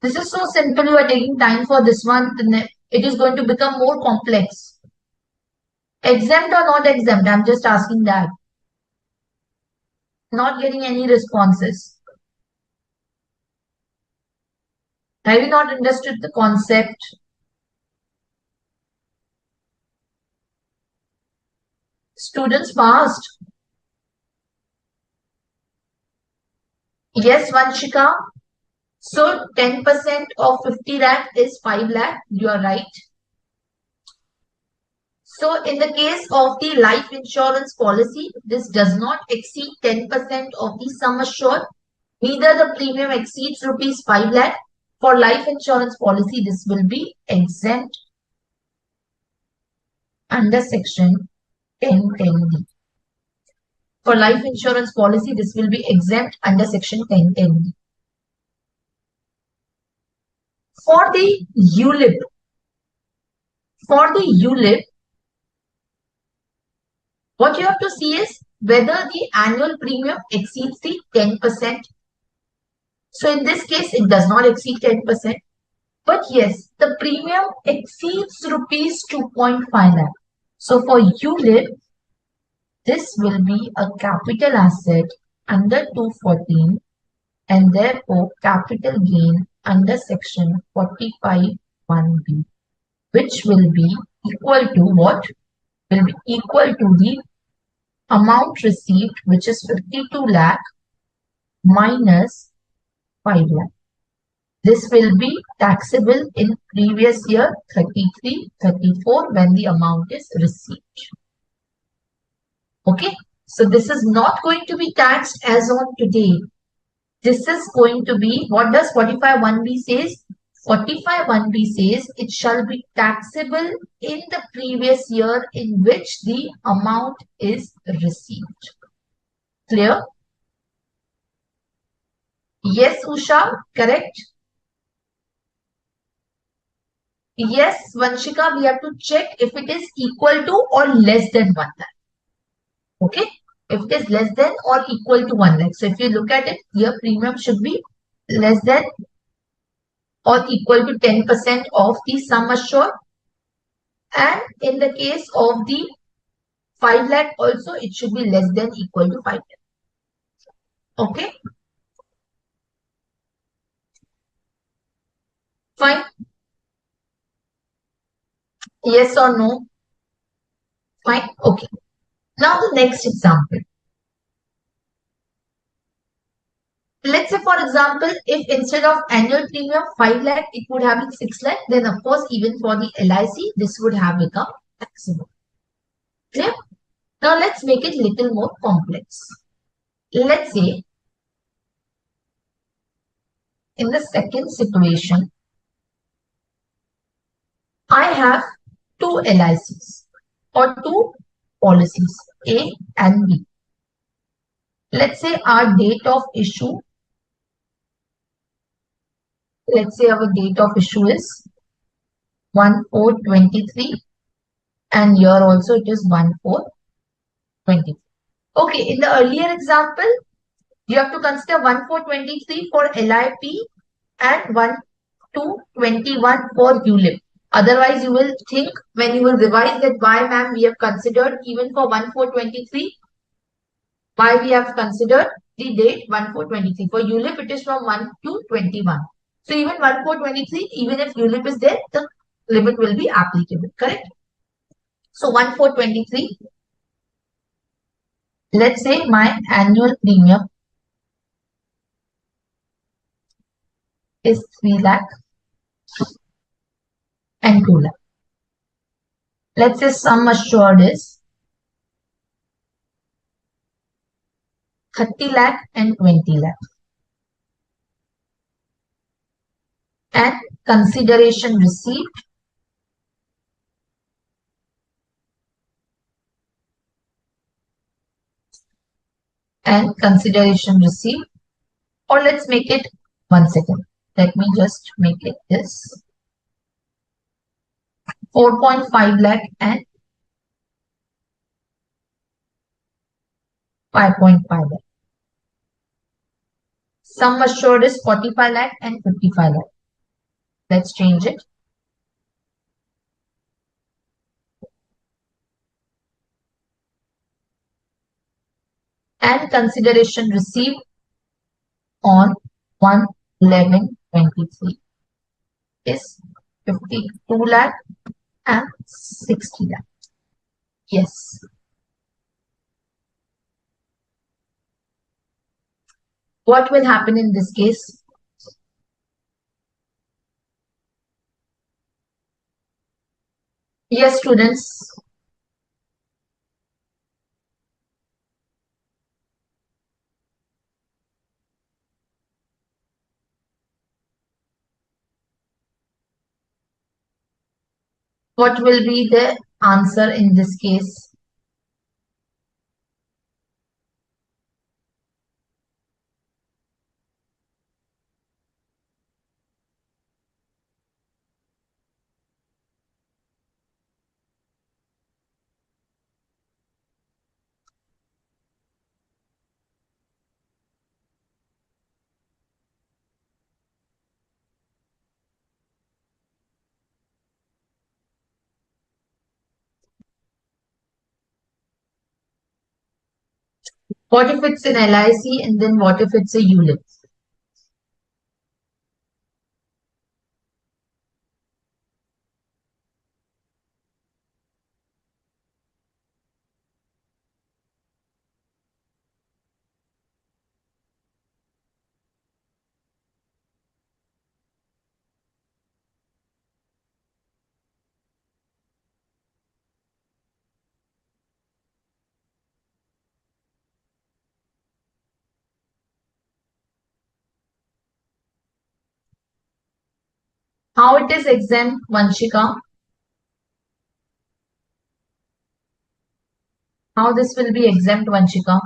This is so simple. You are taking time for this one. It is going to become more complex. Exempt or not exempt? I'm just asking that. Not getting any responses. Have you not understood the concept? Students fast. Yes, Vanshika. So 10% of 50 lakh is 5 lakh. You are right. So in the case of the life insurance policy, this does not exceed 10% of the sum assured. Neither the premium exceeds rupees 5 lakh. For life insurance policy, this will be exempt under section 1010D. For life insurance policy, this will be exempt under section 1010D. For the ULIP, what you have to see is whether the annual premium exceeds the 10%. So in this case, it does not exceed 10%. But yes, the premium exceeds rupees 2.5 lakh. So for ULIP, this will be a capital asset under 214 and therefore capital gain under section 45(1)(b), which will be equal to what? Will be equal to the amount received, which is 52 lakh minus 5 lakh. This will be taxable in previous year 33, 34 when the amount is received. Okay, so this is not going to be taxed as on today. This is going to be, what does 45(1)(b) says? 45(1)(b) says it shall be taxable in the previous year in which the amount is received. Clear? Yes, Usha, correct? Yes, Vanshika, we have to check if it is equal to or less than 1 lakh. Okay? If it is less than or equal to 1 lakh. So if you look at it, your premium should be less than or equal to 10% of the sum assured. And in the case of the 5 lakh also, it should be less than equal to 5 lakh. Okay? Fine. Yes or no? Fine. Okay. Now the next example. Let's say, for example, if instead of annual premium 5 lakh, it would have been 6 lakh, then of course, even for the LIC, this would have become taxable. Clear? Now let's make it little more complex. Let's say, in the second situation, I have two LICs or two policies, A and B. Let's say our date of issue, is 1/4/23 and here also it is 1/4/23. Okay, in the earlier example, you have to consider 1/4/23 for LIP and 1/2/21 for ULIP. Otherwise, you will think when you will revise that why, ma'am, we have considered even for 1/4/23, why we have considered the date 1/4/23. For ULIP, it is from 1/2/21. So even 1/4/23, even if ULIP is there, the limit will be applicable, correct? So 1/4/23, let's say my annual premium is 3 lakh and 2 lakh. Let's say sum assured is 30 lakh and 20 lakh. And consideration received and consideration received, or let's make it 1 second. Let me just make it this 4.5 lakh and 5.5 lakh. Sum assured is 45 lakh and 55 lakh. Let's change it. And consideration received on 1/11/23 is 52 lakh and 60 lakh. Yes. What will happen in this case? Yes, students. What will be the answer in this case? What if it's an LIC and then what if it's a ULIP? How it is exempt, Vanshika? How this will be exempt, Vanshika?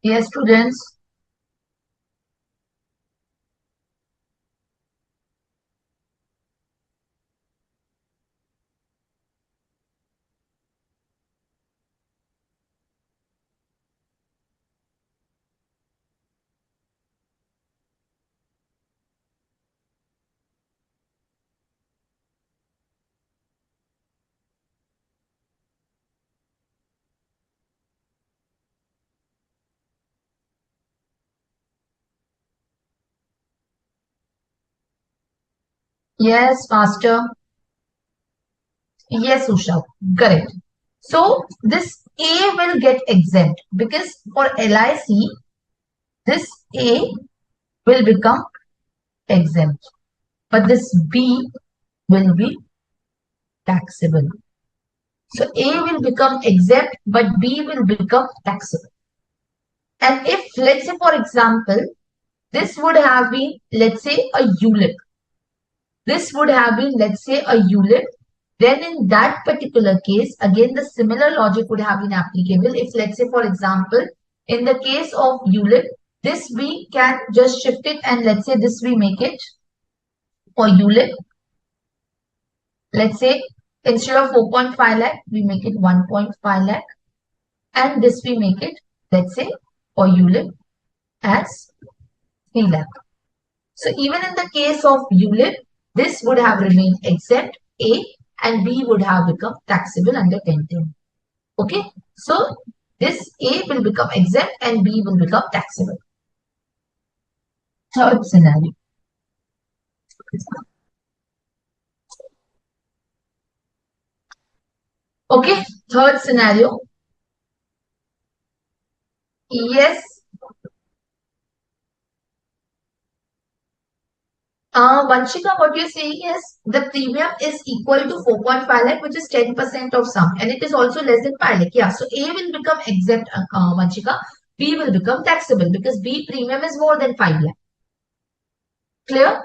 Yes, students. Yes, faster. Yes, Usha. Correct. So this A will get exempt because for LIC, this A will become exempt, but this B will be taxable. So A will become exempt, but B will become taxable. And if, let's say, for example, this would have been, let's say, a ULIP. This would have been, let's say, a ULIP. Then in that particular case, again, the similar logic would have been applicable. If, let's say, for example, in the case of ULIP, this we can just shift it and let's say this we make it for ULIP. Let's say instead of 4.5 lakh, we make it 1.5 lakh. And this we make it, let's say, for ULIP as 3 lakh. So even in the case of ULIP, this would have remained exempt A and B would have become taxable under 1010. Okay, so this A will become exempt and B will become taxable. Third scenario. Okay, third scenario. Yes, Vanshika, what you're saying is the premium is equal to 4.5 lakh, which is 10% of sum, and it is also less than 5 lakh. Yeah, so A will become exempt, Vanshika. B will become taxable because B premium is more than 5 lakh. Clear?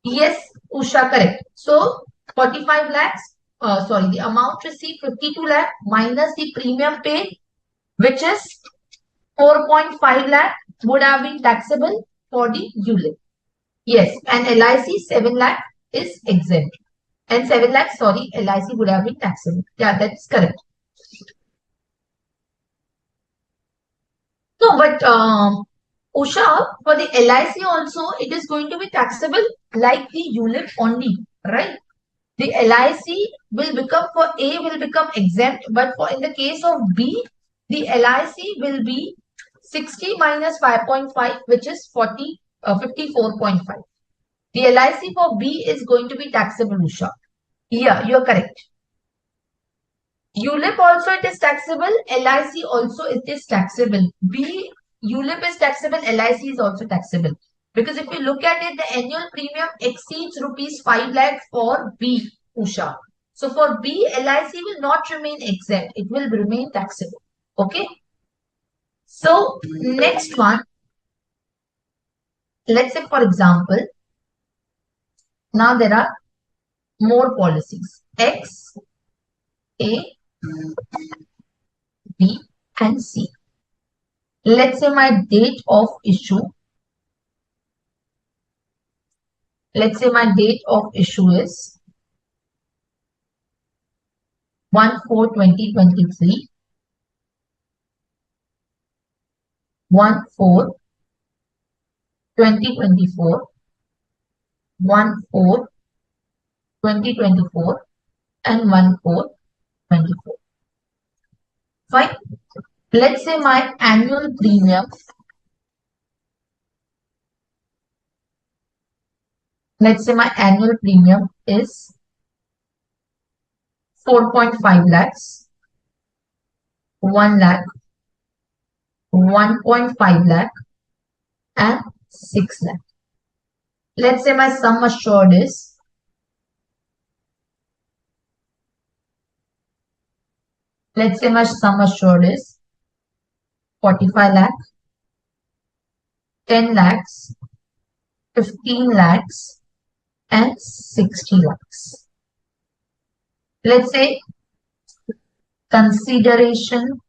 Yes, Usha, correct. So 45 lakhs, sorry, the amount received 52 lakh minus the premium paid, which is 4.5 lakh, would have been taxable for the ULIP. Yes, and LIC 7 lakh is exempt. And 7 lakh, sorry, LIC would have been taxable. Yeah, that's correct. No, but Usha, for the LIC also, it is going to be taxable like the ULIP only, right? The LIC will become, for A will become exempt, but for in the case of B, the LIC will be 60 minus 5.5, which is 54.5. The LIC for B is going to be taxable, Usha. Yeah, you're correct. ULIP also it is taxable. LIC also it is taxable. ULIP is taxable. LIC is also taxable. Because if you look at it, the annual premium exceeds rupees 5 lakh for B, Usha. So for B, LIC will not remain exempt. It will remain taxable. Okay. So next one, let's say for example, now there are more policies. X, A, B, and C. Let's say my date of issue. Let's say my date of issue is 1/4/2023, 1/4/2024, 1/4/2024, and 1/4/24. Fine. Let's say my annual premium. Let's say my annual premium is 4.5 lakhs, 1 lakh, 1.5 lakh, and 6 lakh. Let's say my sum assured is, let's say my sum assured is 45 lakh, 10 lakhs, 15 lakhs, and 60 lakhs. Let's say consideration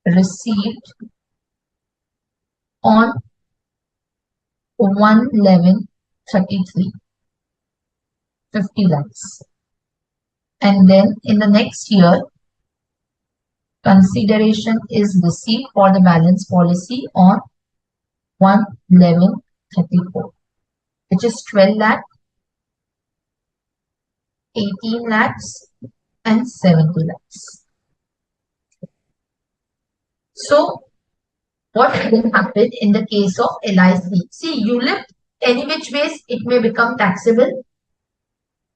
received on 1/11/33, 50 lakhs. And then in the next year, consideration is received for the balance policy on 1/11/34, which is 12 lakh, 18 lakhs, and 70 lakhs. So what will happen in the case of LIC? See, ULIP, any which ways, it may become taxable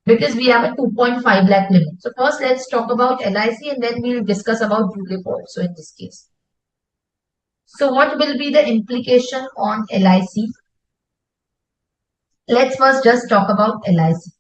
because we have a 2.5 lakh limit. So first let's talk about LIC and then we'll discuss about ULIP also in this case. So what will be the implication on LIC? Let's first just talk about LIC.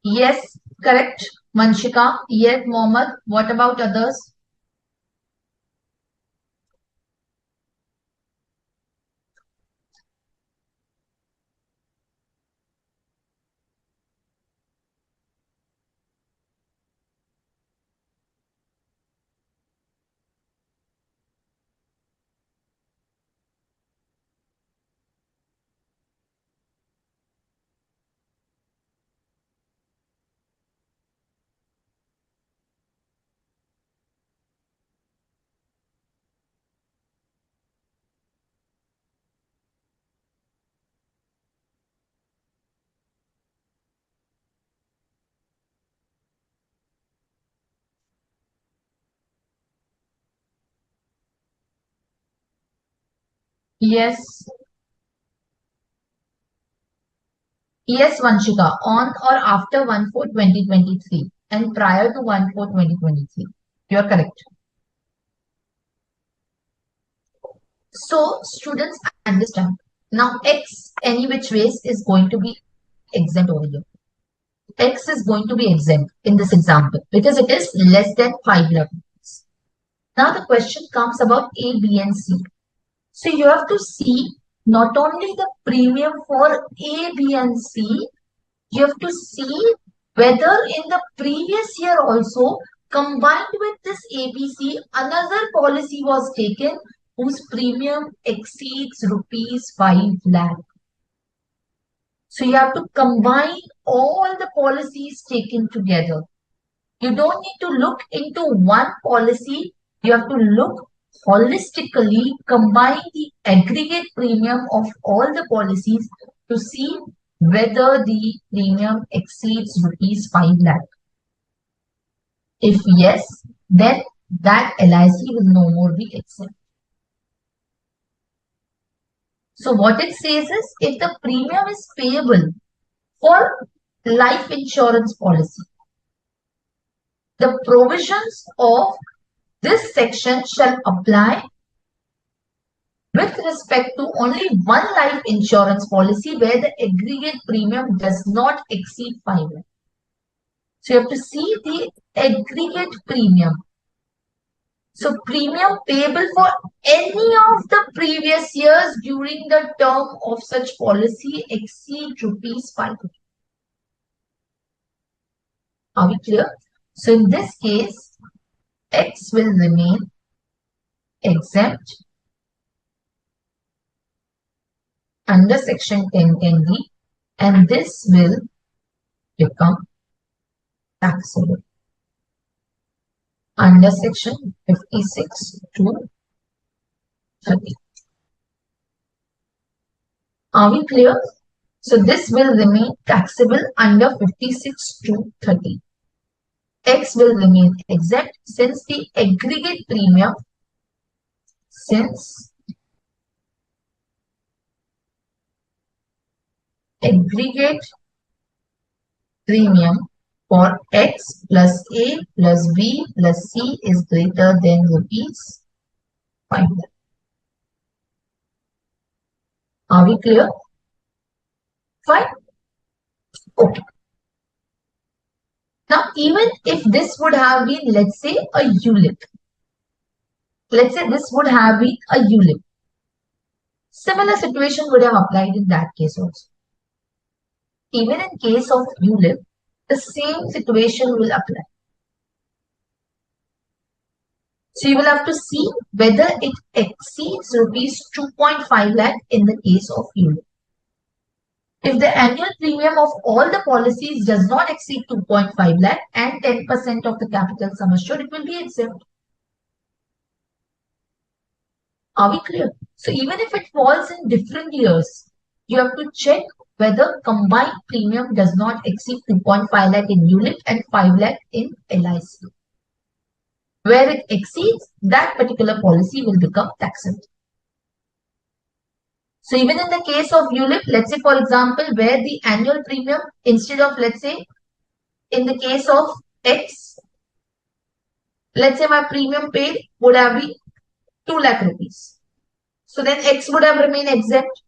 Yes, correct. Manshika. Yes, Mohammed. What about others? Yes. Yes, Vanshika, on or after 1/4/2023 and prior to 1/4/2023. You are correct. So, students understand. Now, X, any which ways, is going to be exempt over here. X is going to be exempt in this example because it is less than 5 lakh rupees. Now, the question comes about A, B, and C. So, you have to see not only the premium for A, B, and C, you have to see whether in the previous year also combined with this ABC, another policy was taken whose premium exceeds rupees 5 lakh. So you have to combine all the policies taken together. You don't need to look into one policy. You have to look holistically, combine the aggregate premium of all the policies to see whether the premium exceeds rupees 5 lakh. If yes, then that LIC will no more be exempt. So what it says is if the premium is payable for life insurance policy, the provisions of this section shall apply with respect to only one life insurance policy where the aggregate premium does not exceed 5 lakh. So you have to see the aggregate premium. So premium payable for any of the previous years during the term of such policy exceed rupees 5 lakh. Are we clear? So in this case, X will remain exempt under section 1010D and this will become taxable under section 56 to 30. Are we clear? So this will remain taxable under 56 to 30. X will remain exempt since the aggregate premium, since aggregate premium for X plus A plus B plus C is greater than rupees 5 lakh. Are we clear? Fine. Okay. Now, even if this would have been, let's say, a ULIP. Let's say this would have been a ULIP. Similar situation would have applied in that case also. Even in case of ULIP, the same situation will apply. So you will have to see whether it exceeds rupees 2.5 lakh in the case of ULIP. If the annual premium of all the policies does not exceed 2.5 lakh and 10% of the capital sum assured, it will be exempt. Are we clear? So even if it falls in different years, you have to check whether combined premium does not exceed 2.5 lakh in ULIP and 5 lakh in LIC. Where it exceeds, that particular policy will become taxable. So even in the case of ULIP, let's say for example, where the annual premium instead of, let's say, in the case of X, let's say my premium paid would have been 2 lakh rupees. So then X would have remained exempt.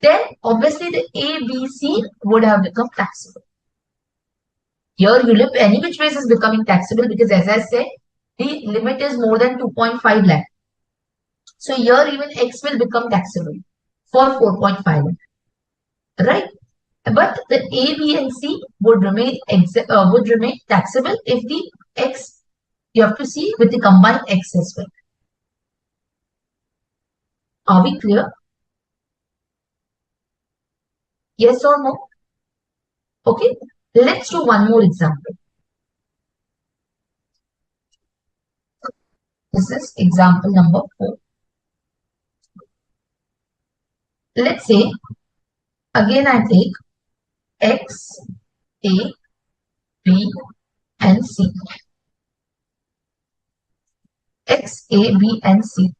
Then obviously the A, B, C would have become taxable. Here ULIP any which ways is becoming taxable because as I said, the limit is more than 2.5 lakh. So here even X will become taxable for 4.5 lakh, right? But the A, B, and C would remain taxable if the X, you have to see with the combined X as well. Are we clear? Yes or no? Okay, let's do one more example. This is example number 4. Let's say, again I take X, A, B, and C. X, A, B, and C.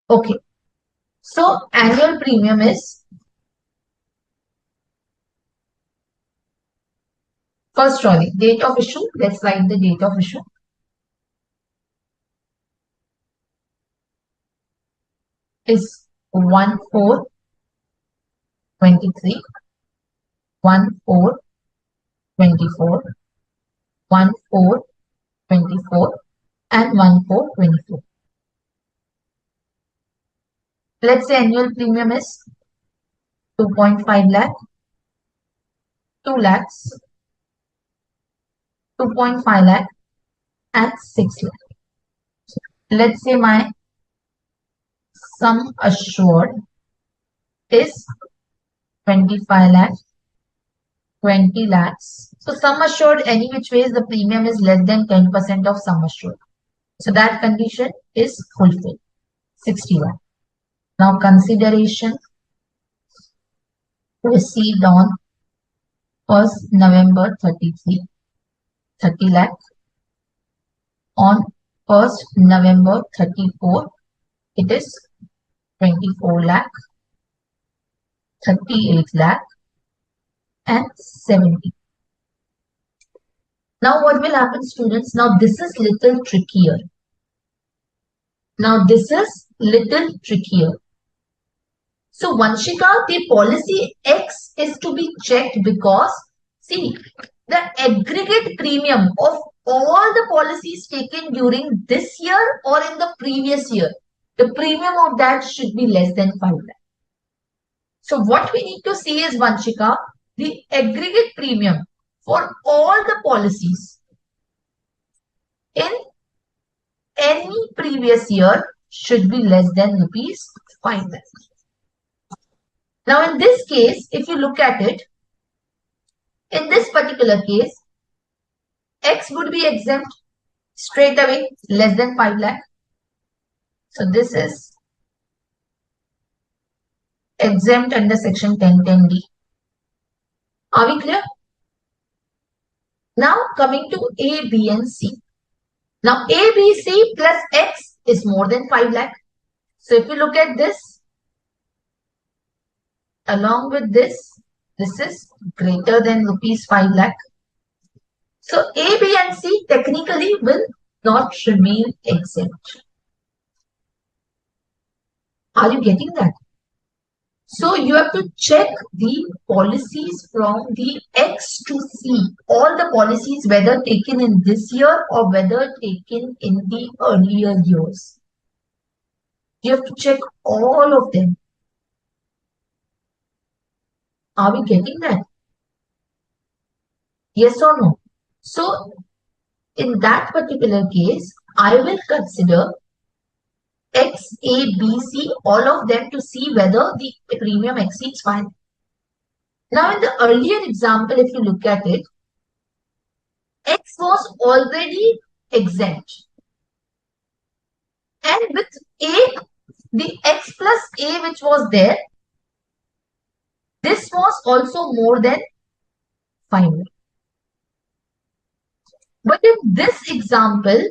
Okay, so annual premium is, first sorry, date of issue. Let's write the date of issue. Is 1/4/23, 1/4/24, 1/4/24, and 1/4/24. Let's say annual premium is 2.5 lakh, 2 lakhs, 2.5 lakh, and 6 lakh. Let's say my sum assured is 25 lakhs, 20 lakhs. So sum assured any which ways the premium is less than 10% of sum assured. So that condition is fulfilled. 61. Now consideration received on 1st November 33, 30 lakh. On 1st November 34, it is 24 lakh, 38 lakh, and 70. Now what will happen, students? Now this is little trickier. So Vanshika, the policy X is to be checked because, see, the aggregate premium of all the policies taken during this year or in the previous year, the premium of that should be less than 5 lakh. So what we need to see is, Vanshika, the aggregate premium for all the policies in any previous year should be less than rupees 5 lakh. Now in this case, if you look at it, in this particular case, X would be exempt straight away, less than 5 lakh. So this is exempt under section 1010D. Are we clear? Now coming to A, B, and C. Now A, B, C plus X is more than 5 lakh. So if you look at this, along with this is greater than rupees 5 lakh. So A, B, and C technically will not remain exempt. Are you getting that? So you have to check the policies from the X to C. All the policies, whether taken in this year or whether taken in the earlier years. You have to check all of them. Are we getting that? Yes or no? So in that particular case, I will consider X, A, B, C, all of them to see whether the premium exceeds 5. Now in the earlier example, if you look at it, X was already exempt. And with A, the X plus A which was there, this was also more than 5. But in this example,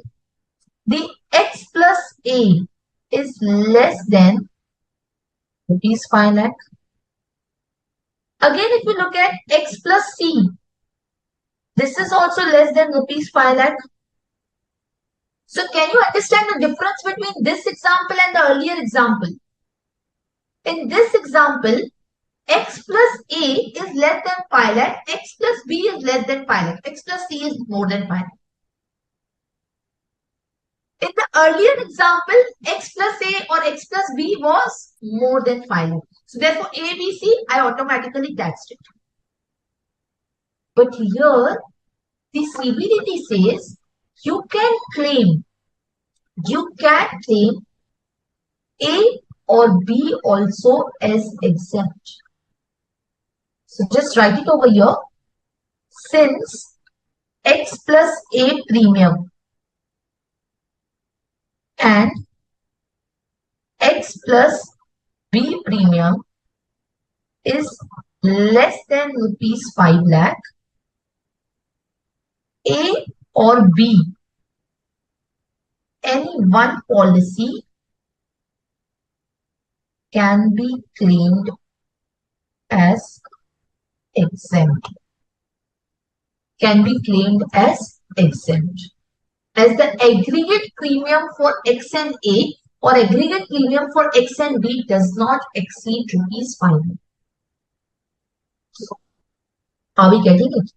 the X plus A is less than rupees 5 lakh. Again, if you look at X plus C, this is also less than rupees 5 lakh. So can you understand the difference between this example and the earlier example? In this example, x plus a is less than pi lakh, x plus b is less than pi lakh, x plus c is more than pi lakh. In the earlier example, x plus a or x plus b was more than 5 lakh. So therefore, a, b, c, I automatically taxed it. But here, the CBDT says you can claim A or B also as exempt. So just write it over here. Since x plus a premium and x plus b premium is less than rupees 5 lakh, A or B, any one policy can be claimed as exempt. Can be claimed as exempt. As the aggregate premium for X and A or aggregate premium for X and B does not exceed rupees 5. Are we getting it?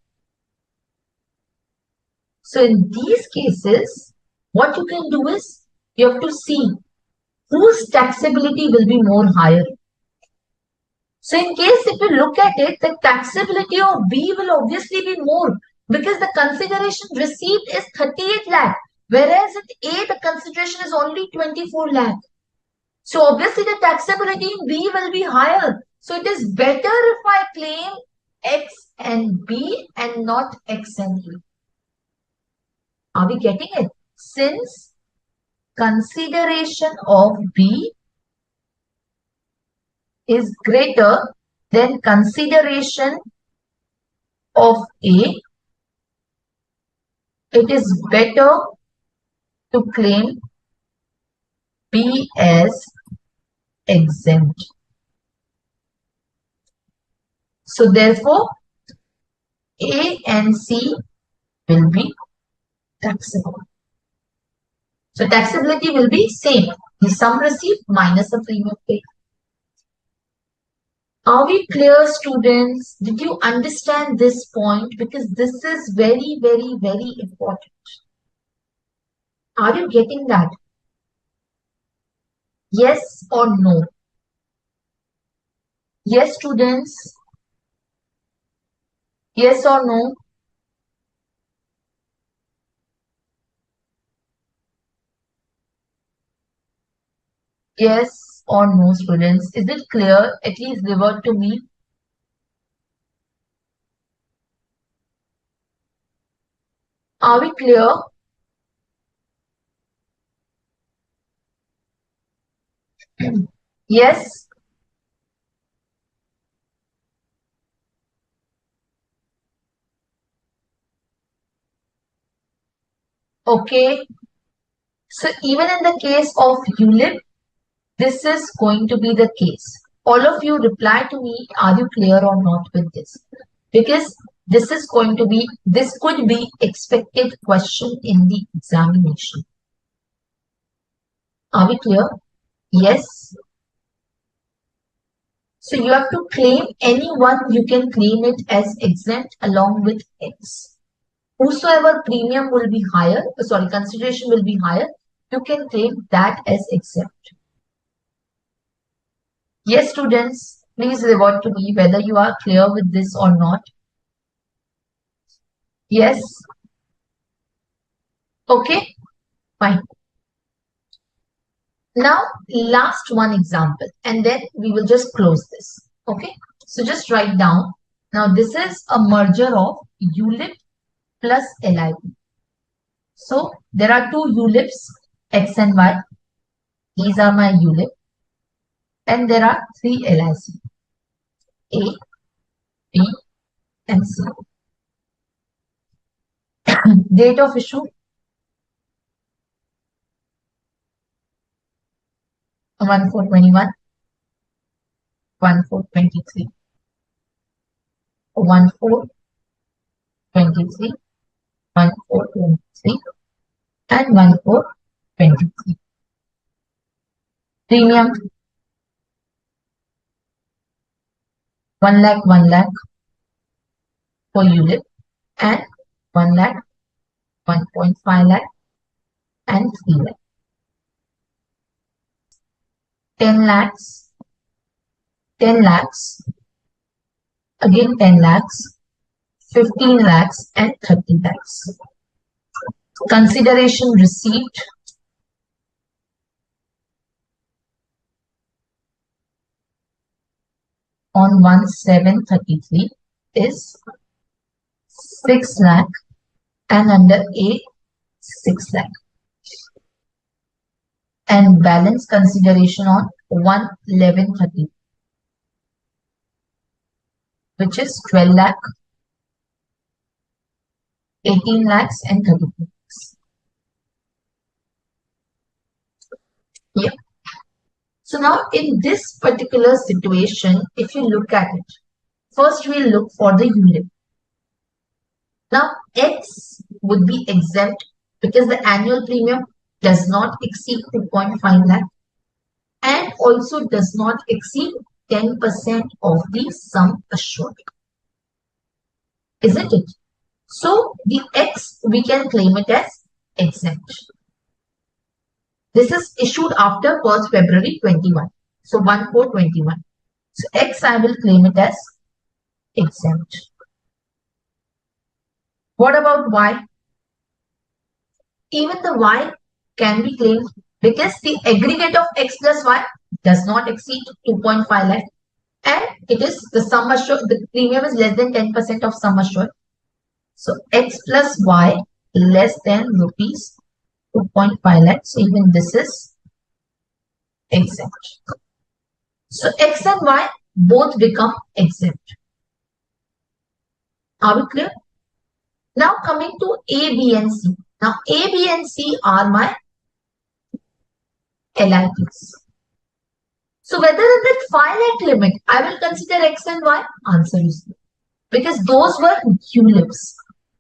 So in these cases, what you can do is you have to see whose taxability will be more higher. So in case if you look at it, the taxability of B will obviously be more because the consideration received is 38 lakh, whereas at A the consideration is only 24 lakh. So obviously the taxability in B will be higher. So it is better if I claim X and B and not X and A. Are we getting it? Since consideration of B is greater than consideration of A, it is better to claim B as exempt. So therefore, A and C will be taxable. So taxability will be same. The sum received minus the premium paid. Are we clear, students? Did you understand this point? Because this is very, very, very important. Are you getting that? Yes or no? Yes, students? Yes or no? Yes or no, students? Is it clear? At least revert to me. Are we clear? Yes? Okay. So even in the case of ULIP, this is going to be the case. All of you reply to me, are you clear or not with this? Because this is going to be, this could be expected question in the examination. Are we clear? Yes. So you have to claim any one, you can claim it as exempt along with X. Whosoever premium will be higher, consideration will be higher, you can claim that as exempt. Yes, students, please revert to me whether you are clear with this or not. Yes. Okay, fine. Now, last one example, and then we will just close this. Okay, so just write down. Now, this is a merger of ULIP plus LIP. So, there are two ULIPs, X and Y. These are my ULIP. And there are three LIC, A, B, and C. Date of issue, 1/4/21, 1/4/23, 1/4/23, 1/4/23, and 1,423. Premium 1 lakh, 1 lakh for ULIP and 1 lakh, 1.5 lakh and 3 lakh. 10 lakhs, 10 lakhs, again 10 lakhs, 15 lakhs and 30 lakhs. Consideration received on 1,733 is 6 lakh and under A 6 lakh. And balance consideration on 1,1130, which is 12 lakh, 18 lakhs and 30 lakhs. Yeah. So now in this particular situation, if you look at it, first we'll look for the ULIP. Now X would be exempt because the annual premium does not exceed 2.5 lakh and also does not exceed 10% of the sum assured. Isn't it? So the X, we can claim it as exempt. This is issued after 1st February 21. So 1/4/21. So X, I will claim it as exempt. What about Y? Even the Y can be claimed because the aggregate of X plus Y does not exceed 2.5 lakh and it is the sum assured, the premium is less than 10% of sum assured. So X plus Y less than rupees 2.5 lakh. So even this is exempt. So X and Y both become exempt. Are we clear? Now coming to A, B and C. Now A, B and C are my LIPs. So whether in that 5 lakh limit, I will consider X and Y? Answer is no. Because those were ULIPs.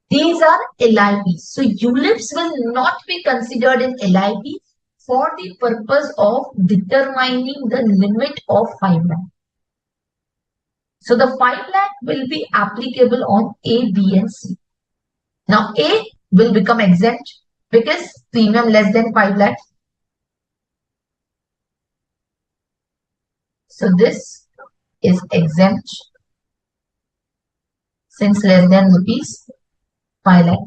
These are LIPs. So ULIPs will not be considered in LIP for the purpose of determining the limit of 5 lakh. So the 5 lakh will be applicable on A, B and C. Now A will become exempt because premium less than 5 lakh. So this is exempt since less than rupees 5 lakh.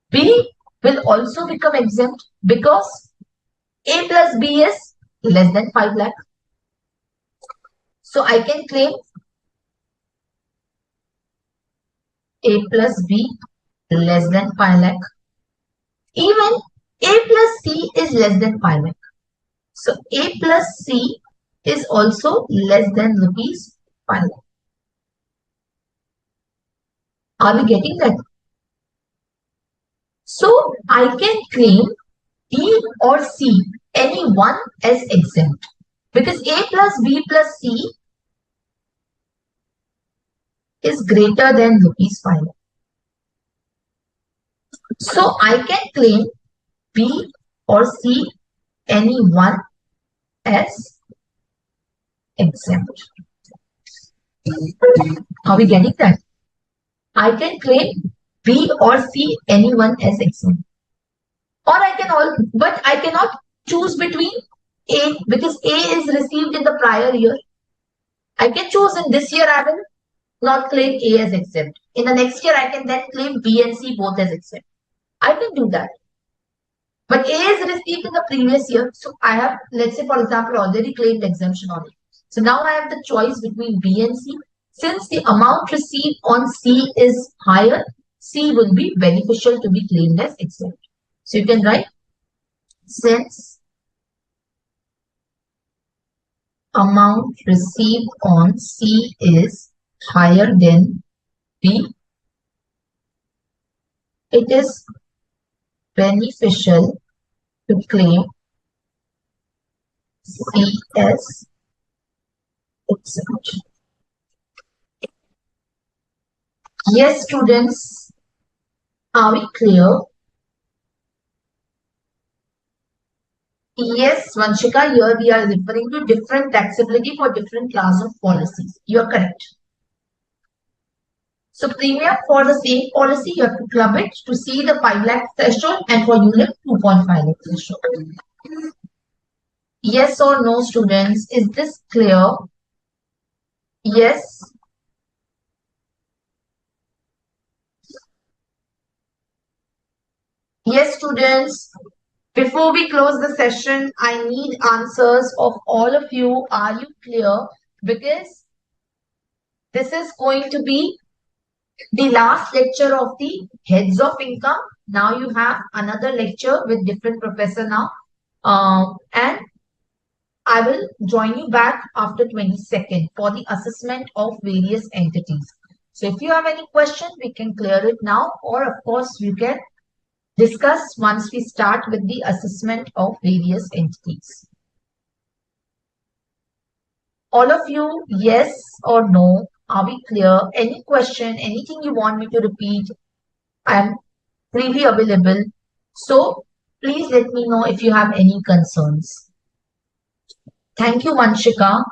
B will also become exempt because A plus B is less than 5 lakh. So I can claim A plus B less than 5 lakh. Even A plus C is less than 5 lakh. So A plus C is also less than rupees 5 lakh. Are we getting that? So I can claim B or C, any one as exempt because A plus B plus C is greater than rupees 5 lakh. So I can claim B or C, any one as exempt. Are we getting that? I can claim B or C, any one as exempt. Or I can but I cannot choose between A because A is received in the prior year. I can choose in this year I will not claim A as exempt. In the next year I can then claim B and C both as exempt. I can do that. But A is received in the previous year. So I have, let's say for example, already claimed exemption on it. So now I have the choice between B and C. Since the amount received on C is higher, C will be beneficial to be claimed as exempt. So you can write, since amount received on C is higher than B, it is beneficial to claim C as exempt. Yes, students, are we clear? Yes, Vanshika, here we are referring to different taxability for different class of policies. You are correct. So premium for the same policy, you have to club it to see the 5 lakh threshold and for ULIP 2.5 lakh threshold. Yes or no, students? Is this clear? Yes. Yes, students. Before we close the session, I need answers of all of you. Are you clear? Because this is going to be the last lecture of the heads of income. Now you have another lecture with different professor now. And I will join you back after 22nd for the assessment of various entities. So if you have any question, we can clear it now, or of course you can discuss once we start with the assessment of various entities. All of you, yes or no? Are we clear? Any question, anything you want me to repeat? I am freely available. So please let me know if you have any concerns. Thank you, Vanshika.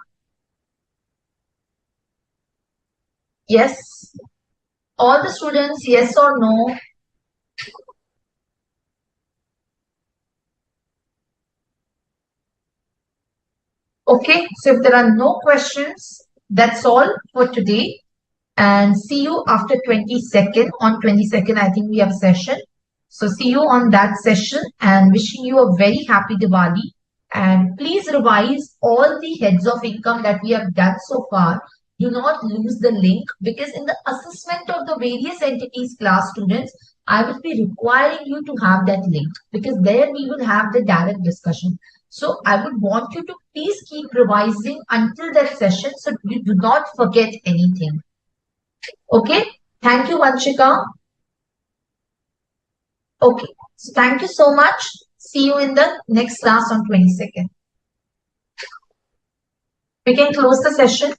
Yes. All the students, yes or no? Okay, so if there are no questions, that's all for today. And see you after 22nd. On 22nd, I think we have a session. So see you on that session and wishing you a very happy Diwali. And please revise all the heads of income that we have done so far. Do not lose the link because in the assessment of the various entities class students, I will be requiring you to have that link because there we will have the direct discussion. So I would want you to please keep revising until that session so you do not forget anything. Okay. Thank you, Vanshika. Okay. So thank you so much. See you in the next class on 22nd. We can close the session.